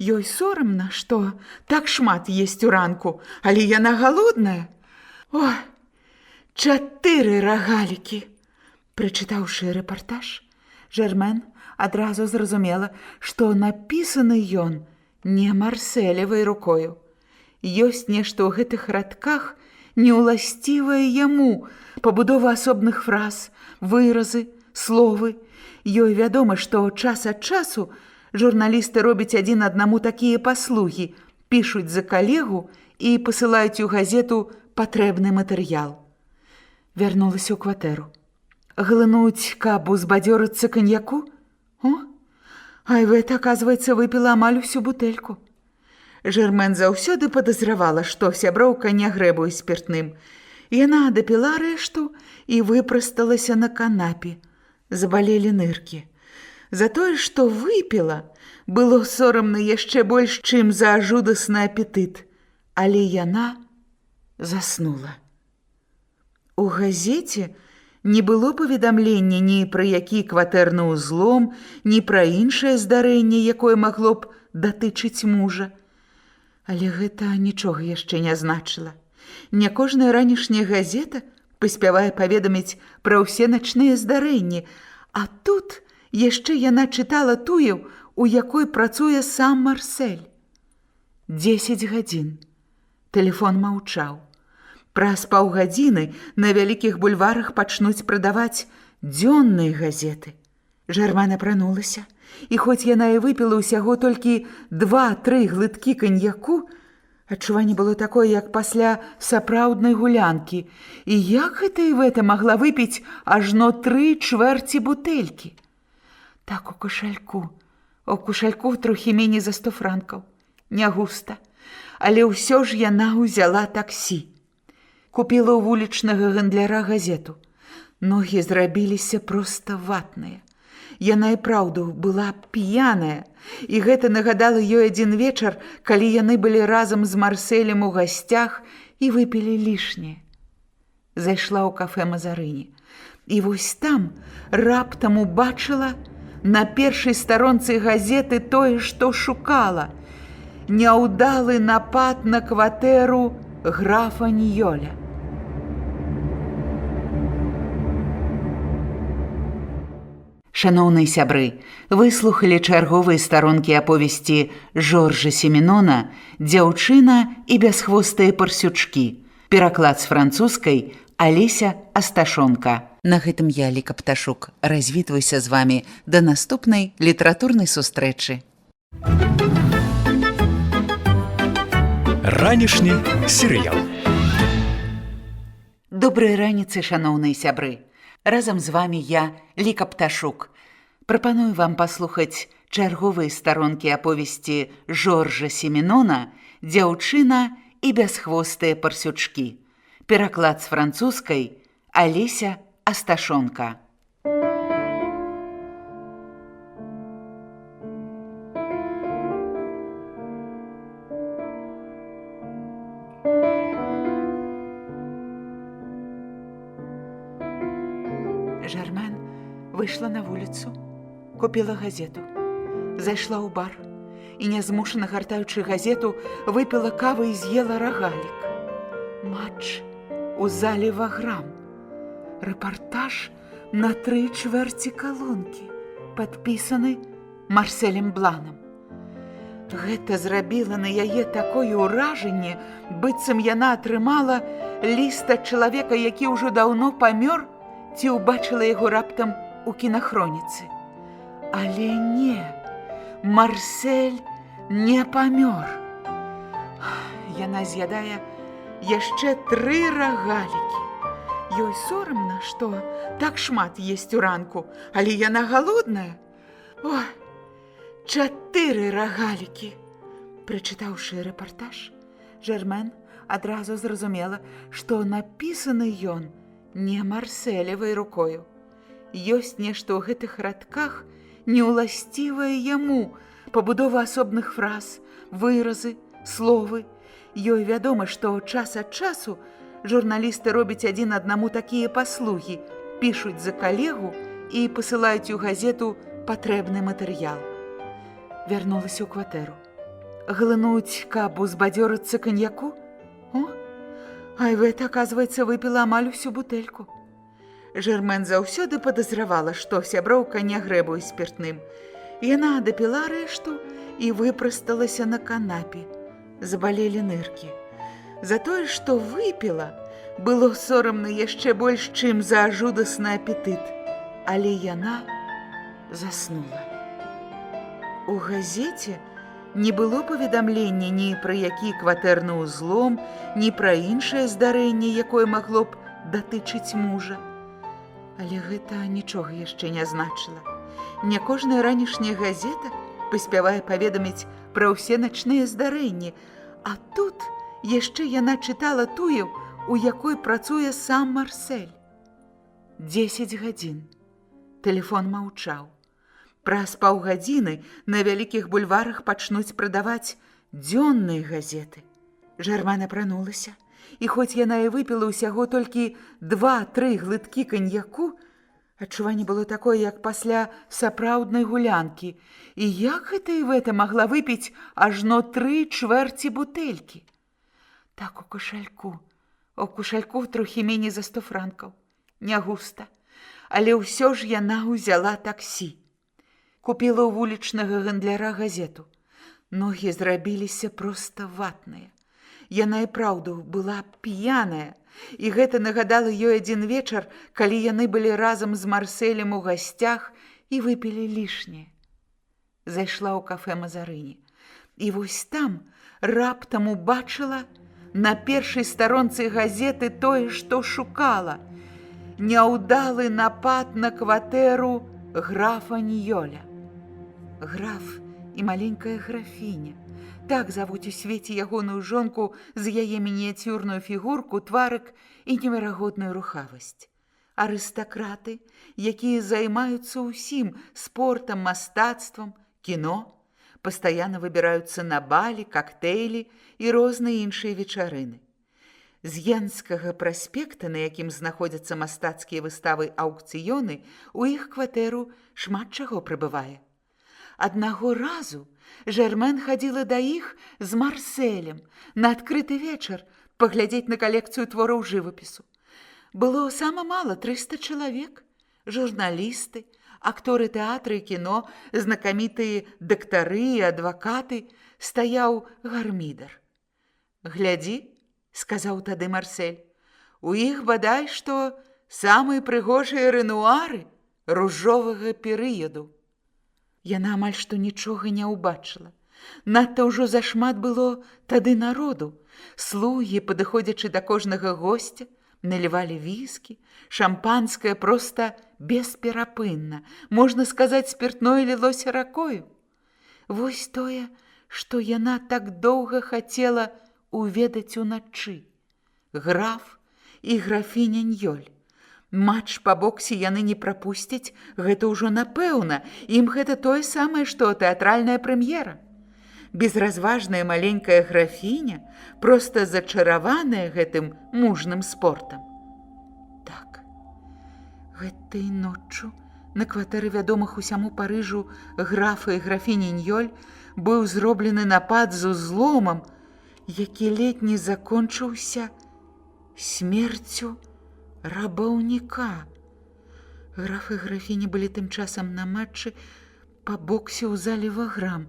Ёй сорамна, што так шмат есць уранку, але яна галодная. 4 рагалікі. Прачытаўшы рэпартаж, Жармен адразу зразумела, што напісаны ён не Марселевай рукою. Ёсць нешта ў гэтых радках неўласцівае яму, пабудова асобных фраз, выразы, словы. Ёй вядома, што час ад часу журналісты робяць адзін аднаму такія паслугі, пішуць за калегу і пасылаюць у газету патрэбны матэрыял. Вярнулася ў кватэру. Глынуць, каб узбадзёрыцца каньяку? Айвет, аказваецца, выпіла амаль усю бутэльку. Жармен заўсёды падазравала, што сяброўка не грэбуе спіртным. Яна дапіла рэшту і выпрасталася на канапе. Забалелі ныркі. За тое, што выпіла, было сорамна яшчэ больш, чым за жудасны апетыт. але яна заснула. У газеце не было паведамлення ні пра які кватэрны ўзлом, ні пра іншае здарэнне, якое магло б датычыць мужа. Але гэта нічога яшчэ не значыла. Не кожная ранішняя газета паспявае паведаміць пра ўсе начныя здарэнні, а тут яшчэ яна чытала тую, у якой працуе сам Марсель. 10 гадзін. Тэлефон маўчаў. Праз паўгадзіны на вялікіх бульварах пачнуць прадаваць дзённыя газеты. Жарман апранулася, і хоць яна і выпіла ўсяго толькі 2-3 глыткі каньяку, адчуванне было такое, як пасля сапраўднай гулянкі. І як гэта Іветта магла выпіць ажно 3/4 бутэлькі? Так у кошальку трохі меней за 100 франкаў. Не густа, але ўсё ж яна ўзяла таксі. Купіла ў вулічнага гандляра газету. Ногі зрабіліся проста ватныя. Яна і праўду была п'яная, і гэта нагадала ёй адзін вечар, калі яны былі разам з Марселем у гасцях і выпілі лішняе. Зайшла ў кафэ Мазарыні. І вось там раптам убачыла на першай старонцы газеты тое, што шукала. Няўдалы напад на кватэру графа Ньёля. Шаноўныя сябры, выслухалі чарговыя старонкі аповесці Жоржа Семенона «Дзяўчына і бясхвостыя парсючкі». Пераклад з французскай Алеся Асташонка. На гэтым я, Ліка Пташук, развітваюся з вамі да наступнай літаратурнай сустрэчы. Ранішні серыял. Добрай раніцы, шаноўныя сябры. Разам з вамі я, Ліка Пташук. Прапаную вам паслухаць чарговыя старонкі аповесці Жоржа Семенона «Дзяўчына і бясхвостыя парсючкі». Пераклад з французскай Алеся Асташонка. Жармен выйшла на вуліцу, купіла газету, зайшла ў бар і, нязмушана гартаючы газету, выпіла кавы і з'ела рагалік. Матч у зале Ваграм. Рэпартаж на 3/4 калонкі, падпісаны Марселем Бланам. Гэта зрабіла на яе такое ўражанне, быццам яна атрымала ліст ад чалавека, які ўжо даўно памёр, ці ўбачыла яго раптам у кінахроніцы. Але не, Марсель не памёр. Яна з'ядае яшчэ 3 рагалікі. Ёй сорамна, што так шмат есць уранку, але яна галодная. О, 4 рагалікі. Прачытаўшы рэпартаж, Жармен адразу зразумела, што напісаны ён не Марселевай рукою. Ёсць нешта ў гэтых радках неўласцівае яму, пабудова асобных фраз, выразы, словы. Ёй вядома, што час ад часу журналісты робяць адзін аднаму такія паслугі, пішуць за калегу і пасылаюць у газету патрэбны матэрыял. Вярнулася ў кватэру. Глынуць, каб узбадзёрыцца каньяку? О, Іветта, аказваецца, выпіла амаль усю бутэльку. Жармен заўсёды падазравала, што сяброўка не грэбуе спіртным. Яна дапіла рэшту і выпрасталася на канапе. Забалелі ныркі. За тое, што выпіла, было сорамна яшчэ больш, чым за жудасны апетыт. Але яна заснула. У газеце не было паведамлення ні пра які кватэрны ўзлом, ні пра іншае здарэнне, якое магло б датычыць мужа. Але гэта нічога яшчэ не значыла. Не кожная ранішняя газета паспявае паведаміць пра ўсе начныя здарэнні, а тут яшчэ яна чытала тую, у якой працуе сам Марсель. 10 гадзін. Тэлефон маўчаў. Праз паўгадзіны на вялікіх бульварах пачнуць прадаваць дзённыя газеты. Жарман апранулася, і хоць яна і выпіла ўсяго толькі 2-3 глыткі каньяку, адчуванне было такое, як пасля сапраўднай гулянкі. І як гэта Івета магла выпіць ажно 3/4 бутэлькі? Так, у кошальку трохі меней за 100 франкаў. Не густа, але ўсё ж яна ўзяла таксі. Купіла ў вулічнага гандляра газету. Ногі зрабіліся проста ватныя. Яна і праўду была п'яная, і гэта нагадала ёй адзін вечар, калі яны былі разам з Марсэлем у гасцях і выпілі лішняе. Зайшла ў кафэ Мазарыні. І вось там раптам убачыла на першай старонцы газеты тое, што шукала. Няўдалы напад на кватэру графа Ньёля. Граф і маленькая графіня. Так завуць у свеце ягоную жонку з яе мініяцюрную фігурку, тварык і неверагодную рухавасць. Арыстакраты, якія займаюцца ўсім спортам, мастацтвам, кіно, пастаянна выбіраюцца на балі, кактэйлі і розныя іншыя вечарыны. З Янскага праспекта, на якім знаходзяцца мастацкія выставы аўкцыёны, у іх кватэру шмат чаго прыбывае. Аднаго разу Жармен хадзіла да іх з Марсэлем на адкрыты вечар паглядзець на калекцыю твораў жывапісу. Было сама мала 300 чалавек, журналісты, акторы тэатра і кіно, знакамітыя дактары і адвакаты, стаяў гармідар. «Глядзі», — сказаў тады Марсель, «у іх бадай што самыя прыгожыя рэнуары ружовага перыяду». Яна амаль што нічога не ўбачыла. Надта ўжо зашмат было тады народу. Слугі, падыходзячы да кожнага госця, налівалі віскі, шампанскае проста бесперапынна. Можна сказаць, спіртное лілося ракою. Вось тое, што яна так доўга хацела уведаць уначы. Граф і графіня Ньёль. Матч па боксе яны не прапусцяць, гэта ўжо напэўна. Ім гэта тое самае, што тэатральная прэм'ера. Безразважная маленькая графіня, проста зачараваная гэтым мужным спортам. Так, гэтай ноччу на кватэры вядомых усяму Парыжу графа і графіні Ньёль быў зроблены напад з узломам, які ледзь не закончыўся смерцю рабаўніка. Граф і графіні былі тым часам на матчы па боксе ў зале Ваграм.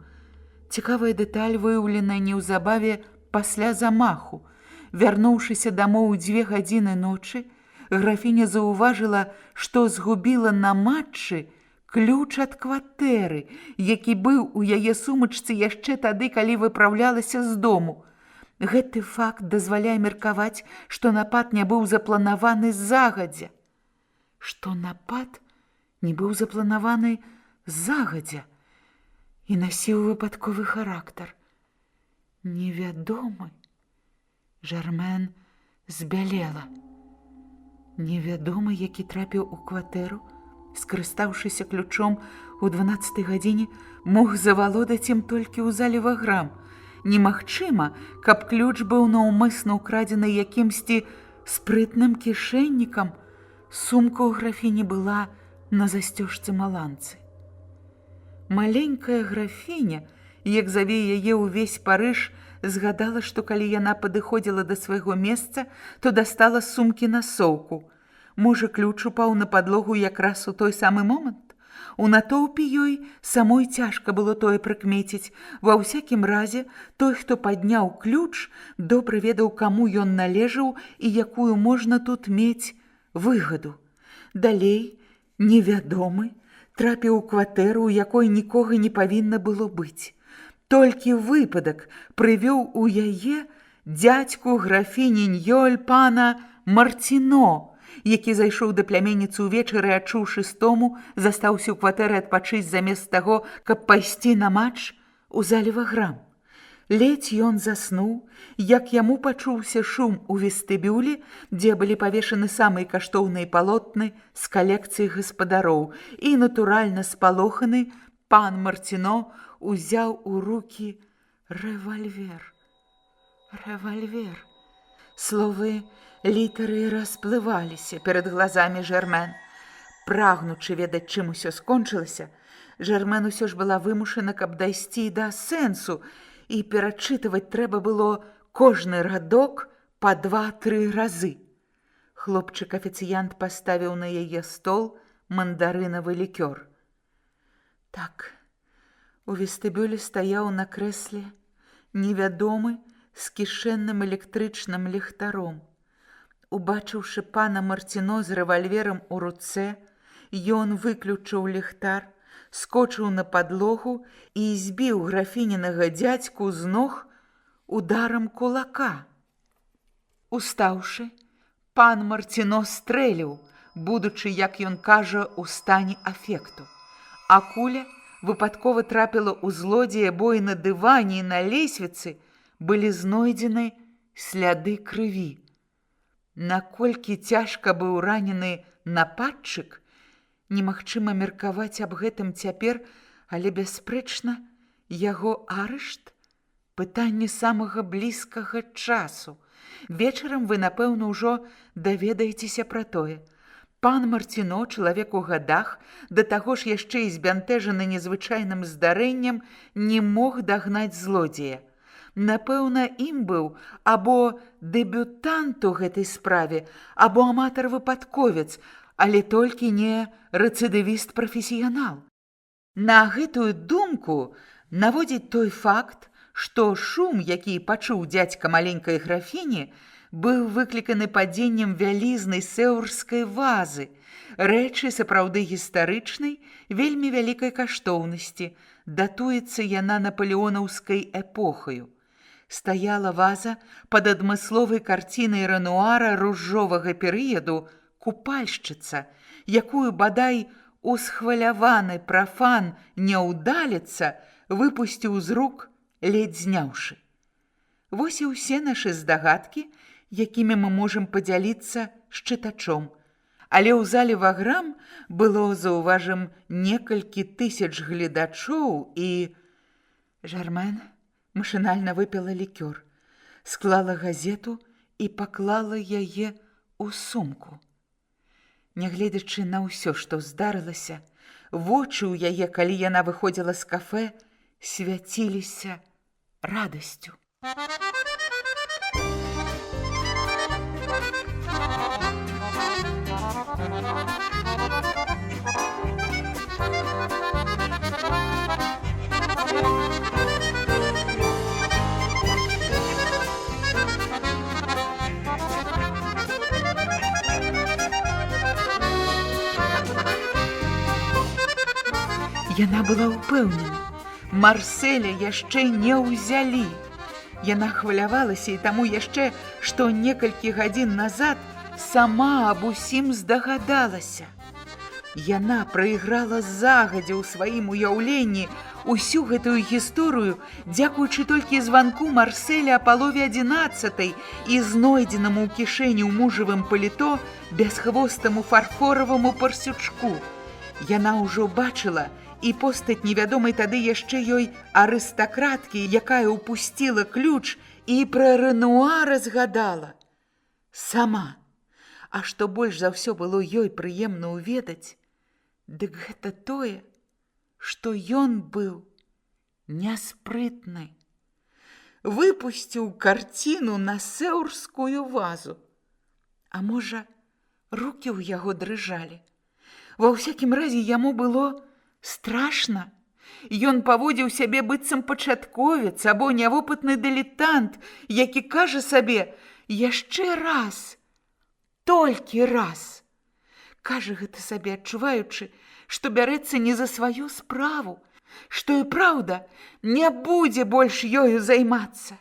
Цікавая дэталь выяўленая неўзабаве пасля замаху. Вярнуўшыся дамоў у 2 гадзіны ночы, графіня заўважыла, што згубіла на матчы ключ ад кватэры, які быў у яе сумачцы яшчэ тады, калі выпраўлялася з дому. Гэты факт дазваляе меркаваць, што напад не быў запланаваны загадзя. Што напад не быў запланаваны загадзя і насіў выпадковы характар. Невядомы. Жармен збялела. Невядомы, які трапіў у кватэру, скарыстаўшыся ключом у 12 гадзіне, мог завалодаць ім толькі ў зале Ваграм. Немагчыма, каб ключ быў наўмысна ўкрадзены якімсьці спрытным кішэннікам. Сумка ў графіні была на засцёжцы маланцы. Маленькая графіня, як заве яе ўвесь Парыж, згадала, што калі яна падыходзіла да свайго месца, то дастала з сумкі насоўку. Можа, ключ упаў на падлогу якраз у той самы момант? У натоўпе ёй самой цяжка было тое прыкмеціць. Ва ўсякім разе, той, хто падняў ключ, добра ведаў, каму ён належаў і якую можна тут мець выгаду. Далей, невядомы, трапіў у кватэру, у якой нікога не павінна было быць. Толькі выпадак прывёў у яе дзядзьку графіні Ньёль пана Мартино, які зайшоў да пляменніцы ўвечары, адчуўшы стому, застаўся ў кватэры адпачыць замест таго, каб пайсці на матч у зале Ваграм. Ледзь ён заснуў, як яму пачуўся шум у вестыбюлі, дзе былі павешаны самыя каштоўныя палотны з калекцыі гаспадароў, і, натуральна спалоханы, пан Мартино узяў у рукі рэвальвер. Рэвальвер. Словы літары расплываліся перад глазамі Жермен. Прагнучы ведаць, чым усё скончылася, Жермен усё ж была вымушана, каб дайсці да сэнсу, і перачытываць трэба было кожны радок па 2-3 разы. Хлопчык-афіцыянт паставіў на яе стол мандарынавы лікёр. Так, у вестыбюлі стаяў на крэсле невядомы з кішэнным электрычным ліхтаром. Убачыўшы пана Марціно з рэвальверам у руцэ, ён выключыў ліхтар, скочыў на падлогу і збіў графінінага дзядзьку з ног ударам кулака. Устаўшы, пан Марціно стрэліў, будучы, як ён кажа, у стане афекту. А куля выпадкова трапіла ў злодзея, бо і на дыване, і на лесвіцы былі знойдзены сляды крыві. Наколькі цяжка быў ранены нападчык, немагчыма меркаваць аб гэтым цяпер, але бясспрэчна яго арышт – пытанне самага блізкага часу. Вечарам вы, напэўна, ужо даведаецеся пра тое. Пан Марціно, чалавек у гадах, да таго ж яшчэ і збянтэжаны незвычайным здарэннем, не мог дагнаць злодзея. Напэўна, ім быў або дэбютант у гэтай справе, або аматар-выпадковец, але толькі не рэцыдывіст-прафесіянал. На гэтую думку наводзіць той факт, што шум, які пачуў дзядзька маленькай графіні, быў выкліканы падзеннем вялізнай сэўрскай вазы, рэчы сапраўды гістарычнай, вельмі вялікай каштоўнасці, датуецца яна напалеонаўскай эпохаю. Стаяла ваза пад адмысловай карцінай Рэнуара ружовага перыяду «Купальшчыца», якую, бадай, усхваляваны прафан няўдаліца выпусціў з рук, ледзь зняўшы. Вось і ўсе нашы здагадкі, якімі мы можам падзяліцца з чытачом. Але ў зале Ваграм было, заўважым, некалькі тысяч гледачоў і... Жермен машынальна выпіла лікёр, склала газету і паклала яе ў сумку. Нягледзячы на ўсё, што здарылася, вочы ў яе, калі яна выходзіла з кафэ, свяціліся радасцю. Яна была ўпэўнена, Марселя яшчэ не ўзялі. Яна хвалявалася і таму яшчэ, што некалькі гадзін назад сама аб усім здагадалася. Яна прайграла загадзя ў сваім уяўленні усю гэтую гісторыю, дзякуючы толькі званку Марселя а палове 11 і знойдзенаму ў кішэні ў мужавым паліто бясхвостаму фарфораваму парсючку. Яна ўжо бачыла і постаць невядомай тады яшчэ ёй арыстакраткі, якая ўпусціла ключ і пра Рэнуара згадала. Сама. А што больш за ўсё было ёй прыемна ўведаць, дык гэта тое, што ён быў няспрытны. Выпусціў карціну на сэўрскую вазу. А можа, рукі ў яго дрыжалі. Ва ўсякім разе яму было страшна. Ён паводзіў сябе быццам пачатковец або нявопытны дылетант, які кажа сабе яшчэ раз, толькі раз. Кажа гэта сабе, адчуваючы, што бярэцца не за сваю справу, што і праўда не будзе больш ёю займацца.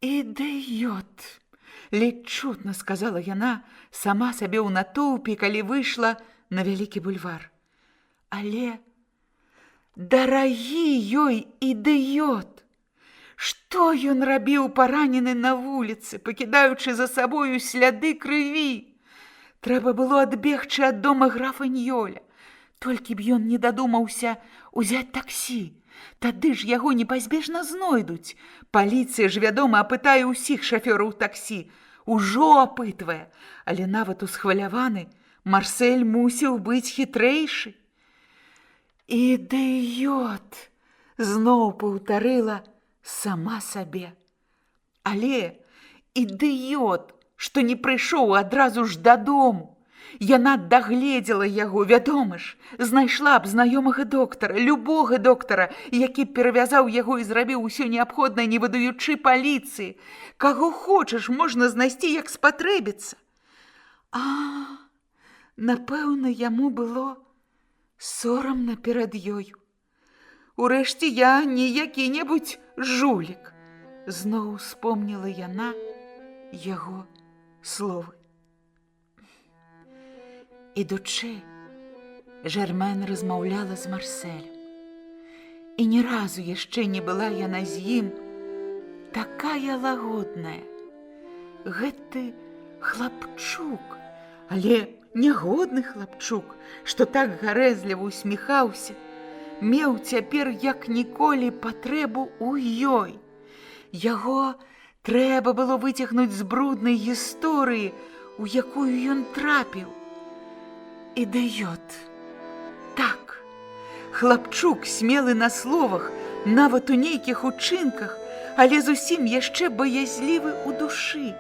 «Ідыёт!» – ледзь чутна сказала яна сама сабе ў натоўпе, калі выйшла на вялікі бульвар. Але дарагі ёй ідыёт! Што ён рабіў паранены на вуліцы, пакідаючы за сабою сляды крыві? Трэба было адбегчы ад дома графа Ньёля. Толькі б ён не дадумаўся ўзяць таксі, Тады ж яго непазбежна знойдуць. Паліцыя ж, вядома, апытае ўсіх шафёраў таксі. Ужо апытвае, але нават усхваляваны Марсель мусіў быць хітрэйшы. «Ідыёт!» зноў паўтарыла сама сабе. Але ідыёт, што не прыйшоў адразу ж дадому. Яна дагледзела яго, вядома ж, знайшла б знаёмага доктара, любога доктара, які б перавязаў яго і зрабіў усё неабходнае, не выдаючы паліцыі. Каго хочаш, можна знайсці, як спатрэбіцца. Напэўна, яму было сорамна перад ёю. Урэшце я не які-небудзь жулік. Зноў успомніла яна яго словы. Ідучы, Жермен размаўляла з Марселем. І ні разу яшчэ не была яна з ім такая лагодная. Гэты хлапчук, але нягодны хлапчук, што так гарэзліва усміхаўся, меў цяпер як ніколі патрэбу ў ёй. Яго трэба было выцягнуць з бруднай гісторыі, у якую ён трапіў. Ідыёт. Так, хлапчук смелы на словах, нават у нейкіх учынках, але зусім яшчэ баязлівы ў душы.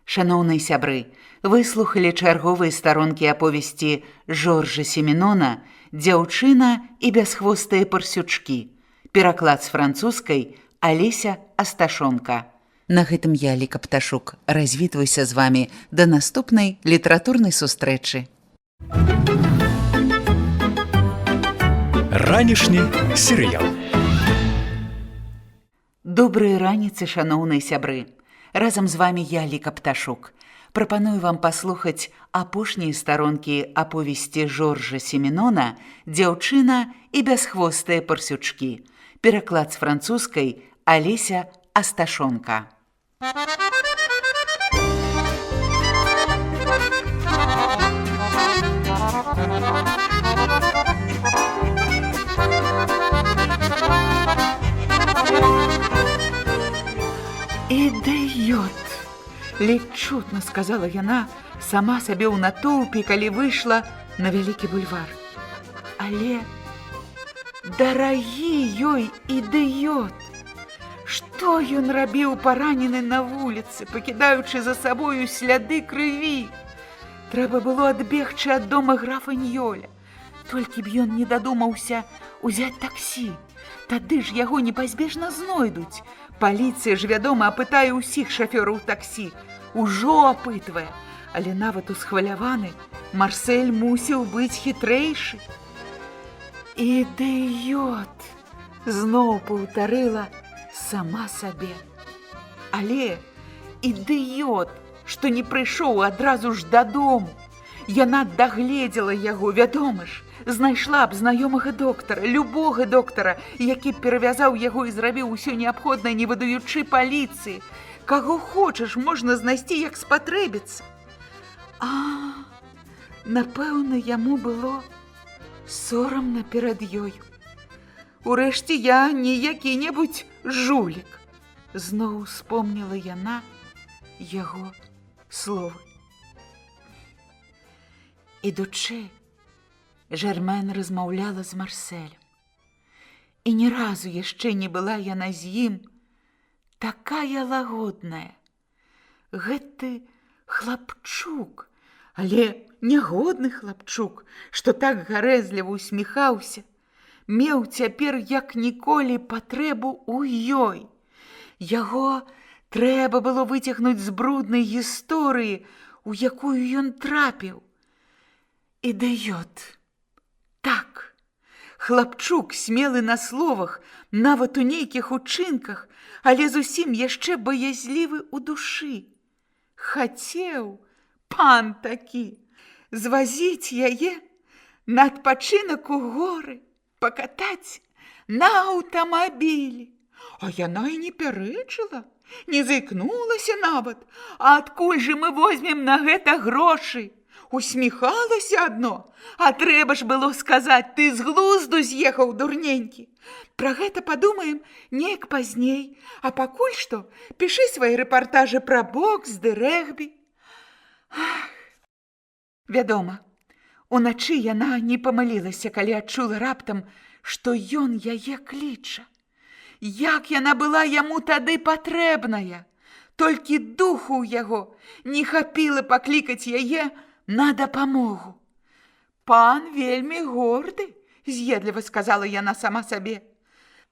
Шаноўныя сябры, выслухалі чарговыя старонкі аповесці Жоржа Сіменона «Дзяўчына і бясхвостыя парсючкі». Пераклад з французскай Алеся Асташонка. На гэтым я, Ліка Пташук, развітваюся з вамі да наступнай літаратурнай сустрэчы. Ранішні серыял. Добрыя раніцы, шаноўныя сябры. Разам з вамі я, Ліка Пташук. Прапаную вам паслухаць апошнія старонкі аповесці Жоржа Сіменона «Дзяўчына і бясхвостыя парсючкі». Пераклад з французскай Алеся Асташонка. «Ідыёт!» ледь чутно сказала яна сама сабе ў натоўпе, калі выйшла на вялікі бульвар. Але дарагі ёй ідыёт! Што ён рабіў паранены на вуліцы, пакідаючы за сабою сляды крыві? Трэба было адбегчы ад дома графа Ньёля. Толькі б ён не дадумаўся узяць таксі. Тады ж яго непазбежна знойдуць. Паліцыя ж, вядома, апытае ўсіх шафёраў таксі. Ужо апытвае, але нават усхваляваны Марсель мусіў быць хітрэйшы. «Ідыёт!» зноў паўтарыла сама сабе. Але ідыёт, што не прыйшоў адразу ж дадому. Яна дагледзела яго, вядома ж, знайшла б знаёмага доктара, любога доктара, які б перавязаў яго і зрабіў усё неабходнае, не выдаючы паліцыі. Каго хочаш, можна знайсці, як спатрэбіцца. Напэўна, яму было сорамна перад ёю. Урэшце я не які-небудзь жулік. Зноў успомніла яна яго словы. Ідучы, Жермен размаўляла з Марселем. І ні разу яшчэ не была яна з ім такая лагодная. Гэты хлапчук, але нягодны хлапчук, што так гарэзліва усміхаўся, меў цяпер як ніколі патрэбу ў ёй. Яго трэба было выцягнуць з бруднай гісторыі, у якую ён трапіў. Ідыёт. Так, хлапчук смелы на словах, нават у нейкіх учынках, але зусім яшчэ баязлівы ў душы. Хацеў, пан такі, звазіць яе на адпачынак у горы, пакатаць на аўтамабілі. А яна і не пярэчыла, не заікнулася нават. А адкуль жа мы возьмем на гэта грошы? Усміхалася адно, а трэба ж было сказаць, ты з глузду з'ехаў, дурненькі. Пра гэта падумаем неяк пазней, а пакуль што пішы свае рэпартажы пра бокс ды рэгбі. Вядома, уначы яна не памылілася, калі адчула раптам, што ён яе кліча. Як яна была яму тады патрэбная, толькі духу ў яго не хапіла паклікаць яе на дапамогу. Пан вельмі горды, з'едліва сказала яна сама сабе.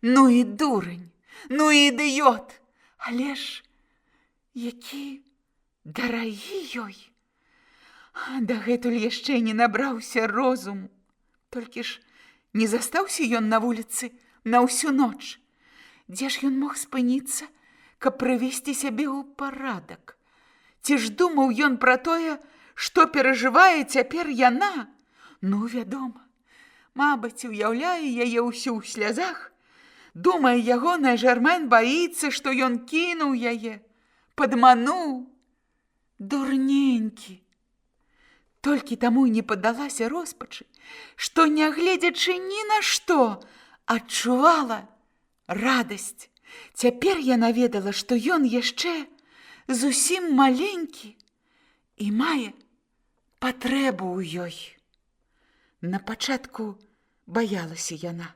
Ну і дурань, ну і ідыёт, але ж які дарагі ёй. Дагэтуль яшчэ не набраўся розуму. Толькі ж не застаўся ён на вуліцы на ўсю ноч. Дзе ж ён мог спыніцца, каб прывесці сябе ў парадак? Ці ж думаў ён пра тое, што перажывае цяпер яна? Ну, вядома, мабыць, уяўляе яе ўсю ў слязах. Думае, ягоная Жермен баіцца, што ён кінуў яе, падмануў. Дурненькі. Толькі таму і не паддалася роспачы, што, нягледзячы ні на што, адчувала радасць. Цяпер яна ведала, што ён яшчэ зусім маленькі і мае патрэбу ў ёй. Напачатку баялася яна.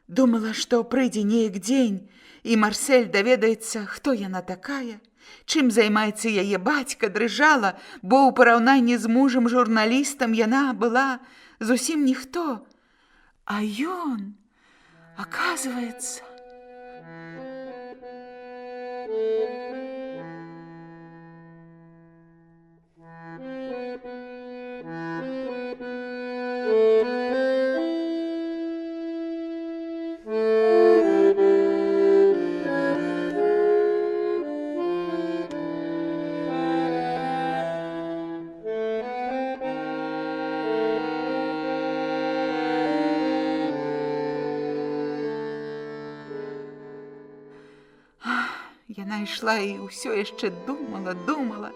Думала, што прыйдзе неяк дзень, і Марсель даведаецца, хто яна такая, чым займаецца яе бацька, дрыжала, бо ў параўнанні з мужам-журналістам яна была зусім ніхто. А ён, аказваецца... Яна ішла і ўсё яшчэ думала,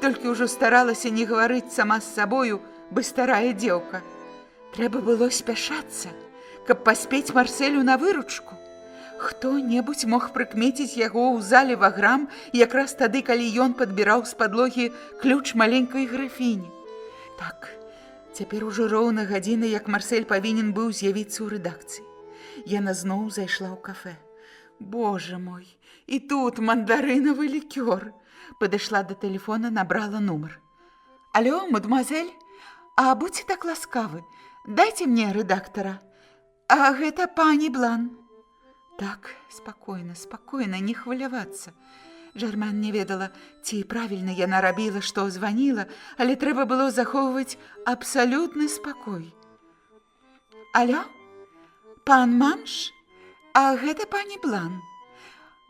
толькі ўжо старалася не гаварыць сама з сабою, бы старая дзеўка. Трэба было спяшацца, каб паспець Марселю на выручку. Хто-небудзь мог прыкмеціць яго ў зале ваграм якраз тады, калі ён падбіраў з падлогі ключ маленькай графіні. Так, цяпер ужо роўна гадзіна, як Марсель павінен быў з'явіцца ў рэдакцыі. Яна зноў зайшла ў кафэ. Боже мой, і тут мандарынавы лікёр. Падышла да тэлефона, набрала нумар. Алло, мадемуазель, а будьце так ласкавы, дайце мне рэдактара. А гэта пані Блан. Так, спакойна, не хвалявацца. Жермен не ведала, ці правільна яна рабіла, што званіла, але трэба было захоўваць абсалютны спакой. Алло, пан Манш? А гэта пані Блан.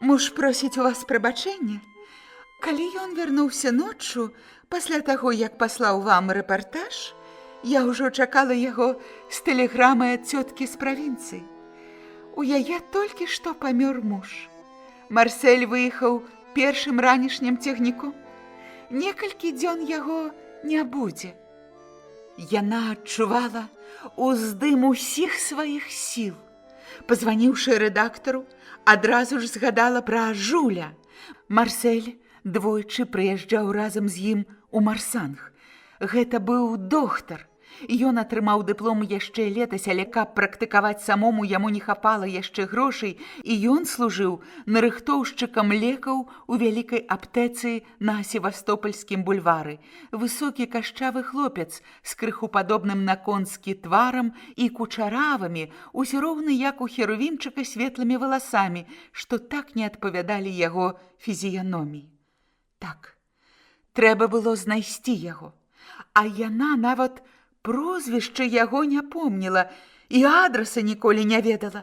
Муж просіць у вас прабачэння. Калі ён вярнуўся ноччу, пасля таго, як паслаў вам рэпартаж, я ўжо чакала яго з тэлеграмай ад цёткі з правінцыі. У яе толькі што памёр муж. Марсель выехаў першым ранішнім цягніком. Некалькі дзён яго не будзе. Яна адчувала уздым усіх сваіх сіл. Пазваніўшы рэдактару, адразу ж згадала пра Жуля. Марсель двойчы прыязджаў разам з ім у Марсанг. Гэта быў доктар. Ён атрымаў дыплом яшчэ летась, але каб практыкаваць самому яму не хапала яшчэ грошай, і ён служыў нарыхтоўшчыкам лекаў у вялікай аптэцы на Севастопольскім бульвары. Высокі кашчавы хлопец з крыху падобным на конскі тварам і кучаравымі, усё роўны як у херувімчыка светлымі валасамі, што так не адпавядалі яго фізіяноміі. Так, трэба было знайсці яго, а яна нават прозвішча яго не помніла і адраса ніколі не ведала.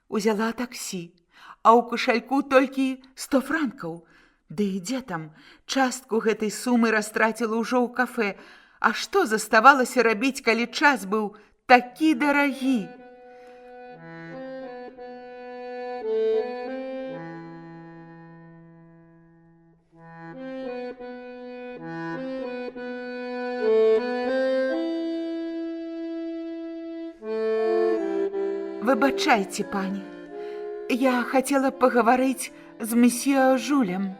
Узяла таксі, а ў кашальку толькі 100 франкаў. Ды ідзе там, частку гэтай сумы растраціла ўжо ў кафэ. А што заставалася рабіць, калі час быў такі дарагі? Выбачайте, пані. Я хотела поговорить с месье Жулем.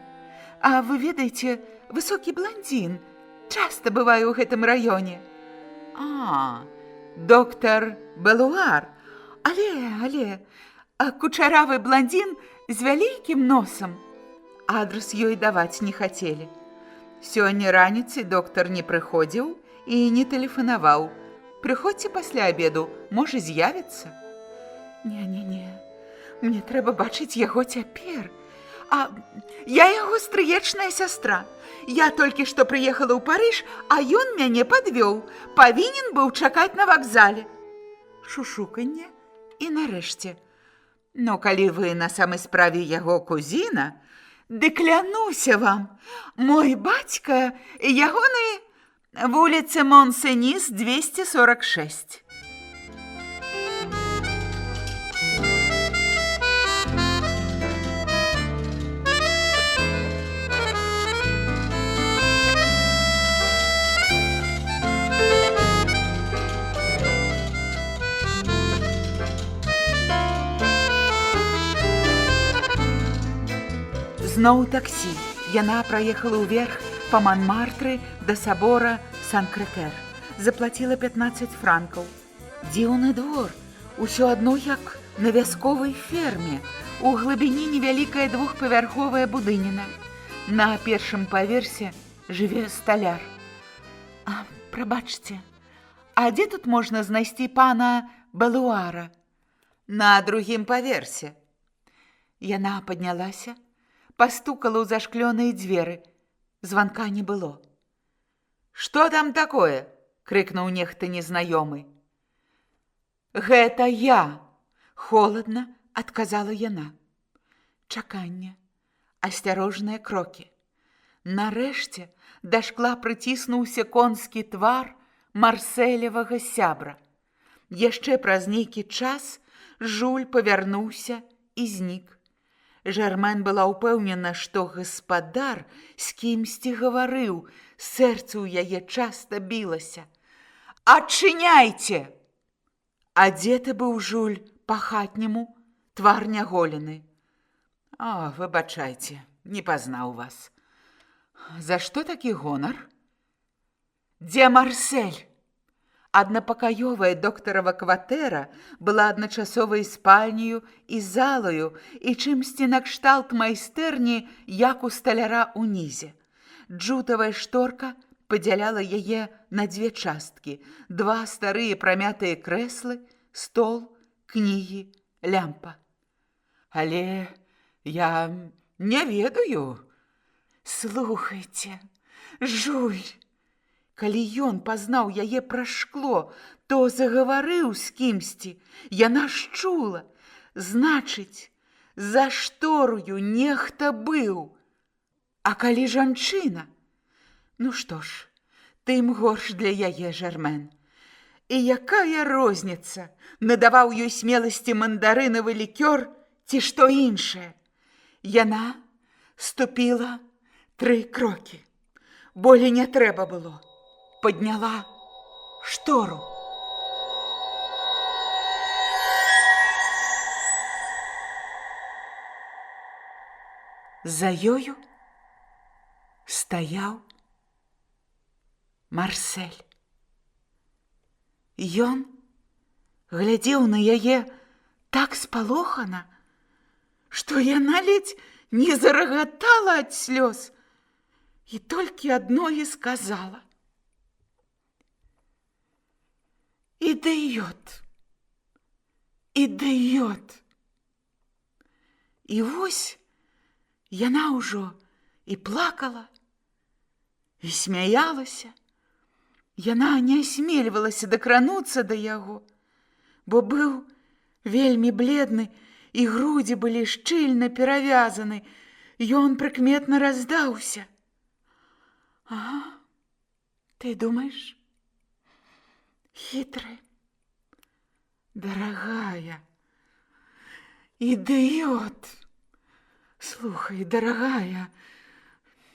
А вы ведаете, высокий блондин. Часто бываю в этом районе. А, доктор Белуар. Але, а кучаравы блондин с вялікім носом. Адрес ёй даваць не хотели. Сёння раніцай доктор не прыходзіў і не тэлефанаваў. Прыходзьце пасля обеду, можа з'явіцца. Не, мне трэба бачыць яго цяпер. А я яго стрыечная сястра. Я толькі што прыехала ў Парыж, а ён мяне падвёў. Павінен быў чакаць на вакзале. Шушуканне і нарэшце. Но калі вы на самай справе яго кузіна, ды клянуся вам, мой бацька ягоны вуліцы Монсеніс 246. Зноў таксі. Яна праехала ўверх па Манмартры да сабора Сан-Крэтэр. Заплаціла 15 франкаў. Дзіўны двор. Усё адно як на вясковай ферме. У глыбіні невялікая двухпавярховая будыніна. На першым паверсе жыве сталяр. Прабачце, а дзе тут можна знайсці пана Белуара? На другім паверсе. Яна паднялася, пастукала ў зашклёныя дзверы. Званка не было. «Што там такое?» – крыкнуў нехта незнаёмы. «Гэта я!» – холодна адказала яна. Чаканне, асцярожныя крокі. Нарэшце да шкла прыціснуўся конскі твар марсэлевага сябра. Яшчэ праз нейкі час Жуль павярнуўся і знік. Жермен была ўпэўнена, што гаспадар з кімсьці гаварыў, сэрца ў яе часта білася. «Адчыняйце!» Адзеты быў Жуль па-хатняму, твар няголены. «Выбачайце, не пазнаў вас. За што такі гонар?» «Дзе Марсель?» Аднапакаёвая доктарава кватэра была адначасовай спальняю і залаю і чымсьці накшталт майстэрні, як у сталяра ўнізе. Джутавая шторка падзяляла яе на дзве часткі. 2 старыя прамятыя крэслы, стол, кнігі, лямпа. «Але я не ведаю». «Слухайце, Жуль!» Калі ён пазнаў яе праз шкло, то загаварыў з кімсьці. Яна ж чула. Значыць, за шторою нехта быў. А калі жанчына? Ну што ж, тым горш для яе, Жермен. І якая розніца, надаваў ёй смеласці мандарынавы лікёр ці што іншае. Яна ступіла 3 крокі. Болей не трэба было. Подняла штору. За ёю стаяў Марсель. Ён глядзеў на яе так спалохана, што яна ледзь не зарагатала ад слёз і толькі адно і сказала: «Ідыёт! Ідыёт!» І вось яна ўжо і плакала, і смяялася. Яна не асмельвалася дакрануцца да яго, бо быў вельмі бледны, і грудзі былі шчыльна перавязаны. Ён прыкметна раздаўся. Ты думаешь? Хитрый, дорогая, идиот. Слухай, дорогая,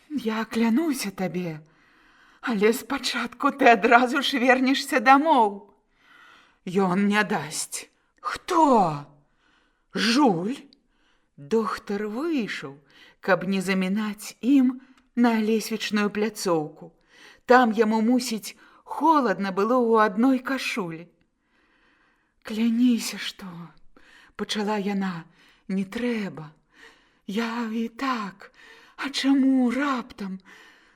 я клянуся табе, але спачатку ты адразу ж вернешся дамоў. Ён не дасць. Хто? Жуль? Доктар выйшаў, каб не замінаць ім на лесвічную пляцоўку. Там яму, мусіць, холадна было ў адной кашулі. Кляніся, што, пачала яна, не трэба. Я і так, а чаму раптам?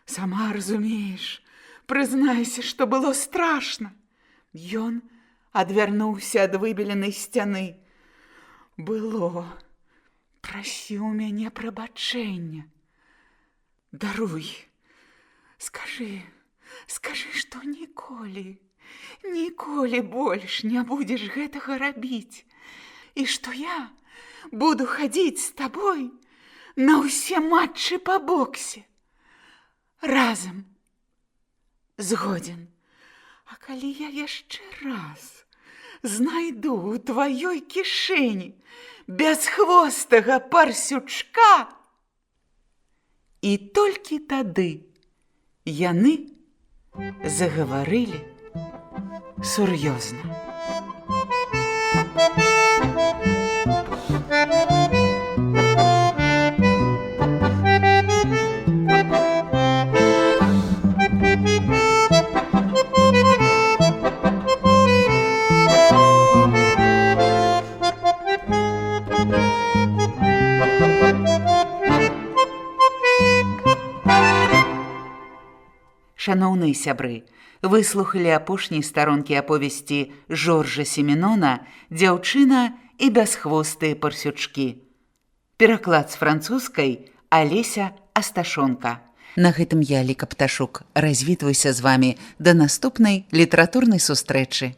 Сама разумееш, прызнайся, што было страшна. Ён адвярнуўся ад выбеленай сцяны. Было. Прасіў мяне прабачэння. Даруй. Скажы, што ніколі больш не будзеш гэтага рабіць. І што я буду хадзіць з табой на ўсе матчы па боксе. Разам. Згодзен. А калі я яшчэ раз знайду ў тваёй кішэні бясхвостага парсючка, і толькі тады яны загаварылі сур'ёзна. Шаноўныя сябры, выслухалі апошняй старонкі аповесці Жоржа Семенона «Дзяўчына і бясхвостыя парсючкі». Пераклад з французскай Алеся Асташонка. На гэтым я, Ліка Пташук, развітваюся з вамі да наступнай літаратурнай сустрэчы.